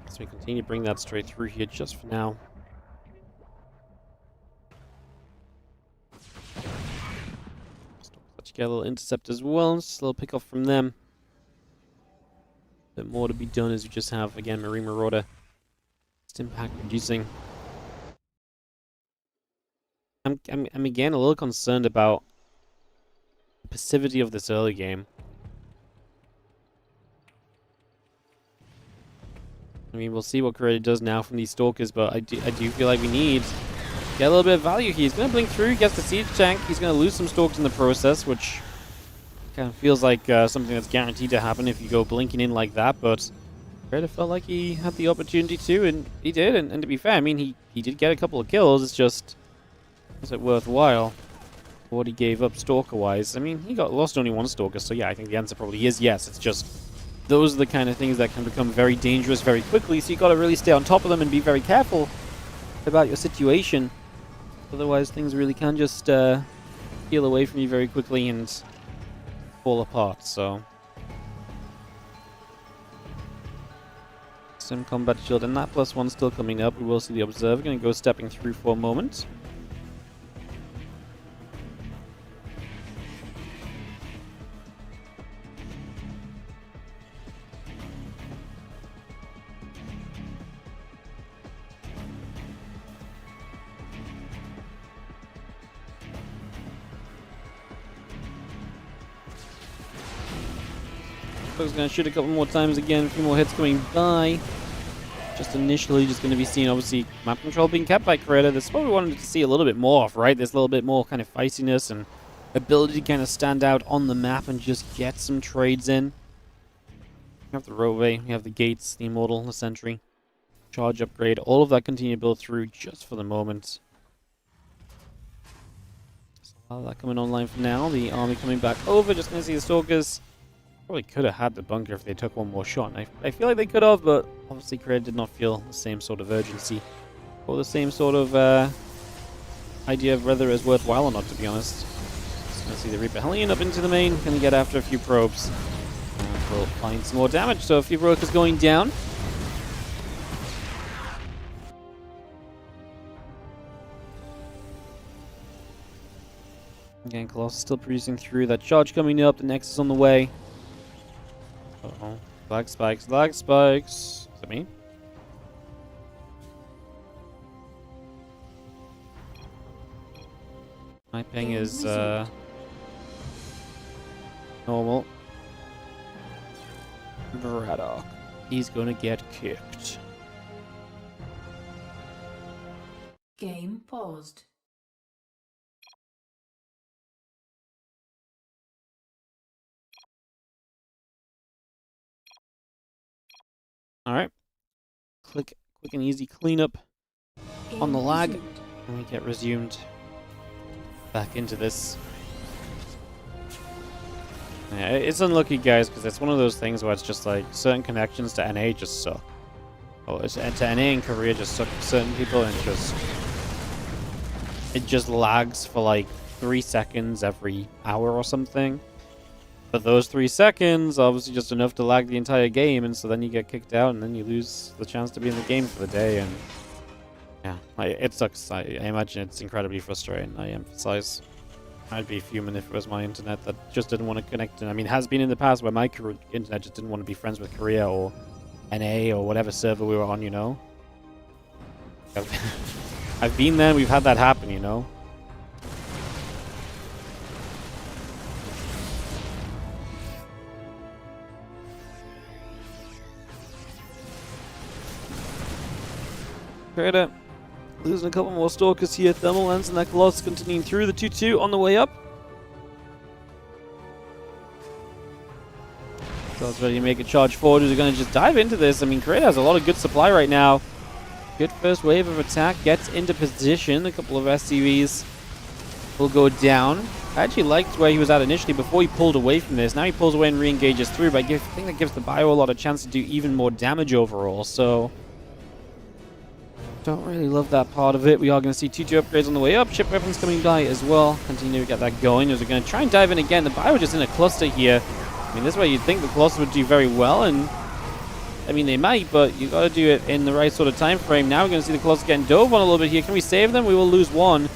So we continue to bring that straight through here just for now. Let's get a little intercept as well. Just a little pick off from them. A bit more to be done as you just have, again, Marine Marauder. Just impact reducing. I'm again a little concerned about the passivity of this early game. I mean, we'll see what Creator does now from these Stalkers, but I do feel like we need to get a little bit of value here. He's going to blink through, gets the siege tank. He's going to lose some Stalkers in the process, which kind of feels like something that's guaranteed to happen if you go blinking in like that, but Creator felt like he had the opportunity to, and he did, and to be fair, I mean, he did get a couple of kills. It's just, is it worthwhile for what he gave up Stalker-wise? I mean, he lost only one Stalker, so yeah, I think the answer probably is yes. It's just, those are the kind of things that can become very dangerous very quickly, so you got to really stay on top of them and be very careful about your situation. Otherwise, things really can just peel away from you very quickly and fall apart, so. Sim combat shield, and that +1 still coming up. We will see the Observer going to go stepping through for a moment. Looks going to shoot a couple more times again. A few more hits coming by. Just initially just going to be seeing, obviously, map control being kept by Creator. This is what we wanted to see a little bit more of, right? There's a little bit more kind of feistiness and ability to kind of stand out on the map and just get some trades in. We have the roadway, we have the gates, the immortal, the sentry, charge upgrade. All of that continue to build through just for the moment. So a lot of that coming online for now. The army coming back over. Just going to see the Stalkers. Probably could have had the bunker if they took one more shot. And I feel like they could have, but obviously Creator did not feel the same sort of urgency or the same sort of idea of whether it was worthwhile or not, to be honest. Just going to see the Reaper Hellion up into the main. Going to get after a few probes. And we'll find some more damage. So a few brokers going down. Again, Colossus still producing through. That charge coming up. The Nexus on the way. Uh-oh. Lag spikes, lag spikes. Is that me? My ping is, normal. Braddock. He's gonna get kicked. Game paused. Alright. Quick and easy cleanup on the lag. And we get resumed back into this. Yeah, it's unlucky, guys, because it's one of those things where it's just like certain connections to NA just suck. Oh, to NA in Korea just suck for certain people, and it just lags for like 3 seconds every hour or something. But those 3 seconds, obviously just enough to lag the entire game, and so then you get kicked out, and then you lose the chance to be in the game for the day, and yeah, it sucks. I imagine it's incredibly frustrating. I emphasize. I'd be fuming if it was my internet that just didn't want to connect. And I mean, it has been in the past where my internet just didn't want to be friends with Korea or NA or whatever server we were on, you know? I've been there, we've had that happen, you know? Creator losing a couple more Stalkers here. Thermal Lens and that Colossus continuing through. The 2-2 on the way up. So it's ready to make a charge forward. Who's going to just dive into this? I mean, Creator has a lot of good supply right now. Good first wave of attack. Gets into position. A couple of SCVs will go down. I actually liked where he was at initially before he pulled away from this. Now he pulls away and re-engages through. But I think that gives the bio a lot of chance to do even more damage overall. So don't really love that part of it. We are going to see 2-2 upgrades on the way up. Ship weapons coming by as well. Continue to get that going as we're going to try and dive in again. The bio just in a cluster here. I mean, this way you'd think the Colossus would do very well, and I mean, they might, but you got to do it in the right sort of time frame. Now we're going to see the Colossus getting dove on a little bit here. Can we save them? We will lose one.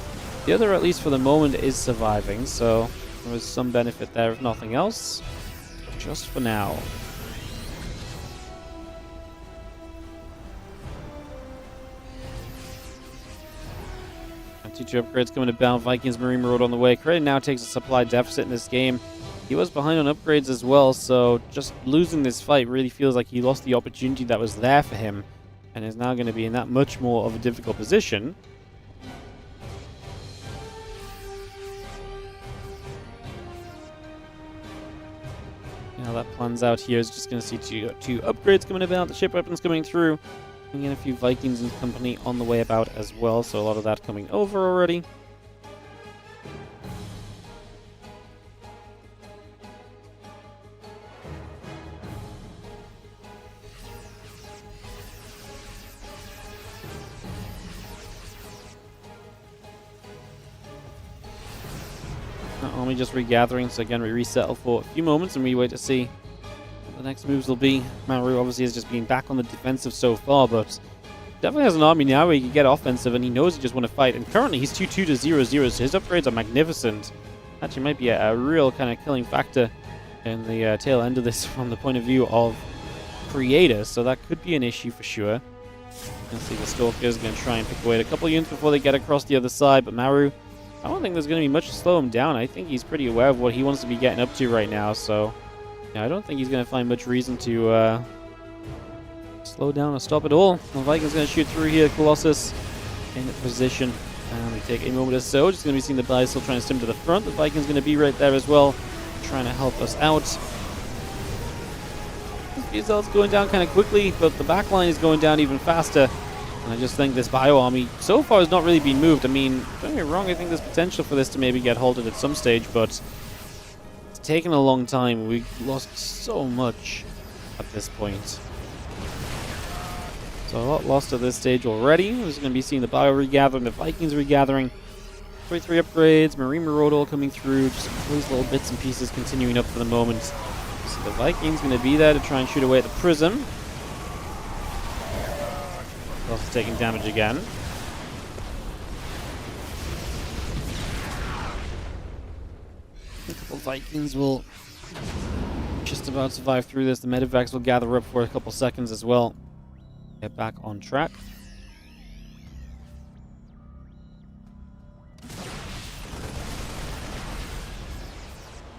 The other, at least for the moment, is surviving, so there was some benefit there, if nothing else. Just for now. And 2-2 upgrades coming to bound. Vikings Marine Road on the way. Creator now takes a supply deficit in this game. He was behind on upgrades as well, so just losing this fight really feels like he lost the opportunity that was there for him, and is now going to be in that much more of a difficult position. Now that plans out here is just going to see two upgrades coming about, the ship weapons coming through, and a few Vikings and company on the way about as well, so a lot of that coming over already. Army just regathering, so again we resettle for a few moments and we wait to see what the next moves will be. Maru obviously has just been back on the defensive so far, but definitely has an army now where he can get offensive, and he knows he just want to fight. And currently he's 2-2 to 0-0, so his upgrades are magnificent. Actually might be a real kind of killing factor in the tail end of this from the point of view of Creator, so that could be an issue for sure. You can see the Stalkers going to try and pick away at a couple units before they get across the other side, but Maru, I don't think there's going to be much to slow him down. I think he's pretty aware of what he wants to be getting up to right now, so Yeah, I don't think he's going to find much reason to slow down or stop at all. The Vikings going to shoot through here. Colossus in position. And we take a moment or so. Just going to be seeing the Bly still trying to stim to the front. The Vikings going to be right there as well, trying to help us out. This going down kind of quickly, but the backline is going down even faster. And I just think this bio army so far has not really been moved. I mean, don't get me wrong, I think there's potential for this to maybe get halted at some stage, but it's taken a long time. We lost so much at this point. So a lot lost at this stage already. We're just going to be seeing the bio regathering, the Vikings regathering. 43 upgrades, Marine Marauder all coming through. Just all these little bits and pieces continuing up for the moment. So the Vikings going to be there to try and shoot away at the Prism. Also taking damage again. A couple Vikings will just about survive through this. The Medivacs will gather up for a couple seconds as well. Get back on track.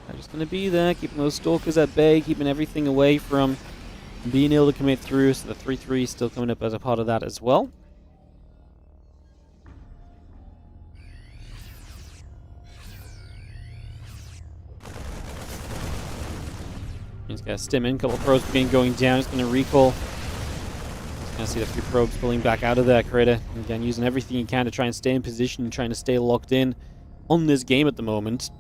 I'm just going to be there, keeping those Stalkers at bay, keeping everything away from being able to commit through. So the 3-3 is still coming up as a part of that as well. He's got a stim in, a couple of probes being going down. He's going to recall. He's going to see the 3 probes pulling back out of that crater. Again, using everything he can to try and stay in position and trying to stay locked in on this game at the moment.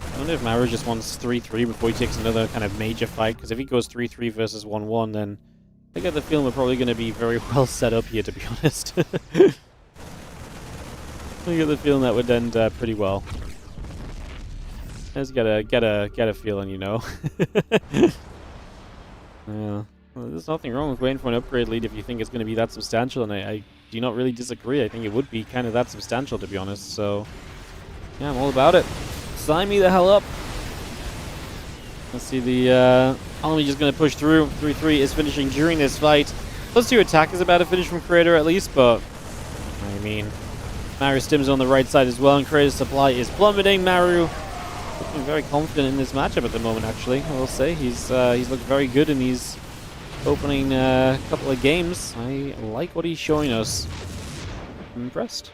I wonder if Maru just wants 3-3 before he takes another kind of major fight, because if he goes 3-3 versus 1-1, then I get the feeling we're probably going to be very well set up here, to be honest. I get the feeling that would end pretty well. I just get a feeling, you know. Yeah. Well, there's nothing wrong with waiting for an upgrade lead if you think it's going to be that substantial, and I do not really disagree. I think it would be kind of that substantial, to be honest. So, yeah, I'm all about it. Sign me the hell up. Let's see, the army just going to push through. 3-3 is finishing during this fight. +2 attack is about to finish from Crater at least, but I mean, Maru stims on the right side as well, and Crater's supply is plummeting. Maru looking very confident in this matchup at the moment, actually. I will say he's looked very good in these opening couple of games. I like what he's showing us. I'm impressed.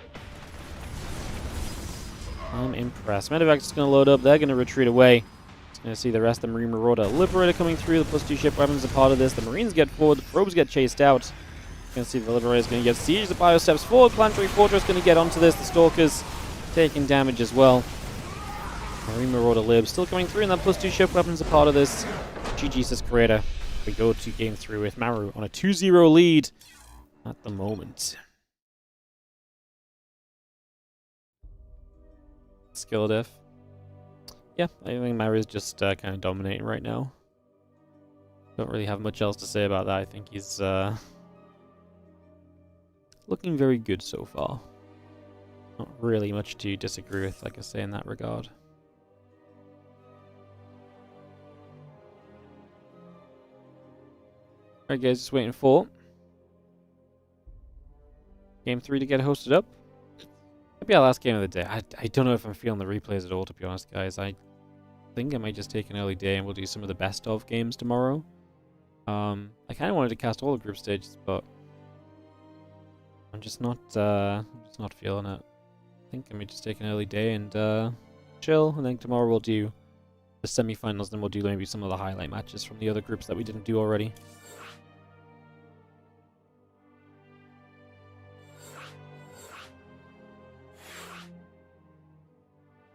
I'm impressed. Medevac's just going to load up. They're going to retreat away. Just going to see the rest of the Marine Marauder Liberator coming through. The +2 ship weapons are part of this. The Marines get forward. The probes get chased out. Going to see the Liberator is going to get sieged. The Bio steps forward. Planetary Fortress going to get onto this. The Stalkers taking damage as well. Marine Marauder Lib still coming through, and that +2 ship weapons are part of this. GG says Creator. We go to game 3 with Maru on a 2-0 lead at the moment. Skill diff. Yeah, I think Maru's just kind of dominating right now. Don't really have much else to say about that. I think he's looking very good so far. Not really much to disagree with, like I say, in that regard. Alright guys, just waiting for game 3 to get hosted up. Maybe our last game of the day. I don't know if I'm feeling the replays at all, to be honest, guys. I think I might just take an early day and we'll do some of the best of games tomorrow. I kind of wanted to cast all the group stages, but I'm just not feeling it. I think I might just take an early day and chill, and then tomorrow we'll do the semi-finals, then we'll do maybe some of the highlight matches from the other groups that we didn't do already.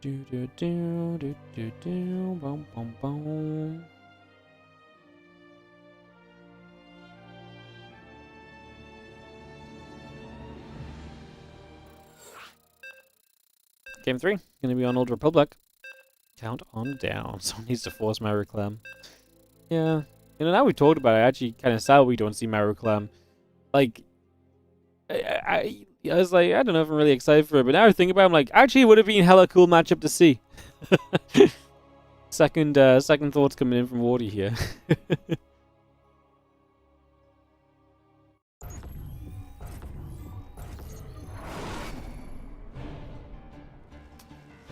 Do do do do do do boom boom boom. Game 3 gonna be on Old Republic. Count on down. Someone needs to force Maru Clem. Yeah, you know, now we talked about it, I actually kind of sad we don't see Maru Clem. Like, I was like, I don't know if I'm really excited for it, but now I think about it, I'm like, actually, it would have been a hella cool matchup to see. Second thoughts coming in from Wardy here.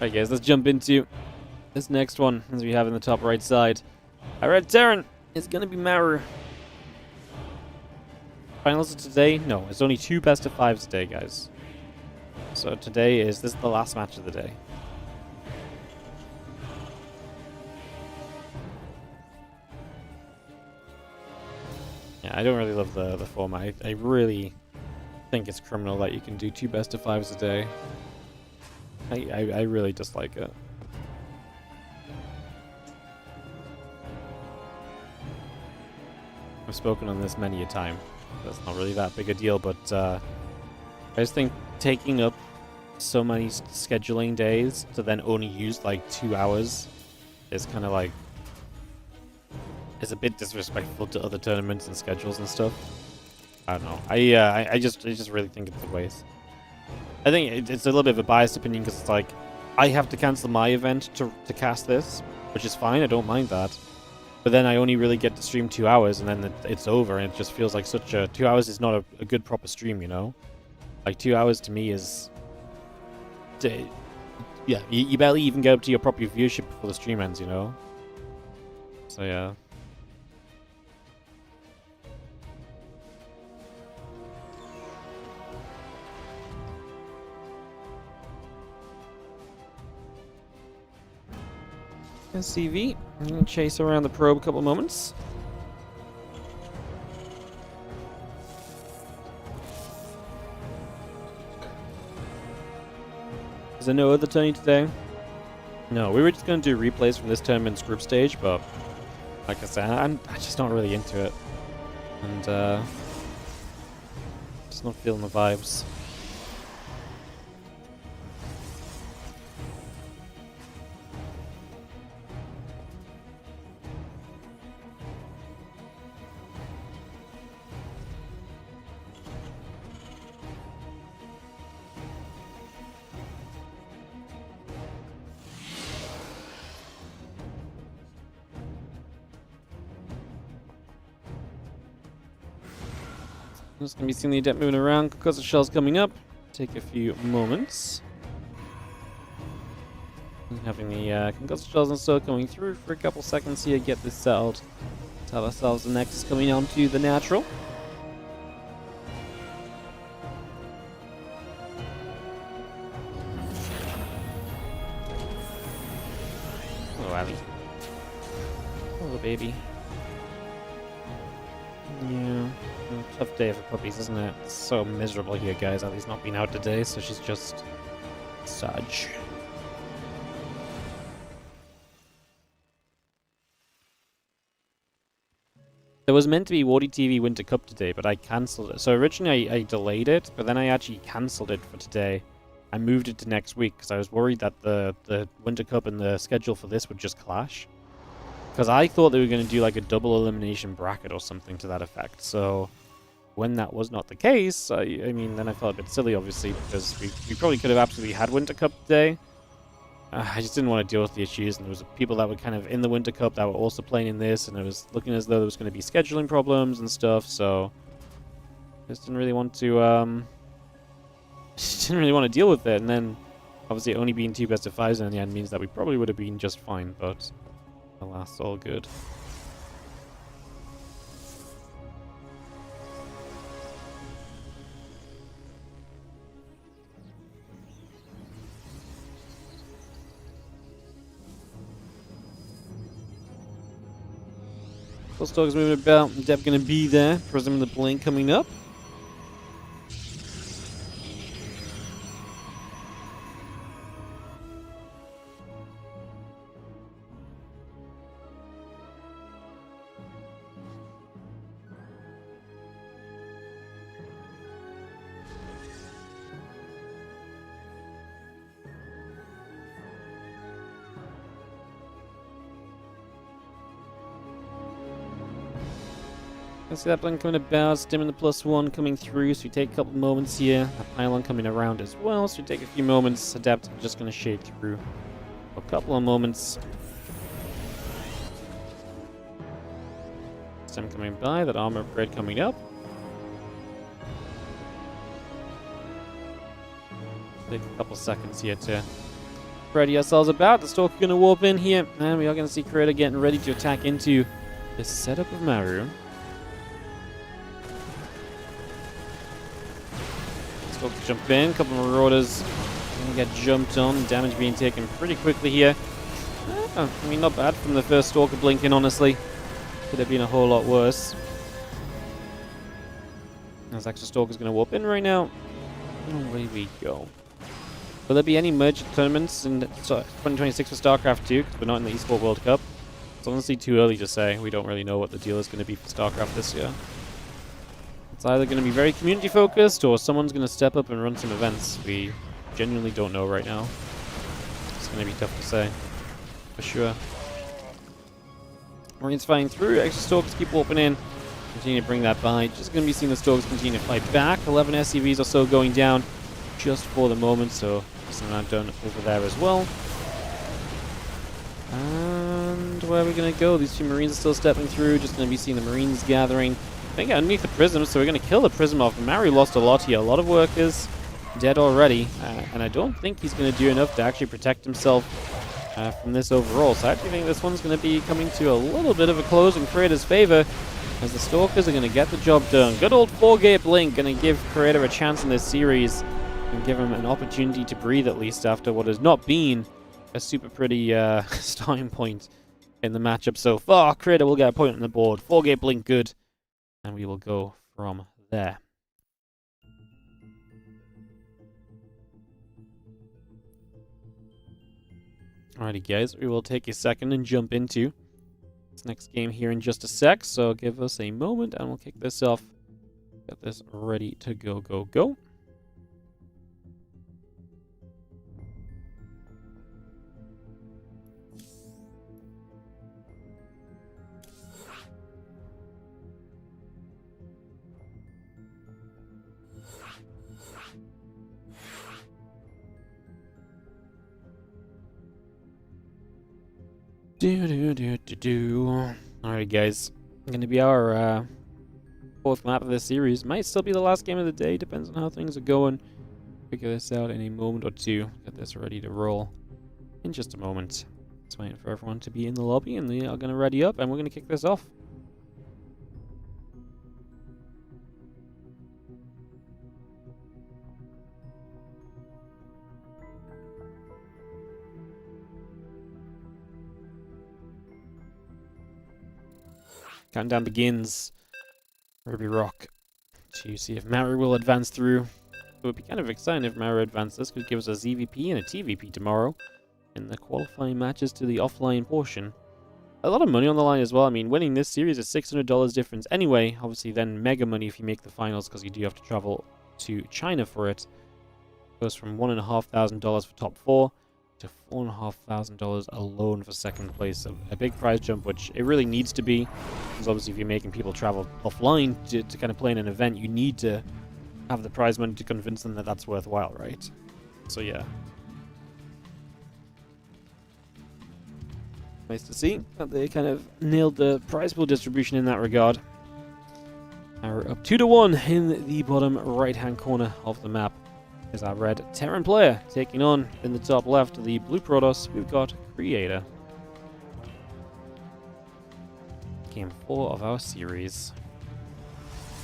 Alright guys, let's jump into this next one, as we have in the top right side. Alright, Terran, it's gonna be Maru. Finals of today? No, it's only 2 best of 5s today, guys. So this is the last match of the day. Yeah, I don't really love the format. I really think it's criminal that you can do 2 best of 5s a day. I really dislike it. I've spoken on this many a time. That's not really that big a deal, but I just think taking up so many scheduling days to then only use like 2 hours is kind of like, it's a bit disrespectful to other tournaments and schedules and stuff. I don't know. I just really think it's a waste. I think it's a little bit of a biased opinion because it's like I have to cancel my event to cast this, which is fine. I don't mind that. But then I only really get to stream 2 hours, and then it's over, and it just feels like such a 2 hours is not a good proper stream, you know. Like 2 hours to me is, yeah, you barely even get up to your proper viewership before the stream ends, you know. So yeah. SCV, I'm gonna chase around the probe a couple moments. Is there no other tourney today? No, we were just gonna do replays from this tournament's group stage, but like I said, I'm just not really into it, and just not feeling the vibes. I'm just going to be seeing the adept moving around because the shell's coming up. Take a few moments. And having the concussive shells and so coming through for a couple seconds here, get this settled. Let's have ourselves the Nexus coming on to the natural. Hello, Abby. Hello, baby. Yeah. Tough day for puppies, isn't it? It's so miserable here, guys. Ali's not been out today, so she's just sad. There was meant to be WardiTV Winter Cup today, but I cancelled it. So originally I delayed it, but then I actually cancelled it for today. I moved it to next week because I was worried that the Winter Cup and the schedule for this would just clash. Because I thought they were going to do like a double elimination bracket or something to that effect. So when that was not the case, I mean, then I felt a bit silly, obviously, because we probably could have absolutely had Winter Cup today. I just didn't want to deal with the issues, and there was people that were kind of in the Winter Cup that were also playing in this, and it was looking as though there was going to be scheduling problems and stuff, so I just didn't really want to, deal with it, and then obviously only being 2 best of 5s in the end means that we probably would have been just fine, but alas, all good. Plus dog's moving about. Deb gonna be there. Presuming the blink coming up. I see that blink coming about, stimming the +1 coming through, so we take a couple moments here. A pylon coming around as well, so we take a few moments. Adept just going to shade through for a couple of moments. Stem coming by, that armor upgrade coming up. Take a couple seconds here to ready ourselves about. The Stalker going to warp in here, and we are going to see Creator getting ready to attack into the setup of Maru. Stalker jump in, a couple of Marauders going to get jumped on, damage being taken pretty quickly here. I mean, not bad from the first Stalker blinking, honestly. Could have been a whole lot worse. As extra Stalker's going to warp in right now. And away we go. Will there be any merged tournaments in 2026 for StarCraft 2? Because we're not in the eSports World Cup. It's honestly too early to say. We don't really know what the deal is going to be for StarCraft this year. It's either going to be very community focused or someone's going to step up and run some events. We genuinely don't know right now. It's going to be tough to say. For sure. Marines fighting through. Extra Stalkers keep warping in. Continue to bring that by. Just going to be seeing the Stalkers continue to fight back. 11 SCVs or so going down just for the moment. So, some amount done over there as well. And where are we going to go? These two Marines are still stepping through. Just going to be seeing the Marines gathering. I think underneath the prism. So, we're going to kill the prism off. Maru lost a lot here. A lot of workers dead already. And I don't think he's going to do enough to actually protect himself from this overall. So I actually think this one's going to be coming to a little bit of a close in Creator's favor, as the Stalkers are going to get the job done. Good old 4-gate blink going to give Creator a chance in this series and give him an opportunity to breathe, at least after what has not been a super pretty starting point in the matchup so far. Creator will get a point on the board. 4-gate blink good, and we will go from there. Alrighty guys, we will take a second and jump into this next game here in just a sec, so give us a moment and we'll kick this off. Get this ready to go. Alright guys, going to be our fourth map of this series. Might still be the last game of the day, depends on how things are going. Figure this out in a moment or two. Get this ready to roll in just a moment. Just waiting for everyone to be in the lobby, and they are going to ready up, and we're going to kick this off. Countdown begins. Ruby Rock. To see if Maru will advance through. It would be kind of exciting if Maru advances. Could give us a ZVP and a TVP tomorrow in the qualifying matches to the offline portion. A lot of money on the line as well. I mean, winning this series is $600 difference anyway. Obviously, then mega money if you make the finals, because you do have to travel to China for it. Goes from $1,500 for top 4 to $4,500 alone for second place. So a big prize jump, which it really needs to be. Because obviously if you're making people travel offline to kind of play in an event, you need to have the prize money to convince them that that's worthwhile, right? So yeah. Nice to see that they kind of nailed the prize pool distribution in that regard. Now we're up 2-1 in the bottom right-hand corner of the map. Is our red Terran player taking on in the top left the blue Protoss. We've got Creator. Game 4 of our series.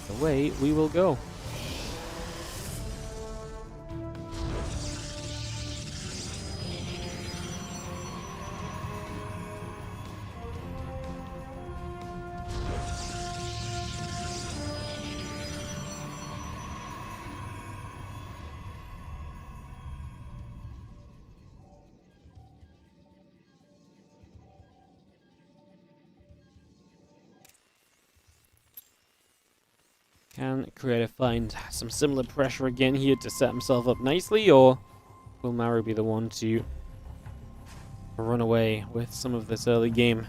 Away we will go. Can Creator find some similar pressure again here to set himself up nicely, or will Maru be the one to run away with some of this early game?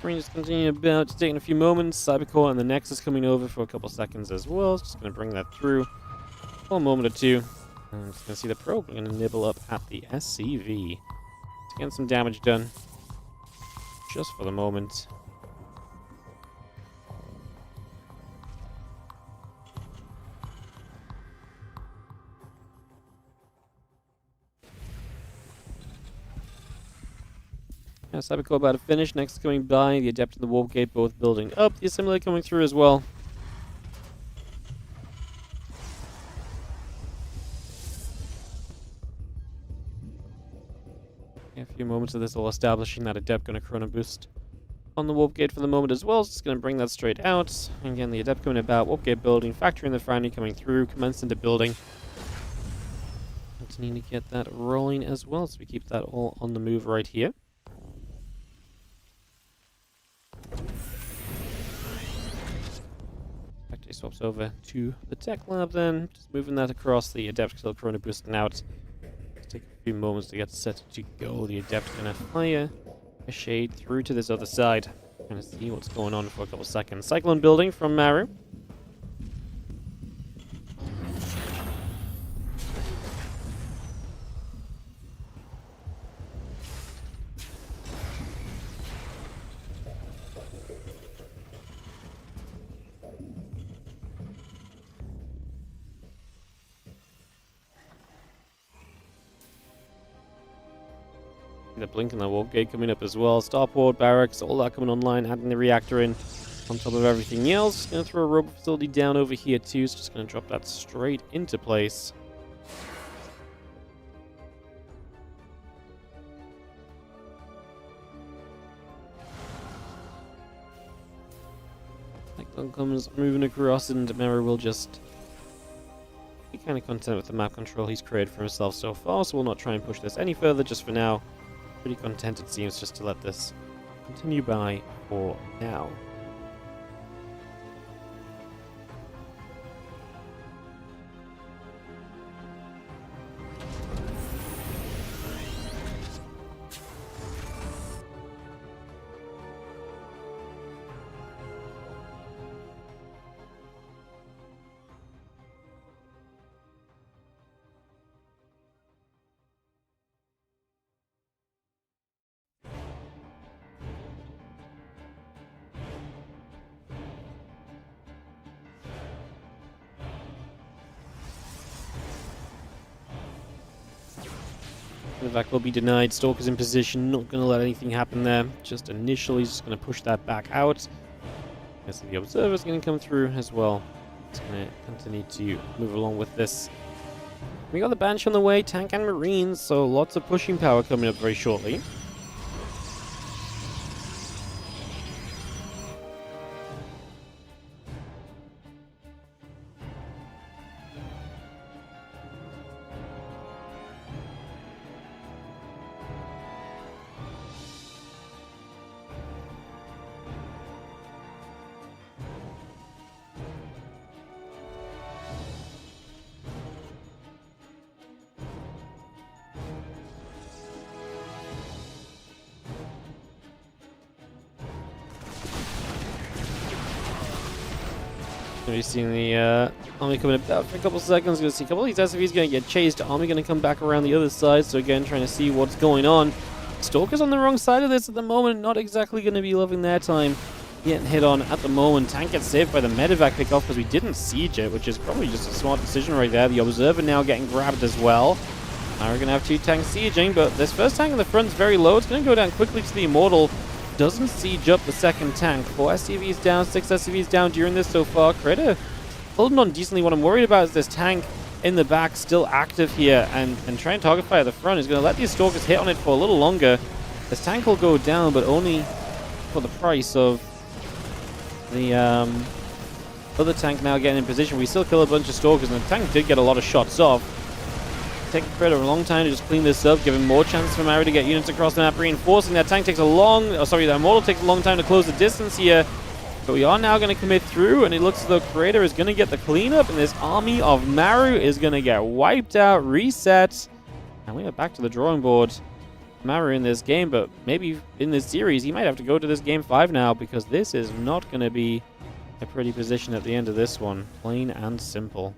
Just continue about, just taking a few moments. Cybercore and the Nexus coming over for a couple seconds as well. Just going to bring that through for a moment or two. I'm just going to see the probe. I'm going to nibble up at the SCV. Let's get some damage done. Just for the moment. Yeah, Cybercore about to finish. Next coming by, the Adept and the Warp Gate both building up. The Assimilator coming through as well. Yeah, a few moments of this all establishing that Adept going to Chrono Boost on the Warp Gate for the moment as well. So it's going to bring that straight out. And again, the Adept coming about, Warp Gate building, Factory in the Foundry coming through, commence into building. Continue to get that rolling as well, so we keep that all on the move right here. Factory swaps over to the Tech Lab then, just moving that across. The Adept still Chrono Boosting out. It'll take a few moments to get set to go. The Adept gonna fire a shade through to this other side. Gonna see what's going on for a couple seconds. Cyclone building from Maru. The blink and the Warp Gate coming up as well. Starport, barracks, all that coming online, adding the reactor in on top of everything else. Just going to throw a robot facility down over here too, so just going to drop that straight into place. Cyclone comes moving across, and Maru will just be kind of content with the map control he's created for himself so far, so we'll not try and push this any further just for now. Pretty content it seems just to let this continue by for now. The vac will be denied. Stalker's in position, not going to let anything happen there. Just initially, just going to push that back out. Yes, the Observer's going to come through as well. It's going to continue to move along with this. We got the Banshee on the way, tank and Marines, so lots of pushing power coming up very shortly. We've seen the Army coming up for a couple seconds. Going to see a couple of these SCVs going to get chased. Army going to come back around the other side. So again, trying to see what's going on. Stalker's on the wrong side of this at the moment. Not exactly going to be loving their time getting hit on at the moment. Tank gets saved by the medevac pickoff because we didn't siege it, which is probably just a smart decision right there. The Observer now getting grabbed as well. Now we're going to have two tanks sieging, but this first tank in the front is very low. It's going to go down quickly to the Immortal. Doesn't siege up the second tank. 4 SCVs down, 6 SCVs down during this so far. Crater holding on decently. What I'm worried about is this tank in the back still active here and trying to target fire at the front. Is going to let these Stalkers hit on it for a little longer. This tank will go down, but only for the price of the other tank now getting in position. We still kill a bunch of Stalkers, and the tank did get a lot of shots off. Take Crater a long time to just clean this up, giving more chance for Maru to get units across the map, reinforcing that tank takes a long, the Immortal takes a long time to close the distance here, but we are now going to commit through, and it looks as though Crater is going to get the cleanup, and this army of Maru is going to get wiped out, reset, and we are back to the drawing board. Maru in this game, but maybe in this series, he might have to go to this game 5 now, because this is not going to be a pretty position at the end of this one, plain and simple.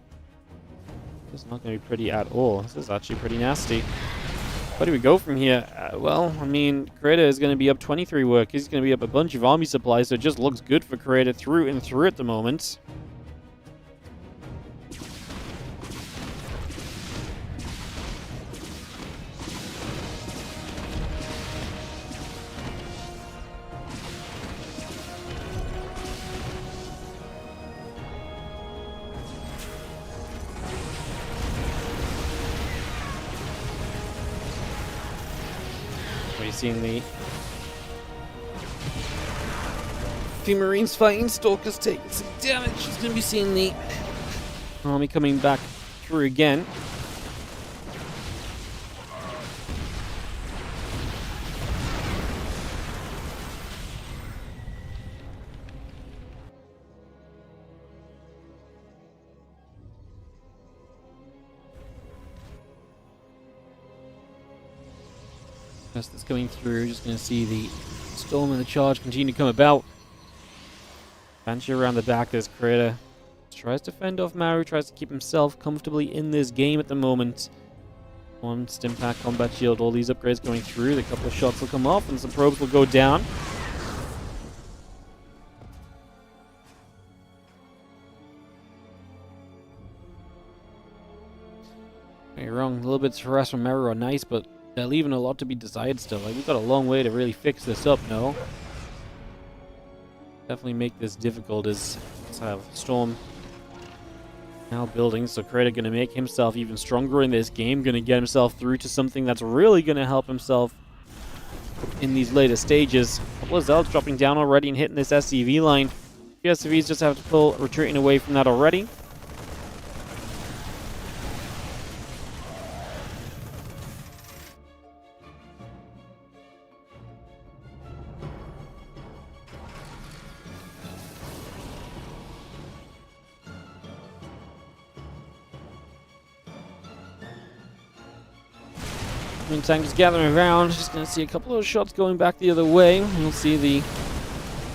This is not going to be pretty at all. This is actually pretty nasty. Where do we go from here? Well, I mean, Creator is going to be up 23 work. He's going to be up a bunch of army supplies, so it just looks good for Creator through and through at the moment. We've seen the few Marines fighting. Stalker's taking some damage. He's going to be seeing the army coming back through again. As that's going through, just going to see the storm and the charge continue to come about. Banshee around the back. There's Creator. Tries to fend off Maru, tries to keep himself comfortably in this game at the moment. One Stimpack combat shield, all these upgrades going through. The couple of shots will come off and some probes will go down. Don't get me wrong, a little bit of harass from Maru are nice, but they're leaving a lot to be desired still. Like, we've got a long way to really fix this up, no? Definitely make this difficult as let's have Storm now building, so Creator going to make himself even stronger in this game, going to get himself through to something that's really going to help himself in these later stages. A couple of Zealots dropping down already and hitting this SCV line. The SCVs just have to pull, retreating away from that already. Meantime, just gathering around. Just going to see a couple of shots going back the other way. We'll see the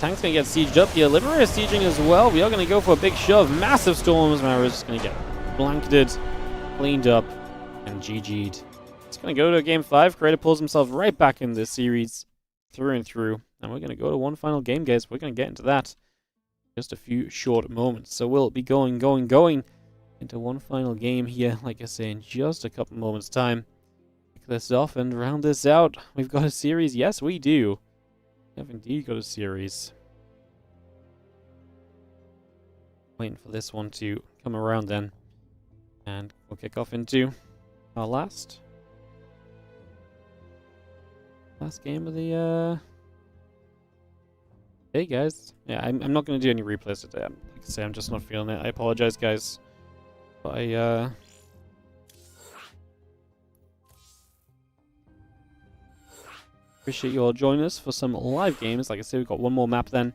tank's going to get sieged up here. Liberator is sieging as well. We are going to go for a big shove. Massive storms. Maru's just going to get blanketed, cleaned up, and GG'd. It's going to go to game 5. Creator pulls himself right back in this series through and through. And we're going to go to one final game, guys. We're going to get into that in just a few short moments. So we'll be going into one final game here, like I say, in just a couple moments' time. This off and round this out. We've got a series. Yes, we do. We have indeed got a series. Waiting for this one to come around then. And we'll kick off into our last game of the day, guys. Yeah, I'm not going to do any replays today. Like I say, I'm just not feeling it. I apologize, guys. But appreciate you all joining us for some live games. Like I said, we've got one more map then.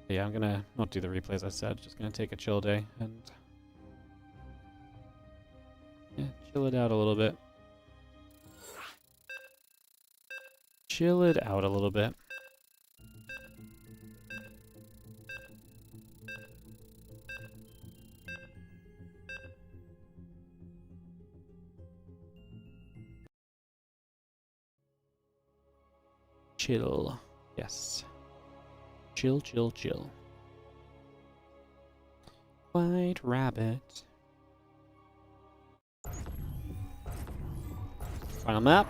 But yeah, I'm going to not do the replays, I said. Just going to take a chill day and yeah, chill it out a little bit. Chill it out a little bit. Chill. Yes. Chill, chill, chill. White rabbit. Final map.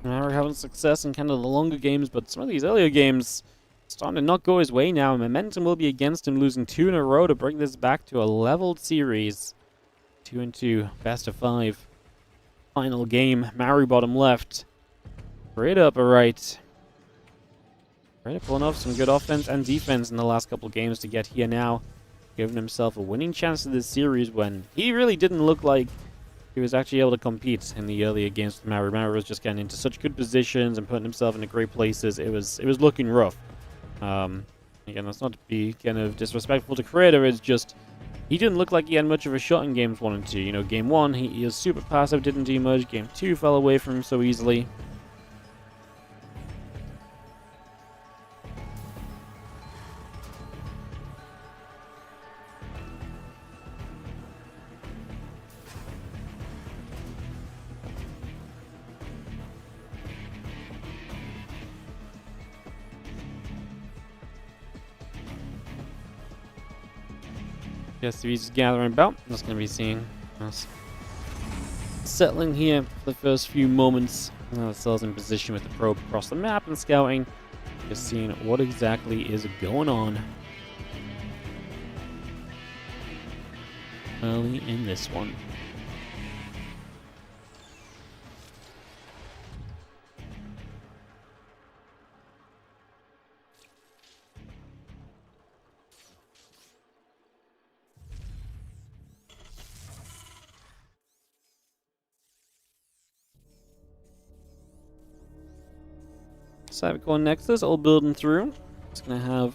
Now we're having success in kind of the longer games, but some of these earlier games starting to not go his way now. Momentum will be against him, losing 2 in a row to bring this back to a leveled series. 2-2, best of 5. Final game. Maru bottom left. Right upper right. Right, pulling off some good offense and defense in the last couple of games to get here now. Giving himself a winning chance to this series when he really didn't look like he was actually able to compete in the earlier games with Maru. Maru was just getting into such good positions and putting himself into great places. It was looking rough. Again, that's not to be kind of disrespectful to Creator. It's just he didn't look like he had much of a shot in games 1 and 2. You know, game 1 he was super passive, didn't do much. Game 2 fell away from him so easily. Yes, he's gathering about. That's going to be seeing us settling here for the first few moments. Ourselves in position with the probe across the map and scouting. Just seeing what exactly is going on early in this one. Cybercore Nexus, all building through. It's going to have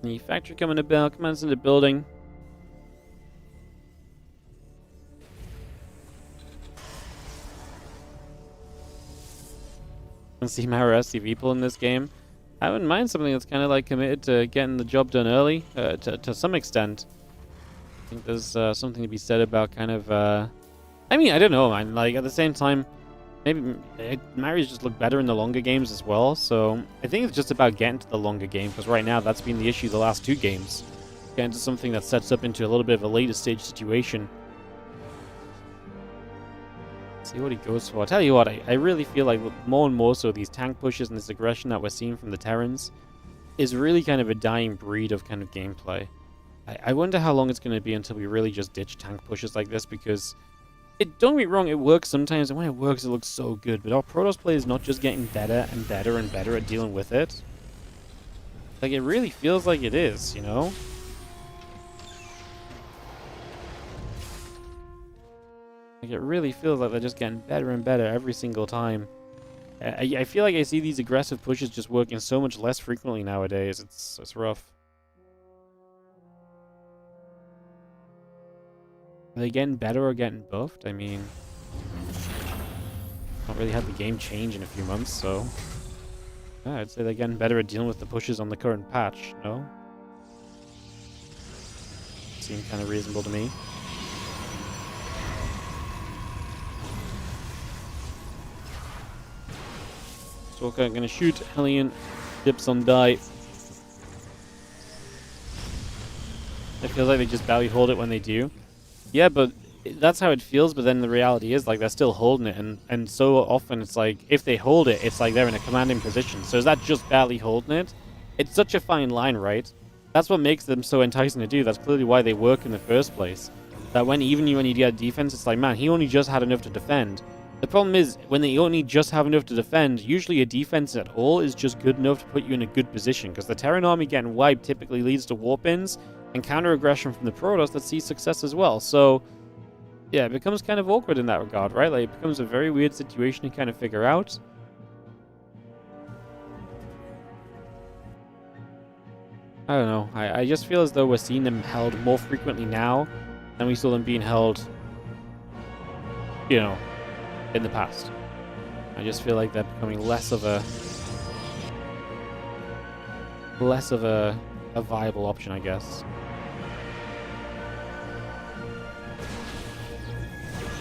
the factory coming about, commands into building. And see Maru SCV pull in this game. I wouldn't mind something that's kind of like committed to getting the job done early, to some extent. I think there's something to be said about kind of, I mean, I don't know, man. Like, at the same time, maybe Maru's just look better in the longer games as well, so I think it's just about getting to the longer game, because right now that's been the issue the last 2 games. Getting to something that sets up into a little bit of a later stage situation. See what he goes for. I'll tell you what, I really feel like more and more so these tank pushes and this aggression that we're seeing from the Terrans is really kind of a dying breed of kind of gameplay. I wonder how long it's going to be until we really just ditch tank pushes like this, because don't get me wrong, it works sometimes, and when it works, it looks so good. But our Protoss play is not just getting better and better and better at dealing with it. Like, it really feels like it is, you know? Like, it really feels like they're just getting better and better every single time. I feel like I see these aggressive pushes just working so much less frequently nowadays. It's rough. Are they getting better or getting buffed? I mean, not really had the game change in a few months, so yeah, I'd say they're getting better at dealing with the pushes on the current patch, no? Seems kind of reasonable to me. Stalker gonna shoot, Hellion dips on die. It feels like they just barely hold it when they do. Yeah, but that's how it feels, but then the reality is, like, they're still holding it, and so often it's like, if they hold it, it's like they're in a commanding position. So is that just barely holding it? It's such a fine line, right? That's what makes them so enticing to do. That's clearly why they work in the first place. That when you get defense, it's like, man, he only just had enough to defend. The problem is, when they only just have enough to defend, usually a defense at all is just good enough to put you in a good position, because the Terran army getting wiped typically leads to warp-ins, and counter-aggression from the Protoss that sees success as well. So, yeah, it becomes kind of awkward in that regard, right? Like, it becomes a very weird situation to kind of figure out. I don't know. I just feel as though we're seeing them held more frequently now than we saw them being held, you know, in the past. I just feel like they're becoming less of a viable option, I guess.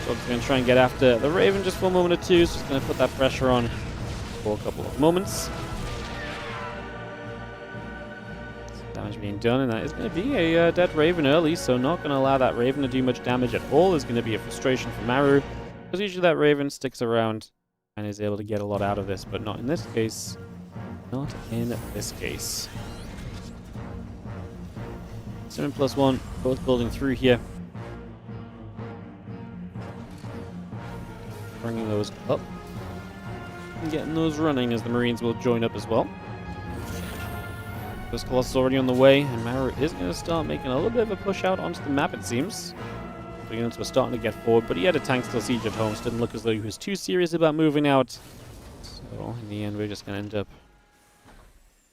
So I'm going to try and get after the Raven just for a moment or two. So just going to put that pressure on for a couple of moments. Damage being done, and that is going to be a dead Raven early, so not going to allow that Raven to do much damage at all. Is going to be a frustration for Maru, because usually that Raven sticks around and is able to get a lot out of this, but not in this case. Not in this case. 7+1, both building through here. Bringing those up. And getting those running as the Marines will join up as well. This Colossus already on the way, and Maru is going to start making a little bit of a push out onto the map, it seems. The units were starting to get forward, but he had a tank still siege at home, so didn't look as though he was too serious about moving out. So, in the end, we're just going to end up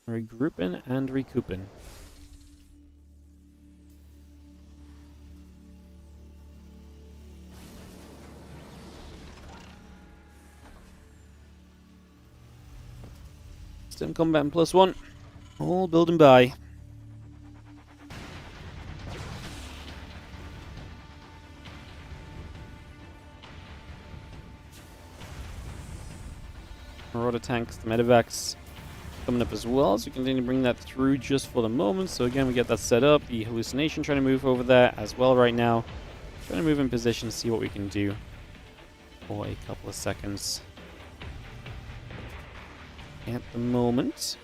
regrouping and recouping. Stim combat and +1. All building by. Marauder tanks, the medevacs. coming up as well, so we continue to bring that through just for the moment. So again, we get that set up. The hallucination trying to move over there as well right now. Trying to move in position, see what we can do for a couple of seconds at the moment.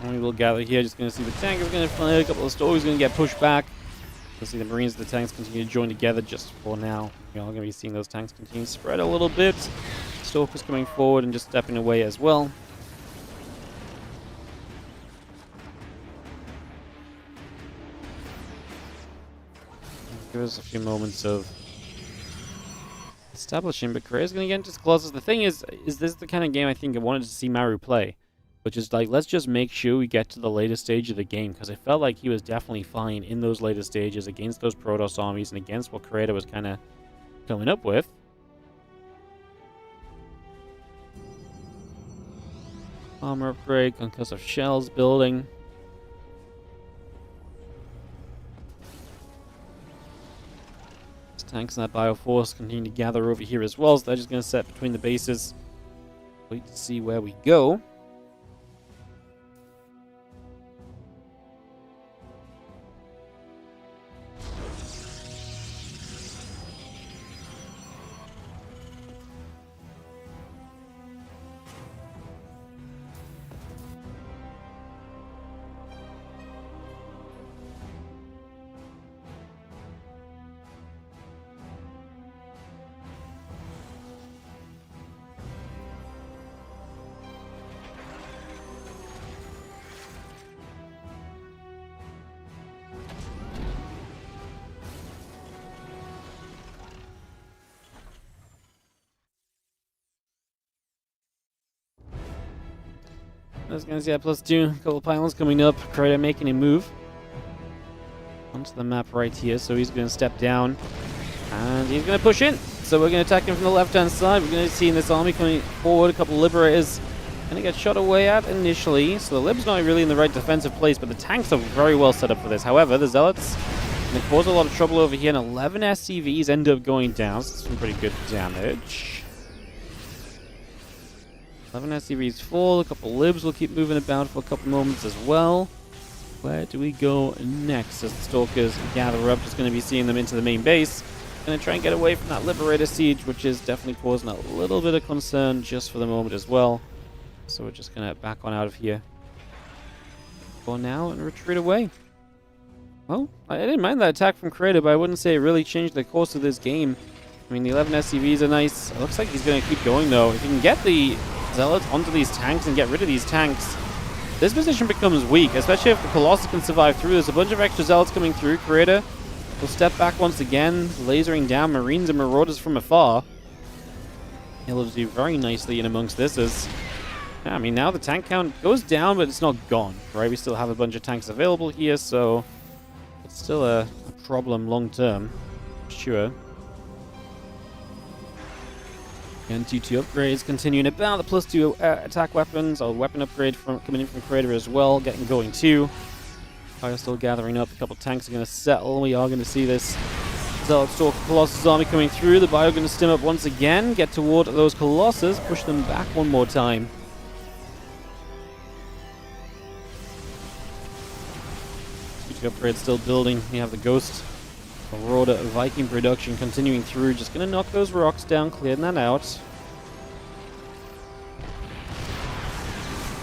And we will gather here, just going to see the tank is going to fire, a couple of stores going to get pushed back. We'll see the Marines and the tanks continue to join together just for now. We are going to be seeing those tanks continue to spread a little bit. Stalkers coming forward and just stepping away as well. Give us a few moments of establishing, but Korea's going to get into Colossus. The thing is this the kind of game I think I wanted to see Maru play? Which is like, let's just make sure we get to the later stage of the game, because I felt like he was definitely fine in those later stages against those Protoss armies and against what Creator was kind of coming up with. Armor upgrade, concussive shells building. These tanks and that Bioforce continue to gather over here as well, so they're just going to set between the bases. Wait to see where we go. I was gonna see that +2. A couple of pylons coming up. Creator making a move onto the map right here. So he's gonna step down and he's gonna push in. So we're gonna attack him from the left-hand side. We're gonna see in this army coming forward. A couple of liberators gonna get shot away at initially. So the lib's not really in the right defensive place, but the tanks are very well set up for this. However, the zealots gonna cause a lot of trouble over here, and 11 SCVs end up going down. So that's some pretty good damage. 11 SCVs fall, a couple libs will keep moving about for a couple moments as well. Where do we go next as the Stalkers gather up? Just going to be seeing them into the main base. Going to try and get away from that Liberator siege, which is definitely causing a little bit of concern just for the moment as well. So we're just going to back on out of here for now and retreat away. Well, I didn't mind that attack from Creator, but I wouldn't say it really changed the course of this game. I mean, the 11 SCVs are nice. It looks like he's going to keep going, though. If you can get the Zealots onto these tanks and get rid of these tanks, this position becomes weak, especially if the Colossus can survive through. There's a bunch of extra Zealots coming through. Creator will step back once again, lasering down Marines and Marauders from afar. He'll do very nicely in amongst this as... Yeah, I mean, now the tank count goes down, but it's not gone, right? We still have a bunch of tanks available here, so it's still a problem long-term, sure. And 2-2 upgrades continuing about. The +2 attack weapons, or weapon upgrade coming in from Creator as well, getting going too. Fire still gathering up. A couple tanks are going to settle. We are going to see this Zealot Stalker Colossus army coming through. The Bio going to stim up once again, get toward those Colossus, push them back one more time. Upgrade still building. We have the Ghost Marauder Viking production continuing through. Just going to knock those rocks down, clearing that out.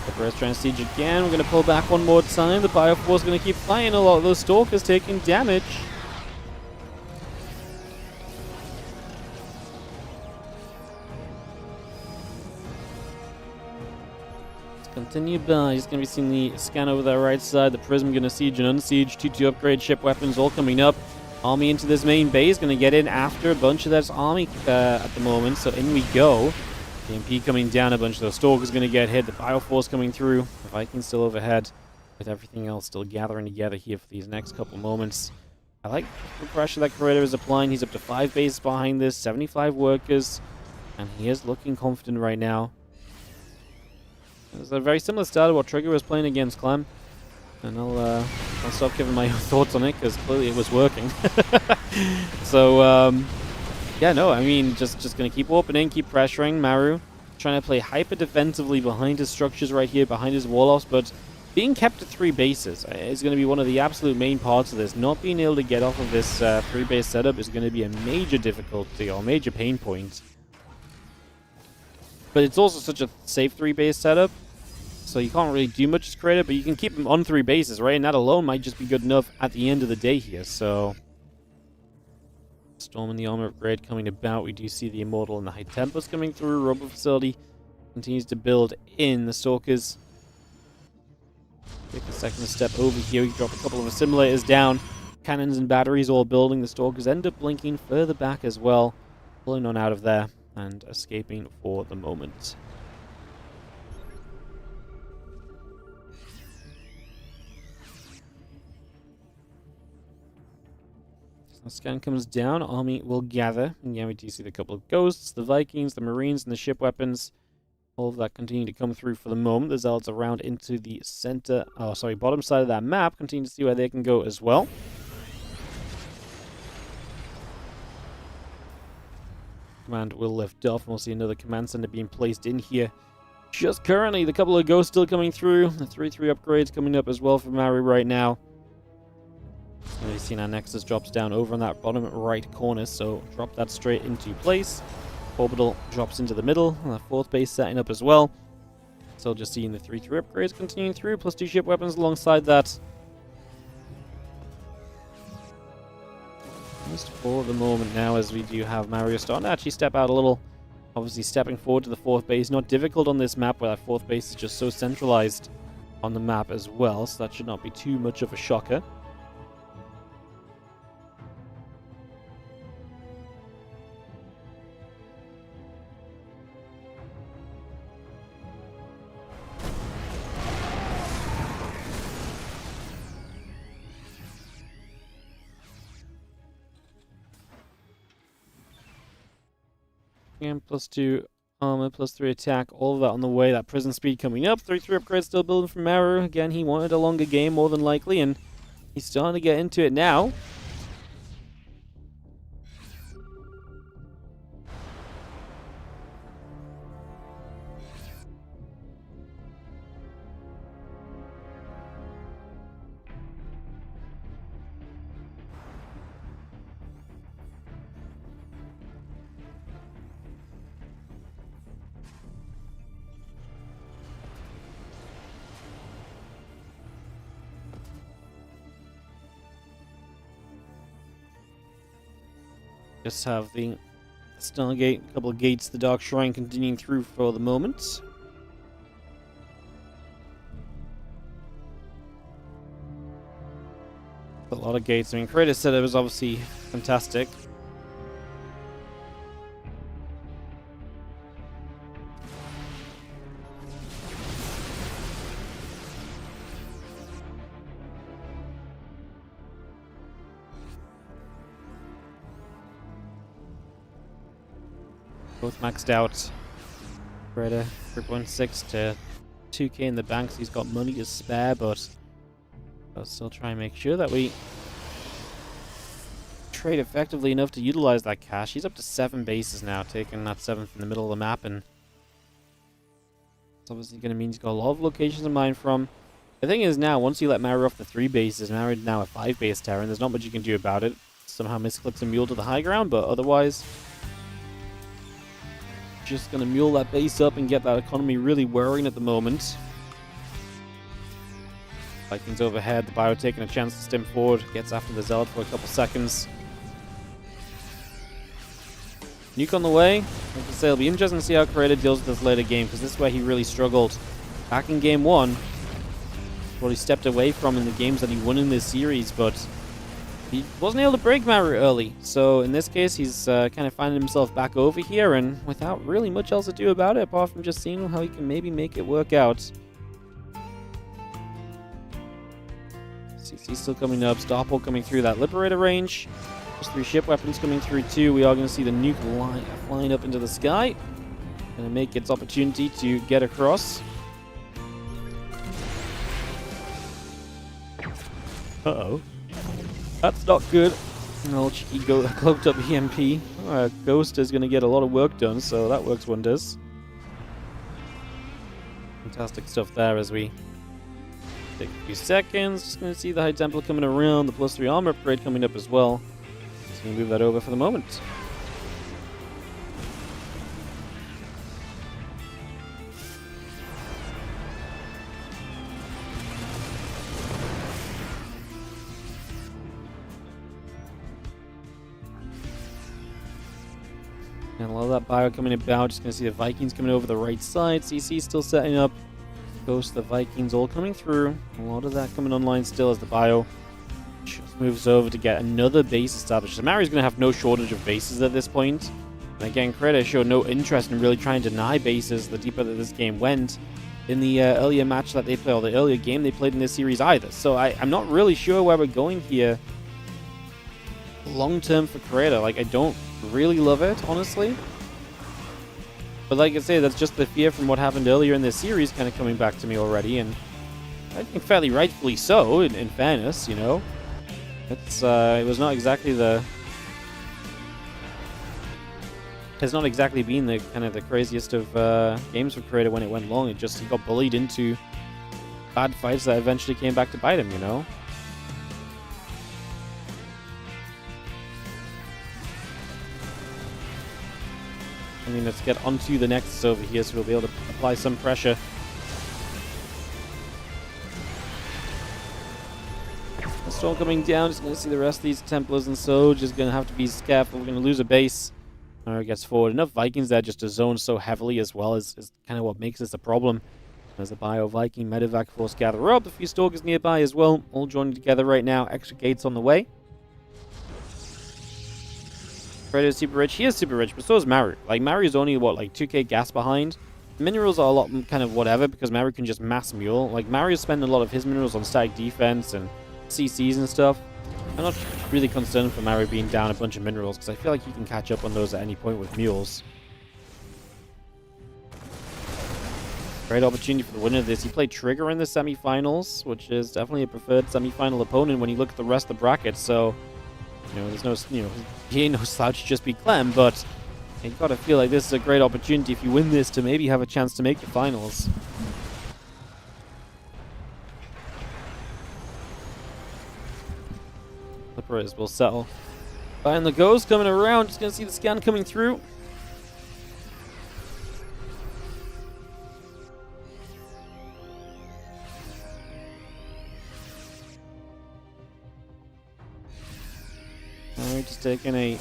The Bear's trying to siege again. We're going to pull back one more time. The Bioforce is going to keep fighting. A lot of those Stalkers taking damage. Continue by. He's going to be seeing the scan over the right side. The Prism going to siege and unsiege. 2-2 upgrade ship weapons all coming up. Army into this main base. Going to get in after a bunch of that army at the moment. So in we go. The MP coming down. A bunch of those Stalkers going to get hit. The Bioforce coming through. The Vikings still overhead. With everything else still gathering together here for these next couple moments. I like the pressure that Creator is applying. He's up to 5 bases behind this. 75 workers. And he is looking confident right now. It's a very similar style to what Trigger was playing against Clem. And I'll stop giving my own thoughts on it, because clearly it was working. So, yeah, no, I mean, just going to keep opening, keep pressuring. Maru trying to play hyper defensively behind his structures right here, behind his wall-offs, but being kept at 3 bases is going to be one of the absolute main parts of this. Not being able to get off of this 3-base setup is going to be a major difficulty or major pain point. But it's also such a safe 3-base setup, so you can't really do much as creative, but you can keep him on 3 bases, right? And that alone might just be good enough at the end of the day here, so... Storm and the armor upgrade coming about. We do see the Immortal and the High Tempers coming through. Robo Facility continues to build in the Stalkers. Take a second to step over here. We drop a couple of assimilators down. Cannons and batteries all building. The Stalkers end up blinking further back as well. Pulling on out of there and escaping for the moment. The scan comes down, army will gather. And yeah, we do see the couple of ghosts, the Vikings, the Marines, and the ship weapons. All of that continue to come through for the moment. The Zealots around into the center, bottom side of that map. Continue to see where they can go as well. Command will lift off, and we'll see another command center being placed in here. Just currently, the couple of ghosts still coming through. The 3-3 upgrades coming up as well for Maru right now. We've seen our Nexus drops down over on that bottom right corner, so drop that straight into place. Orbital drops into the middle, and the 4th base setting up as well. So just seeing the 3-3 upgrades continuing through, plus 2 ship weapons alongside that. Just for the moment now, as we do have Mario starting to actually step out a little. Obviously stepping forward to the 4th base, not difficult on this map where that 4th base is just so centralized on the map as well, so that should not be too much of a shocker. And +2 armor, +3 attack, all of that on the way. That prison speed coming up. 3-3 upgrade still building from Maru. Again, he wanted a longer game more than likely, and he's starting to get into it now. Just have the Stargate, a couple of gates, the Dark Shrine continuing through for the moment. A lot of gates. I mean, Kratos said it was obviously fantastic. Both maxed out. Predator 3.6 to 2k in the bank, so he's got money to spare, but I'll still try and make sure that we trade effectively enough to utilize that cash. He's up to 7 bases now, taking that 7th in the middle of the map, and it's obviously going to mean he's got a lot of locations to mine from. The thing is now, once you let Maru off the 3 bases, Maru now a 5 base Terran, there's not much you can do about it. Somehow misclicks a mule to the high ground, but otherwise just going to mule that base up and get that economy really whirring at the moment. Vikings overhead, the Bio taking a chance to stim forward, gets after the Zealot for a couple seconds. Nuke on the way. Like I say, it'll be interesting to see how Creator deals with this later game, because this is where he really struggled. Back in game 1, what he stepped away from in the games that he won in this series, but he wasn't able to break Maru early. So in this case, he's kind of finding himself back over here, and without really much else to do about it, apart from just seeing how he can maybe make it work out. CC still coming up, Starport coming through that Liberator range. There's 3 ship weapons coming through too. We are going to see the nuke flying up into the sky. Going to make its opportunity to get across. Uh-oh. That's not good. An old cheeky cloaked up EMP. Ghost is going to get a lot of work done, so that works wonders. Fantastic stuff there as we take a few seconds. Just going to see the High Templar coming around, the +3 armor upgrade coming up as well. Just going to move that over for the moment. And a lot of that bio coming about. Just going to see the Vikings coming over the right side. CC still setting up. Ghost, the Vikings all coming through. A lot of that coming online still as the bio just moves over to get another base established. So Maru's going to have no shortage of bases at this point. And again, Creta showed no interest in really trying to deny bases the deeper that this game went in the earlier match that they played, or the earlier game they played in this series either. So I'm not really sure where we're going here long term for Creta. Like, I don't really love it, honestly. But like I say, that's just the fear from what happened earlier in this series kind of coming back to me already, and I think fairly rightfully so, in fairness, you know. It's it was not exactly the... It's not exactly been the kind of the craziest of games for Creta when it went long. It just, he got bullied into bad fights that eventually came back to bite him, you know. I mean, let's get onto the Nexus over here so we'll be able to apply some pressure. The storm coming down, just going to see the rest of these Templars and Soldiers going to have to be careful. We're going to lose a base. Maru gets forward. Enough Vikings there just to zone so heavily as well is kind of what makes this a problem. There's a Bio Viking Medevac force gather up. A few Stalkers nearby as well. All joining together right now. Extra gates on the way. Predator is super rich. He is super rich, but so is Maru. Like, Maru is only, what, like 2k gas behind? Minerals are a lot kind of whatever, because Maru can just mass mule. Like, Maru is spending a lot of his minerals on static defense and CCs and stuff. I'm not really concerned for Maru being down a bunch of minerals, because I feel like he can catch up on those at any point with mules. Great opportunity for the winner of this. He played Trigger in the semifinals, which is definitely a preferred semifinal opponent when you look at the rest of the bracket, so... You know, there's no, you know, he ain't no slouch to just be Clem, but you gotta feel like this is a great opportunity if you win this to maybe have a chance to make the finals. Clippers will settle. Find the Ghost coming around, just gonna see the scan coming through. Alright, just taking a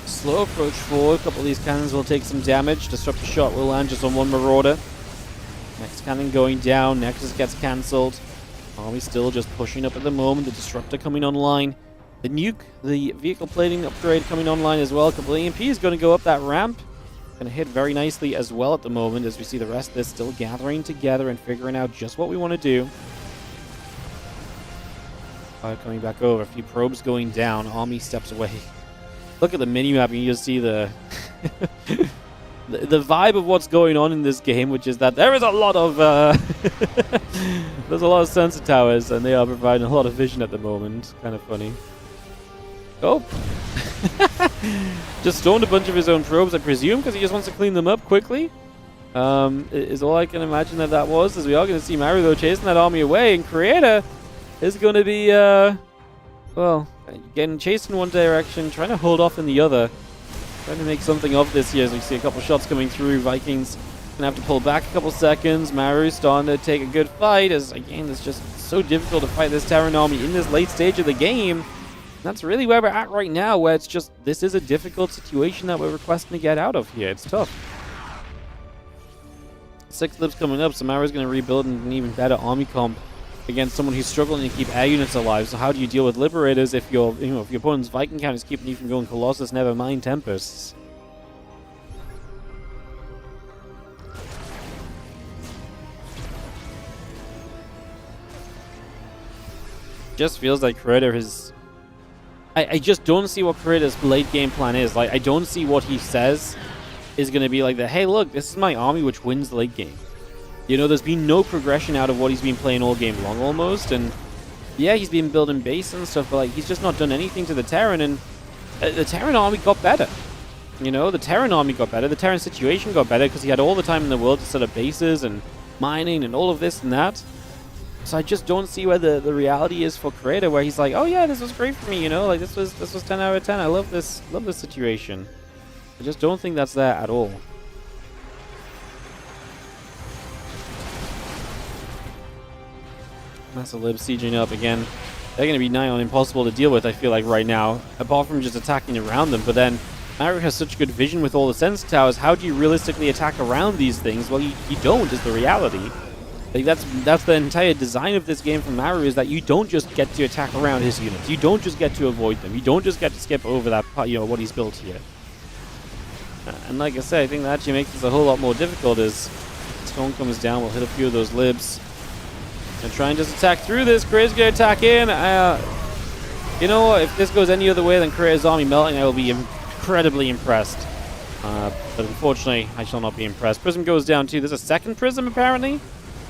slow approach forward. A couple of these cannons will take some damage. Disruptor shot will land just on one Marauder. Next cannon going down. Nexus gets cancelled. Army still just pushing up at the moment. The Disruptor coming online. The nuke, the vehicle plating upgrade coming online as well. A couple of EMPs going to go up that ramp. Going to hit very nicely as well at the moment as we see the rest of this still gathering together and figuring out just what we want to do. Coming back over, a few probes going down, Army steps away. Look at the minimap and you just see the the vibe of what's going on in this game, which is that there is a lot of there's a lot of sensor towers and they are providing a lot of vision at the moment. Kind of funny. Oh, just stormed a bunch of his own probes, I presume, because he just wants to clean them up quickly. Is all I can imagine that was, as we are going to see Maru though chasing that army away, and Creator is going to be, well, getting chased in one direction, trying to hold off in the other. Trying to make something of this here as we see a couple shots coming through. Vikings going to have to pull back a couple seconds. Maru starting to take a good fight as, again, it's just so difficult to fight this Terran army in this late stage of the game. And that's really where we're at right now, where it's just, this is a difficult situation that we're requesting to get out of here. It's tough. 6 lives coming up, so Maru's going to rebuild an even better army comp against someone who's struggling to keep air units alive. So how do you deal with Liberators if your if your opponent's Viking count is keeping you from going Colossus, never mind Tempests? Just feels like Creator is... I just don't see what Creator's late game plan is. Like, I don't see what he says is going to be like the, hey look, this is my army which wins the late game. You know, there's been no progression out of what he's been playing all game long almost, and yeah, he's been building base and stuff, but like he's just not done anything to the Terran, and the Terran army got better. You know, the Terran army got better. The Terran situation got better because he had all the time in the world to set up bases and mining and all of this and that. So I just don't see where the reality is for Creator, where he's like, oh yeah, this was great for me, you know, like this was 10 out of 10. I love this situation. I just don't think that's there at all. That's a lib sieging up again. They're going to be nigh on impossible to deal with, I feel like, right now, apart from just attacking around them. But then Maru has such good vision with all the sensor towers. How do you realistically attack around these things? Well, you don't, is the reality. Like that's the entire design of this game from Maru, is that you don't just get to attack around his units. You don't just get to avoid them. You don't just get to skip over that, you know, what he's built here. And like I said, I think that actually makes this a whole lot more difficult as Stone comes down. We'll hit a few of those libs. And try and just attack through this. Creator's going to attack in. You know what? If this goes any other way than Creator's army melting, I will be incredibly impressed. But unfortunately, I shall not be impressed. Prism goes down too. There's a second Prism, apparently,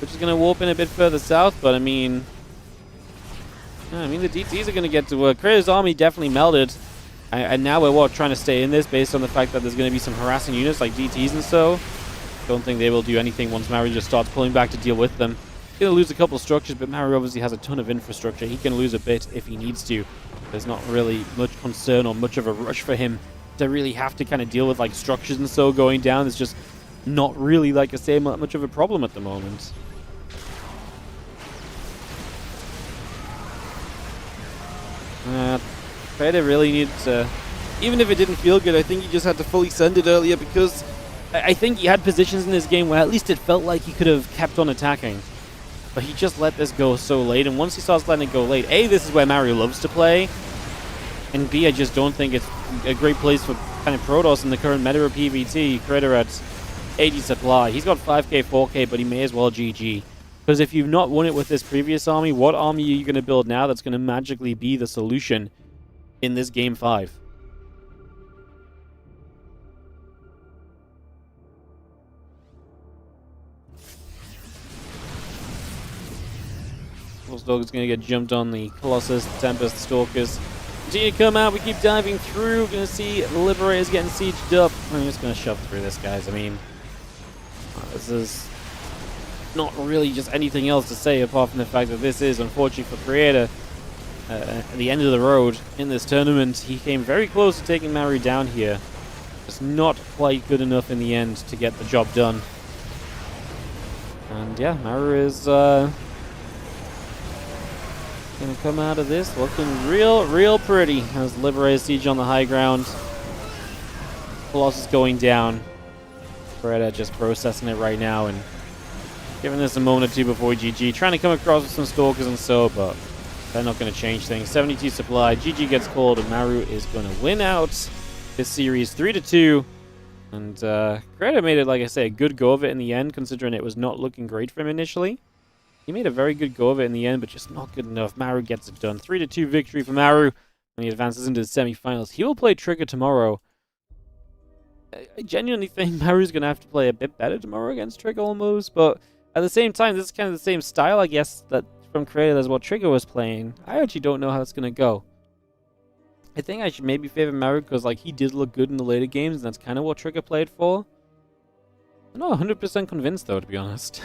which is going to warp in a bit further south. But I mean, the DTs are going to get to work. Creator's army definitely melted. And now we're trying to stay in this based on the fact that there's going to be some harassing units like DTs and so. Don't think they will do anything once Maru just starts pulling back to deal with them. He'll lose a couple structures, but Maru obviously has a ton of infrastructure. He can lose a bit if he needs to. There's not really much concern or much of a rush for him to really have to kind of deal with like structures and so going down. It's just not really, like I say, much of a problem at the moment. Creator really needs to, even if it didn't feel good, I think he just had to fully send it earlier, because I think he had positions in this game where at least it felt like he could have kept on attacking. But he just let this go so late, and once he starts letting it go late, A, this is where Maru loves to play, and B, I just don't think it's a great place for kind of Protoss in the current meta of PvT. Creator at 80 supply. He's got 5k, 4k, but he may as well GG. Because if you've not won it with this previous army, what army are you going to build now that's going to magically be the solution in this Game 5? Dog is going to get jumped on. The Colossus, the Tempest, the Stalkers continue to come out. We keep diving through. We're going to see the Liberators getting sieged up. I'm just going to shove through this, guys. I mean, this is not really just anything else to say apart from the fact that this is, unfortunately for Creator, at the end of the road in this tournament. He came very close to taking Maru down here. Just not quite good enough in the end to get the job done. And yeah, Maru is gonna come out of this looking real pretty as Liberator siege on the high ground. Colossus going down. Beretta just processing it right now and giving this a moment or two before GG. Trying to come across with some Stalkers and so, but they're not going to change things. 72 supply. GG gets called and Maru is going to win out this series 3-2. And Beretta made it, like I say, a good go of it in the end, considering it was not looking great for him initially. He made a very good go of it in the end, but just not good enough. Maru gets it done. 3-2 victory for Maru, and he advances into the semifinals. He will play Trigger tomorrow. I genuinely think Maru's going to have to play a bit better tomorrow against Trigger almost, but at the same time, this is kind of the same style, I guess, that from Creator as what Trigger was playing. I actually don't know how it's going to go. I think I should maybe favor Maru because like he did look good in the later games, and that's kind of what Trigger played for. I'm not 100% convinced, though, to be honest.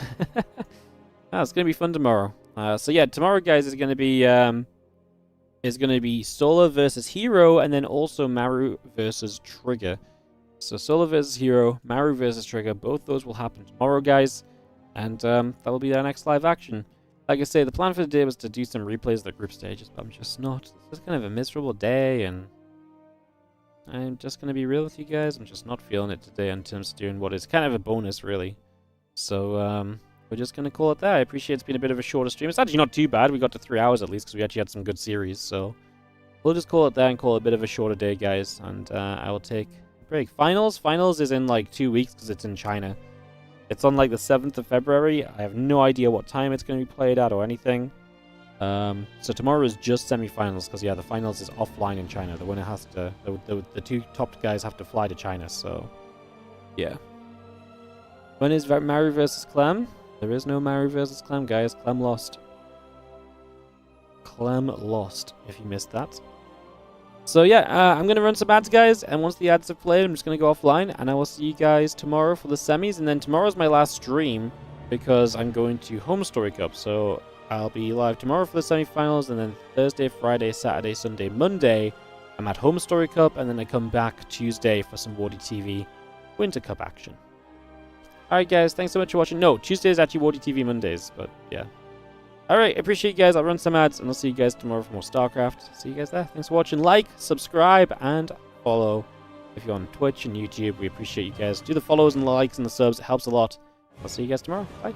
It's going to be fun tomorrow. So yeah, tomorrow, guys, is going to be Solar versus Hero, and then also Maru versus Trigger. So Solar versus Hero, Maru versus Trigger, both those will happen tomorrow, guys. And that will be our next live action. Like I say, the plan for the day was to do some replays of the group stages, but I'm just not. This is kind of a miserable day, and I'm just going to be real with you guys. I'm just not feeling it today in terms of doing what is kind of a bonus, really. So, we're just going to call it that. I appreciate it's been a bit of a shorter stream. It's actually not too bad. We got to 3 hours at least because we actually had some good series. So we'll just call it that and call it a bit of a shorter day, guys. And I will take a break. Finals is in like 2 weeks because it's in China. It's on like the 7th of February. I have no idea what time it's going to be played at or anything. So tomorrow is just semifinals because, yeah, the finals is offline in China. The winner has to... The two top guys have to fly to China, so... Yeah. When is Maru versus Clem? There is no Maru versus Clem, guys. Clem lost. Clem lost, if you missed that. So yeah, I'm going to run some ads, guys, and once the ads have played, I'm just going to go offline, and I will see you guys tomorrow for the semis, and then tomorrow's my last stream, because I'm going to Home Story Cup, so I'll be live tomorrow for the semi-finals, and then Thursday, Friday, Saturday, Sunday, Monday, I'm at Home Story Cup, and then I come back Tuesday for some WardiTV Winter Cup action. Alright guys, thanks so much for watching. No, Tuesday is actually WardiTV Mondays, but yeah. Alright, appreciate you guys. I'll run some ads, and I'll see you guys tomorrow for more StarCraft. See you guys there. Thanks for watching. Like, subscribe, and follow if you're on Twitch and YouTube. We appreciate you guys. Do the follows and the likes and the subs. It helps a lot. I'll see you guys tomorrow. Bye.